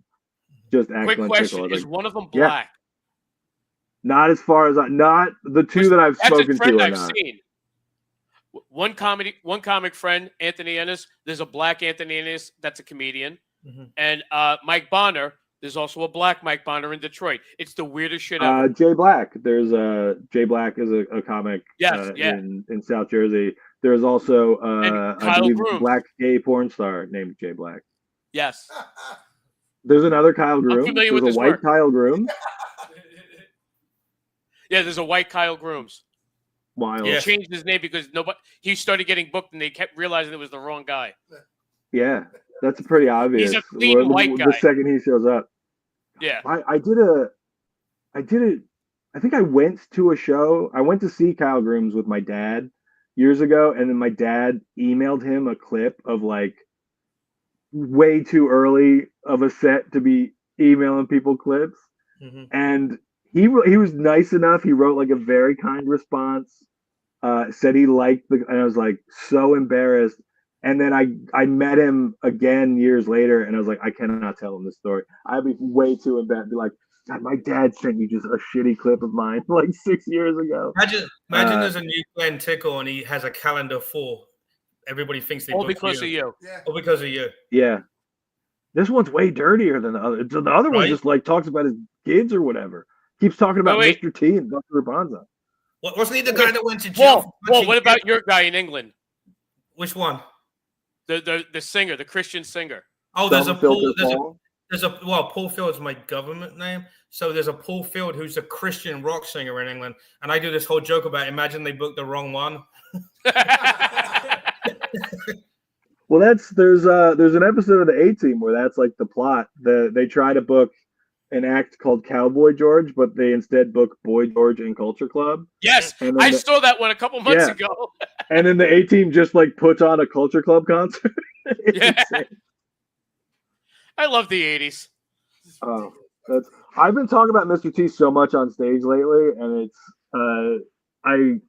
Just at Quick Glenn question: Tickle. Is one of them black? Not as far as not the two that I've spoken to are not. Seen. One comic friend, Anthony Ennis. There's a black Anthony Ennis that's a comedian, and Mike Bonner. There's also a black Mike Bonner in Detroit. It's the weirdest shit ever. Jay Black. There's Jay Black is a comic. In South Jersey. There's also I believe a black gay porn star named Jay Black. Yes. There's another Kyle Groom. There's a white Kyle Groom. Yeah, there's a white Kyle Grooms. Wild. He changed his name because he started getting booked and they kept realizing it was the wrong guy. Yeah, that's pretty obvious. He's a clean white guy. The second he shows up. Yeah. I think I went to a show. I went to see Kyle Grooms with my dad years ago, and then my dad emailed him a clip of like way too early of a set to be emailing people clips. And he was nice enough. He wrote like a very kind response, said he liked and I was like so embarrassed. And then I met him again years later, and I was like, I cannot tell him this story. I'd be way too embarrassed. Be like, God, my dad sent you just a shitty clip of mine like 6 years ago. Imagine there's a new Glenn Tickle and he has a calendar full. Everybody thinks they all because of you. Yeah. All because of you. Yeah. This one's way dirtier than the other. The other one just like talks about his kids or whatever. Keeps talking about Mr. T and Dr. Rabanza. Wasn't he the guy that went to jail? Well, what about your guy in England? Which one? The singer, the Christian singer. Oh, there's a Paul. Paul Field's my government name. So there's a Paul Field who's a Christian rock singer in England, and I do this whole joke about imagine they booked the wrong one. Well, there's an episode of the A-Team where that's like the plot. They try to book an act called Cowboy George, but they instead book Boy George and Culture Club. Yes, I saw that one a couple months ago. And then the A-Team just like puts on a Culture Club concert. I love the 80s. Oh, I've been talking about Mr. T so much on stage lately, and it's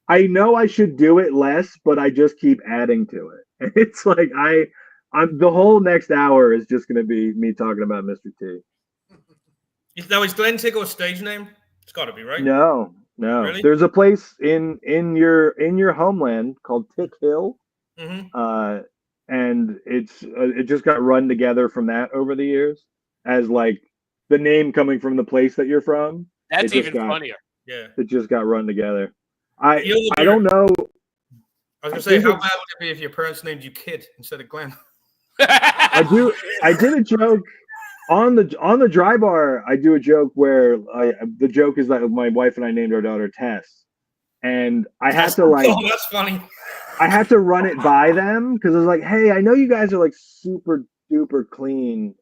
I know I should do it less, but I just keep adding to it. It's like I'm the whole next hour is just going to be me talking about Mr. T. Now, is Glenn Tickle's stage name? It's got to be, right? No. Really? There's a place in your homeland called Tick Hill, and it just got run together from that over the years as like the name coming from the place that you're from. That's even funnier. Yeah, it just got run together. I don't know. I was gonna say, how bad would it be if your parents named you Kid instead of Glenn? I did a joke on the dry bar. I do a joke where the joke is that my wife and I named our daughter Tess, and I had to like. Oh, that's funny. I had to run it by them because I was like, "Hey, I know you guys are like super duper clean.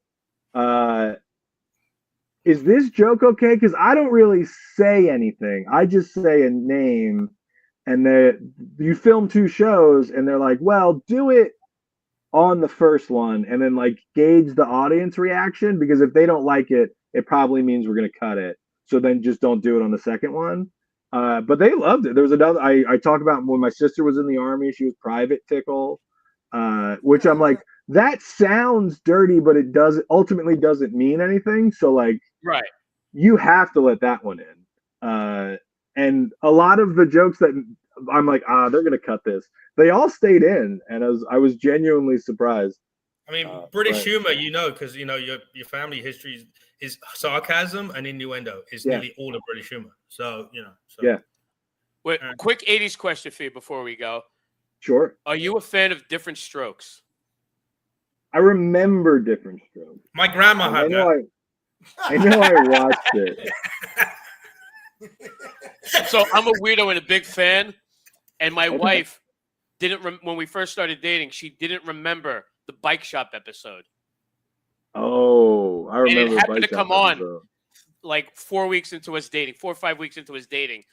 Is this joke okay? Because I don't really say anything. I just say a name, and you film 2 shows, and they're like, well, do it on the first one, and then like gauge the audience reaction, because if they don't like it, it probably means we're gonna cut it. So then just don't do it on the second one." But they loved it. There was another I talk about when my sister was in the Army. She was Private Tickle, which I'm like, that sounds dirty, but it ultimately doesn't mean anything. So like, right, you have to let that one in. And a lot of the jokes that I'm like, they're gonna cut this, they all stayed in, and I was genuinely surprised. I mean, British humor, because your family history is sarcasm and innuendo is nearly all of British humor. So yeah. Wait, quick 80s question for you before we go. Sure. Are you a fan of Different Strokes? I remember Different Strokes. My grandma had that. I know I watched it. So I'm a weirdo and a big fan, and my wife didn't. When we first started dating, she didn't remember the Bike Shop episode. Oh, I remember. And it happened to come on like 4 weeks into us dating, 4 or 5 weeks into us dating,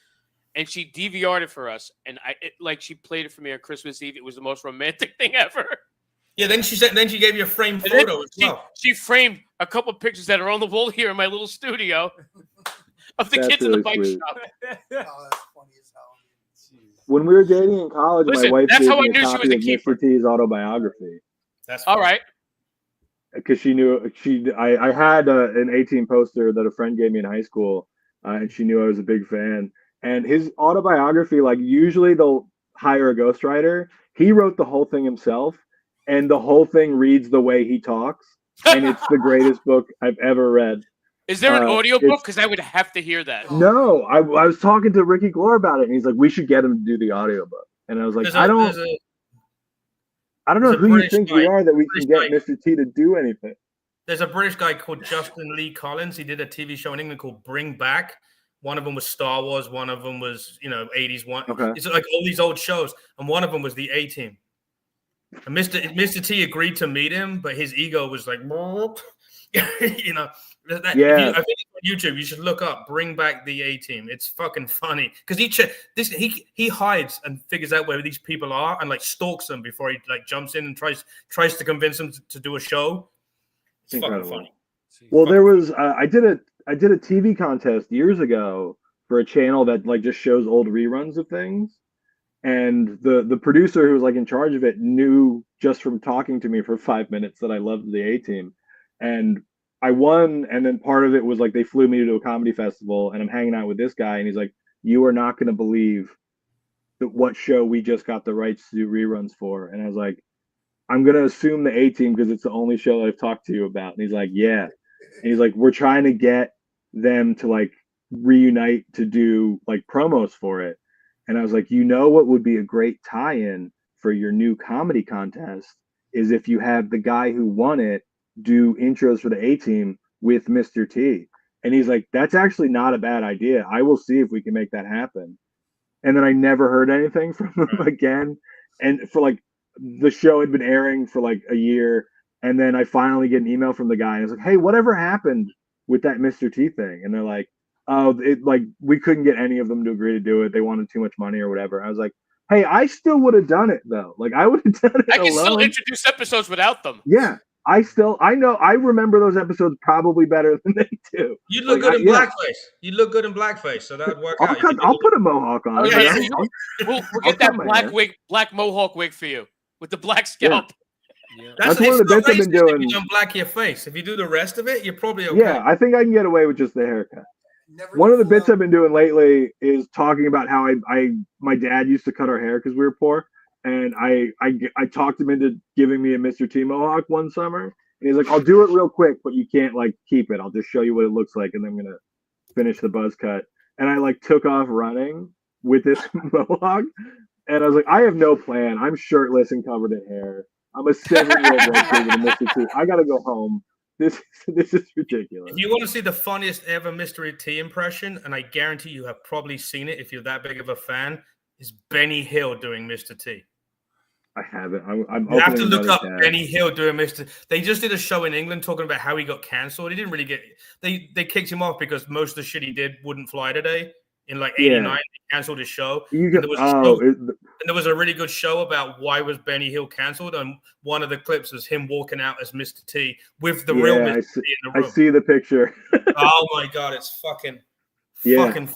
and she DVR'd it for us, and she played it for me on Christmas Eve. It was the most romantic thing ever. Yeah, then she gave you a framed photo as well. She framed a couple of pictures that are on the wall here in my little studio of the kids in the bike shop. Oh, that's funny as hell. When we were dating in college, my wife gave me a copy of Mr. T's autobiography. That's all right. Because she knew I had an 18 poster that a friend gave me in high school, and she knew I was a big fan. And his autobiography, like usually they'll hire a ghostwriter. He wrote the whole thing himself, and the whole thing reads the way he talks, and it's the greatest book I've ever read. Is there an audio book? Because I would have to hear that. No, I was talking to Ricky Glore about it, and he's like, we should get him to do the audiobook. And I was like, I don't know who you think we are that we can get Mr. T to do anything. There's a British guy called Justin Lee Collins. He did a TV show in England called Bring Back. One of them was Star Wars. One of them was, 80s one. Okay. It's like all these old shows. And one of them was the A-Team. And Mr. T agreed to meet him, but his ego was like, I think it's on YouTube. You should look up Bring Back the A-Team. It's fucking funny because he hides and figures out where these people are and like stalks them before he like jumps in and tries to convince them to do a show. It's fucking funny. Well, there was I did a TV contest years ago for a channel that like just shows old reruns of things, and the producer who was like in charge of it knew just from talking to me for 5 minutes that I loved the A-Team. And I won, and then part of it was like they flew me to a comedy festival, and I'm hanging out with this guy, and he's like, "You are not going to believe what show we just got the rights to do reruns for." And I was like, "I'm going to assume the A-Team because it's the only show I've talked to you about." And he's like, "Yeah." And he's like, "We're trying to get them to like reunite to do like promos for it." And I was like, what would be a great tie-in for your new comedy contest is if you have the guy who won it do intros for the A-Team with Mr. T. And he's like, that's actually not a bad idea. I will see if we can make that happen. And then I never heard anything from him again. And for like the show had been airing for like a year. And then I finally get an email from the guy, and I was like, hey, whatever happened with that Mr. T thing? And they're like, oh, we couldn't get any of them to agree to do it. They wanted too much money or whatever. I was like, hey, I still would have done it though. Like I would have done it. I can still introduce episodes without them. Yeah. I remember those episodes probably better than they do. You look good in blackface. You look good in blackface, so that would work out. I'll put a mohawk on. We'll get that black mohawk wig for you with the black scalp. Yeah. That's one of the bits I've been doing. If you don't black your face. If you do the rest of it, you're probably okay. Yeah, I think I can get away with just the haircut. One of the bits I've been doing lately is talking about how my dad used to cut our hair because we were poor. And I talked him into giving me a Mr. T mohawk one summer. And he's like, I'll do it real quick, but you can't like keep it. I'll just show you what it looks like, and then I'm gonna finish the buzz cut. And I like took off running with this mohawk. And I was like, I have no plan. I'm shirtless and covered in hair. I'm a 7-year-old white kid with a Mr. T. I got to go home. This is ridiculous. If you want to see the funniest ever Mr. T impression, and I guarantee you have probably seen it if you're that big of a fan, is Benny Hill doing Mr. T. I haven't. I'm You have to look up tab. Benny Hill doing Mr. They just did a show in England talking about how he got cancelled. He didn't really get. They kicked him off because most of the shit he did wouldn't fly today. In like '89, they cancelled his show. And there was a really good show about why was Benny Hill cancelled, and one of the clips was him walking out as Mr. T with the real Mr. T in the room. I see the picture. Oh my god, it's fucking fun.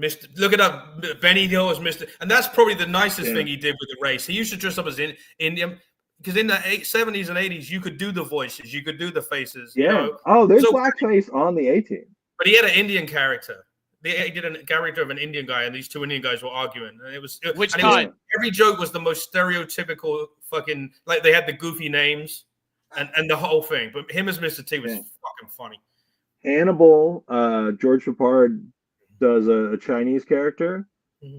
Mr. Look it up. Benny Hill is Mr. And that's probably the nicest thing he did with the race. He used to dress up as Indian because in the 70s and 80s, you could do the voices, you could do the faces. Yeah. You know? Oh, there's blackface on the A-Team. But he had an Indian character. He did a character of an Indian guy, and these two Indian guys were arguing. And it was every joke was the most stereotypical fucking, like they had the goofy names and the whole thing. But him as Mr. T was fucking funny. Hannibal, George Papard does a Chinese character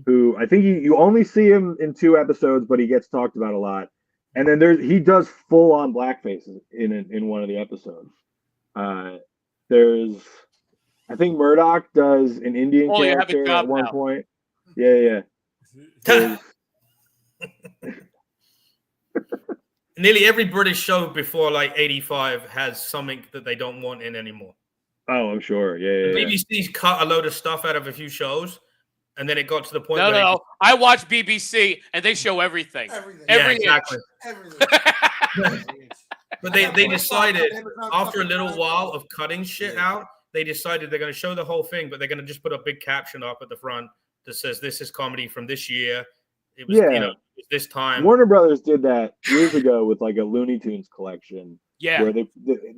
who I think you only see him in 2 episodes, but he gets talked about a lot. And then he does full on blackface in one of the episodes. I think Murdoch does an Indian character at one point. Yeah. Nearly every British show before like 85 has something that they don't want in anymore. Oh, I'm sure. Yeah. BBC's cut a load of stuff out of a few shows, and then it got to the point. No. I watch BBC, and they show everything. Exactly. But they decided after a little while of cutting shit out, they decided they're going to show the whole thing, but they're going to just put a big caption up at the front that says, "This is comedy from this year." It was, it was this time. Warner Brothers did that years ago with like a Looney Tunes collection. Yeah, where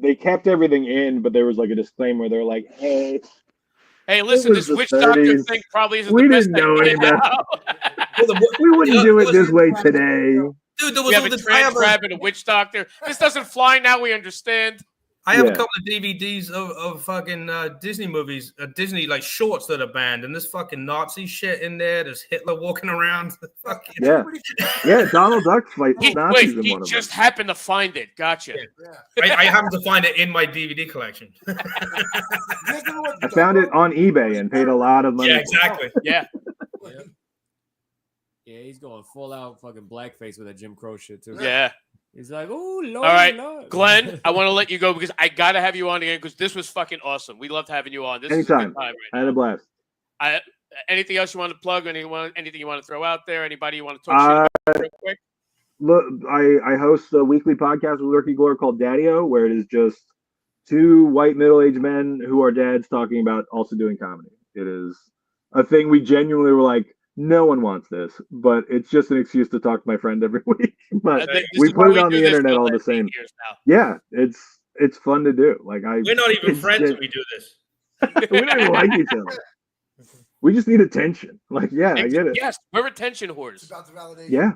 they kept everything in, but there was like a disclaimer. They're like, "Hey, listen, this witch doctor thing probably isn't the best thing right now. We wouldn't do it this way today." Dude, there was we have a trans crab and a witch doctor. This doesn't fly now. We understand. I have a couple of DVDs of fucking Disney movies, Disney like shorts that are banned, and there's fucking Nazi shit in there. There's Hitler walking around. Donald Duck fights Nazis in one of them. He just happened to find it. Gotcha. Yeah. I happened to find it in my DVD collection. I found it on eBay and paid a lot of money. Yeah, exactly. Yeah. Yeah, he's going full out fucking blackface with that Jim Crow shit too. Yeah. He's like, oh, Lord. All right, Lord. Glenn, I want to let you go because I got to have you on again because this was fucking awesome. We loved having you on. This Anytime. is a good time I had a blast. Anything else you want to plug? Anything you want to throw out there? Anybody you want to talk shit about real quick? Look, I host a weekly podcast with Lurky Glore called Daddy-O, where it is just 2 white middle-aged men who are dads talking about also doing comedy. It is a thing we genuinely were like, no one wants this, but it's just an excuse to talk to my friend every week. But we put it on the internet all the same. Yeah, it's fun to do. Like we're not even friends when we do this. We don't even like each other. We just need attention. Like, I get it. Yes, we're attention whores. It's about the validation. Yeah.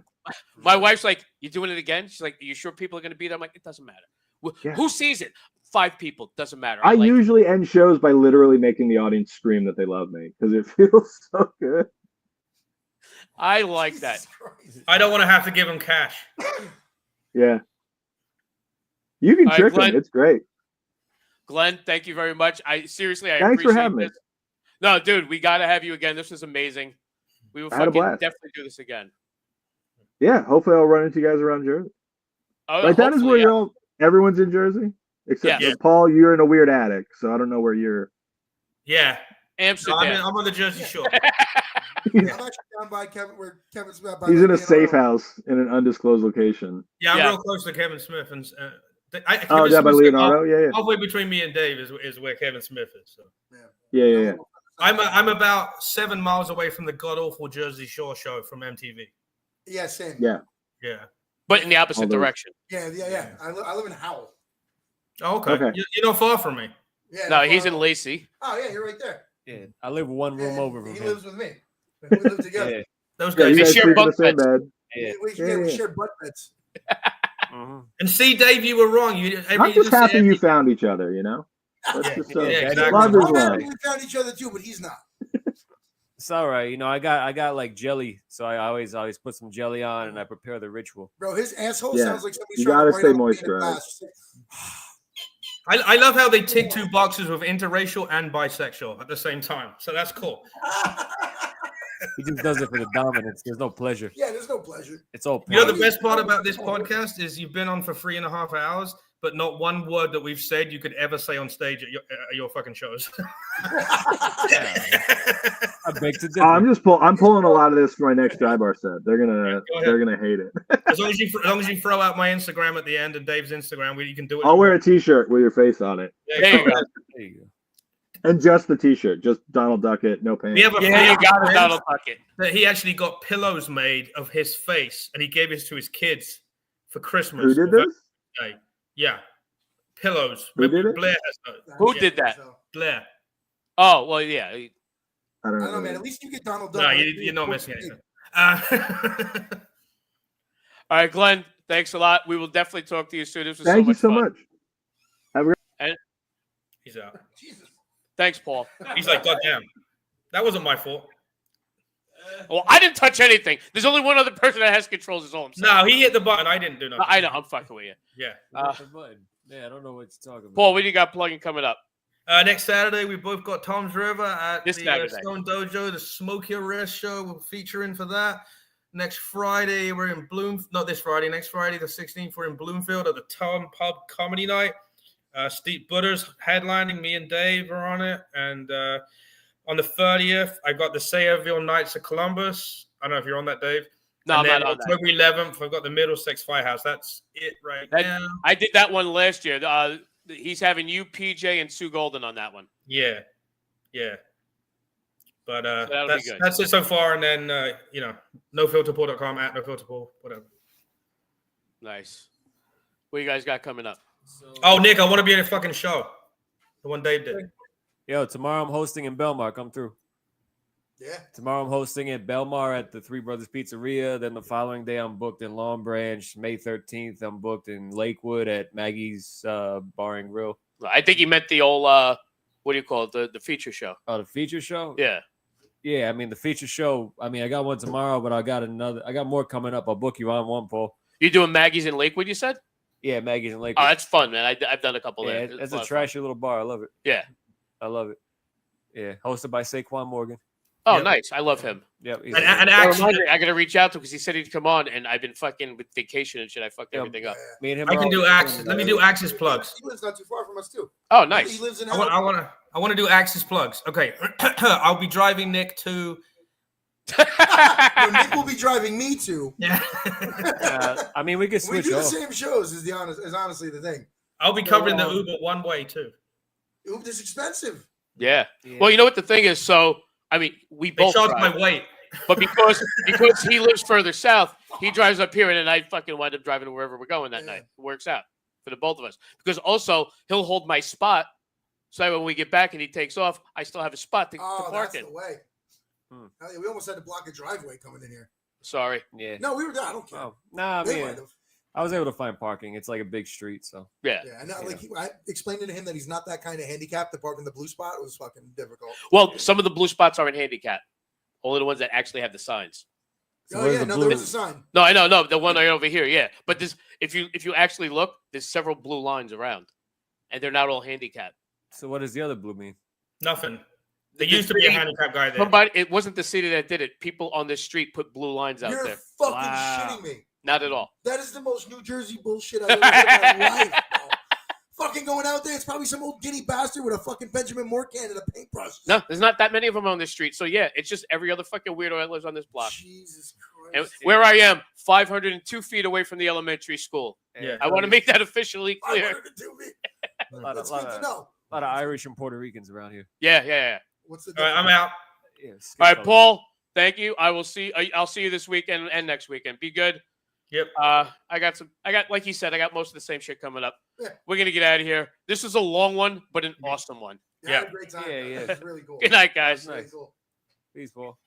My wife's like, "You doing it again?" She's like, "Are you sure people are going to be there?" I'm like, "It doesn't matter. Who sees it? 5 people. Doesn't matter." I usually end shows by literally making the audience scream that they love me because it feels so good. I like that. I don't want to have to give them cash. Yeah. You can trick Glenn, them. It's great. Glenn, thank you very much. Thanks appreciate for having me. No, dude, we got to have you again. This was amazing. We will definitely do this again. Yeah, hopefully I'll run into you guys around Jersey. Oh, that is where everyone's in Jersey? Except Paul, you're in a weird attic, so I don't know where you're. Yeah. Amsterdam. No, I'm on the Jersey Shore. I'm actually down by Kevin, where Kevin's about. He's in a safe house in an undisclosed location. Yeah, I'm real close to Kevin Smith, and by Leonardo. Yeah. Halfway between me and Dave is where Kevin Smith is. So. Yeah. I'm about 7 miles away from the god awful Jersey Shore show from MTV. Yeah, same. Yeah. But in the opposite direction. Yeah. I live in Howell. Oh, okay. You're not far from me. Yeah. No, he's in Lacey. Oh yeah, you're right there. Yeah, I live one room over from him. He lives with me. We live together. Yeah. Those guys, they share bunk beds. We share bunk beds. And see, Dave, you were wrong. I'm just happy you found each other. You know. Exactly. Love is love. We found each other too, but he's not. It's all right. You know, I got like jelly, so I always put some jelly on and I prepare the ritual. Bro, his asshole Yeah. sounds like somebody's You trying gotta to stay write out moisturized. I love how they tick 2 boxes with interracial and bisexual at the same time. So that's cool. He just does it for the dominance. There's no pleasure. Yeah, there's no pleasure. It's all You know, pain. the best part about this podcast is you've been on for 3.5 hours, but not one word that we've said you could ever say on stage at your fucking shows. I beg to differ. I'm pulling a lot of this for my next dry bar set. They're gonna hate it. as long as you throw out my Instagram at the end and Dave's Instagram, you can do it. I'll wear a T-shirt with your face on it. There you go. There you go. And just the T-shirt, just Donald Duckett, no pants. We have a Yeah, you got it, Donald Duckett. that he actually got pillows made of his face, and he gave it to his kids for Christmas. Who did this? Yeah, pillows. Who did it? Blair has those. Who did that? Blair. Oh, well, yeah. I I don't don't know, know. man. At least you get Donald Duck. No, you're not missing anything. All right, Glenn, thanks a lot. We will definitely talk to you soon. This was Thank you so so much. much. He's out. Jesus. Thanks, Paul. He's like, God damn, that wasn't my fault. Well, I didn't touch anything. There's only one other person that has controls is all I'm saying. No, he hit the button. I didn't do nothing. I know. I'm fucking with you. Yeah. Yeah, I don't know what you're talking about. Paul, what do you got plugging coming up? Next Saturday, we both got Tom's River at This the Saturday. Stone Dojo, the Smoke Your Rest show. We're featuring for that. Next Friday, we're in Not this Friday. Next Friday, the 16th, we're in Bloomfield at the Tom Pub Comedy Night. Steve Butters headlining. Me and Dave are on it. And on the 30th, I got the Sayerville Knights of Columbus. I don't know if you're on that, Dave. No, and I'm then not on that. October 11th, I've got the Middlesex Firehouse. That's it now. I did that one last year. He's having you, PJ, and Sue Golden on that one. Yeah. But that'll be good. that's it so far. And then, nofilterpool.com, at nofilterpool, whatever. Nice. What you guys got coming up? Oh, Nick, I want to be in a fucking show. The one Dave did. Yo, tomorrow I'm hosting in Belmar. Come through. Yeah. Tomorrow I'm hosting at Belmar at the Three Brothers Pizzeria. Then the following day I'm booked in Long Branch. May 13th I'm booked in Lakewood at Maggie's Bar and Grill. I think he meant the old, what do you call it, the feature show. Oh, the feature show? Yeah. Yeah, I mean, the feature show, I got one tomorrow, but I got more coming up. I'll book you on one, Paul. You're doing Maggie's in Lakewood, you said? Yeah, Maggie's in Lakewood. Oh, that's fun, man. I've done a couple there. It's a trashy little bar. I love it. Yeah. I love it. Yeah, hosted by Saquon Morgan. Oh, Yep. Nice. I love him. Yep. And actually, I got to reach out to him because he said he'd come on, and I've been fucking with vacation and shit. I fucked everything up. Me and him I are can do all- Axis. Let me do Axis plugs. He lives not too far from us too. Oh, nice. He lives in. I want to do Axis plugs. Okay. I'll be driving Nick to. No, Nick will be driving me to. Yeah. we could We switch do the off. same shows. Is honestly the thing. I'll be covering the Uber one way too. Uber's expensive. Yeah. Well, you know what the thing is? So, we They both charge drive, my weight. but because he lives further south, he drives up here, and then I fucking wind up driving to wherever we're going that night. It works out for the both of us. Because also, he'll hold my spot, so that when we get back and he takes off, I still have a spot to park That's in. the way. Hell yeah, we almost had to block a driveway coming in here. Sorry. Yeah. No, we were done. I don't care. Oh, nah, They man. might have. I was able to find parking. It's like a big street, so. Yeah. Yeah, and I explained to him that he's not that kind of handicapped. To park in the blue spot was fucking difficult. Well, some of the blue spots aren't handicapped. Only the ones that actually have the signs. So Oh where's yeah, the no, blue- there was a sign. No, I know, no, the one right over here, yeah. But this, if you actually look, there's several blue lines around, and they're not all handicapped. So what does the other blue mean? Nothing. There used to be a handicap guy there. Somebody, it wasn't the city that did it. People on this street put blue lines out You're there. fucking Wow. shitting me. Not at all. That is the most New Jersey bullshit I've ever heard in my life. Bro. Fucking going out there, it's probably some old guinea bastard with a fucking Benjamin Moore can and a paintbrush. No, there's not that many of them on this street. So yeah, it's just every other fucking weirdo that lives on this block. Jesus And Christ. where I am, 502 feet away from the elementary school. Yeah. I want to make that officially clear. 502 feet. That's good to know. A lot of Irish and Puerto Ricans around here. Yeah. What's the All right, I'm out. Yeah, All right, Paul. Thank you. I'll see you this weekend and next weekend. Be good. Yep. I got like you said, I got most of the same shit coming up. Yeah. We're gonna get out of here. This is a long one, but an awesome one. Yeah, I had a great time. Yeah. It's really cool. Good night, guys. It's really cool. Peace, Paul.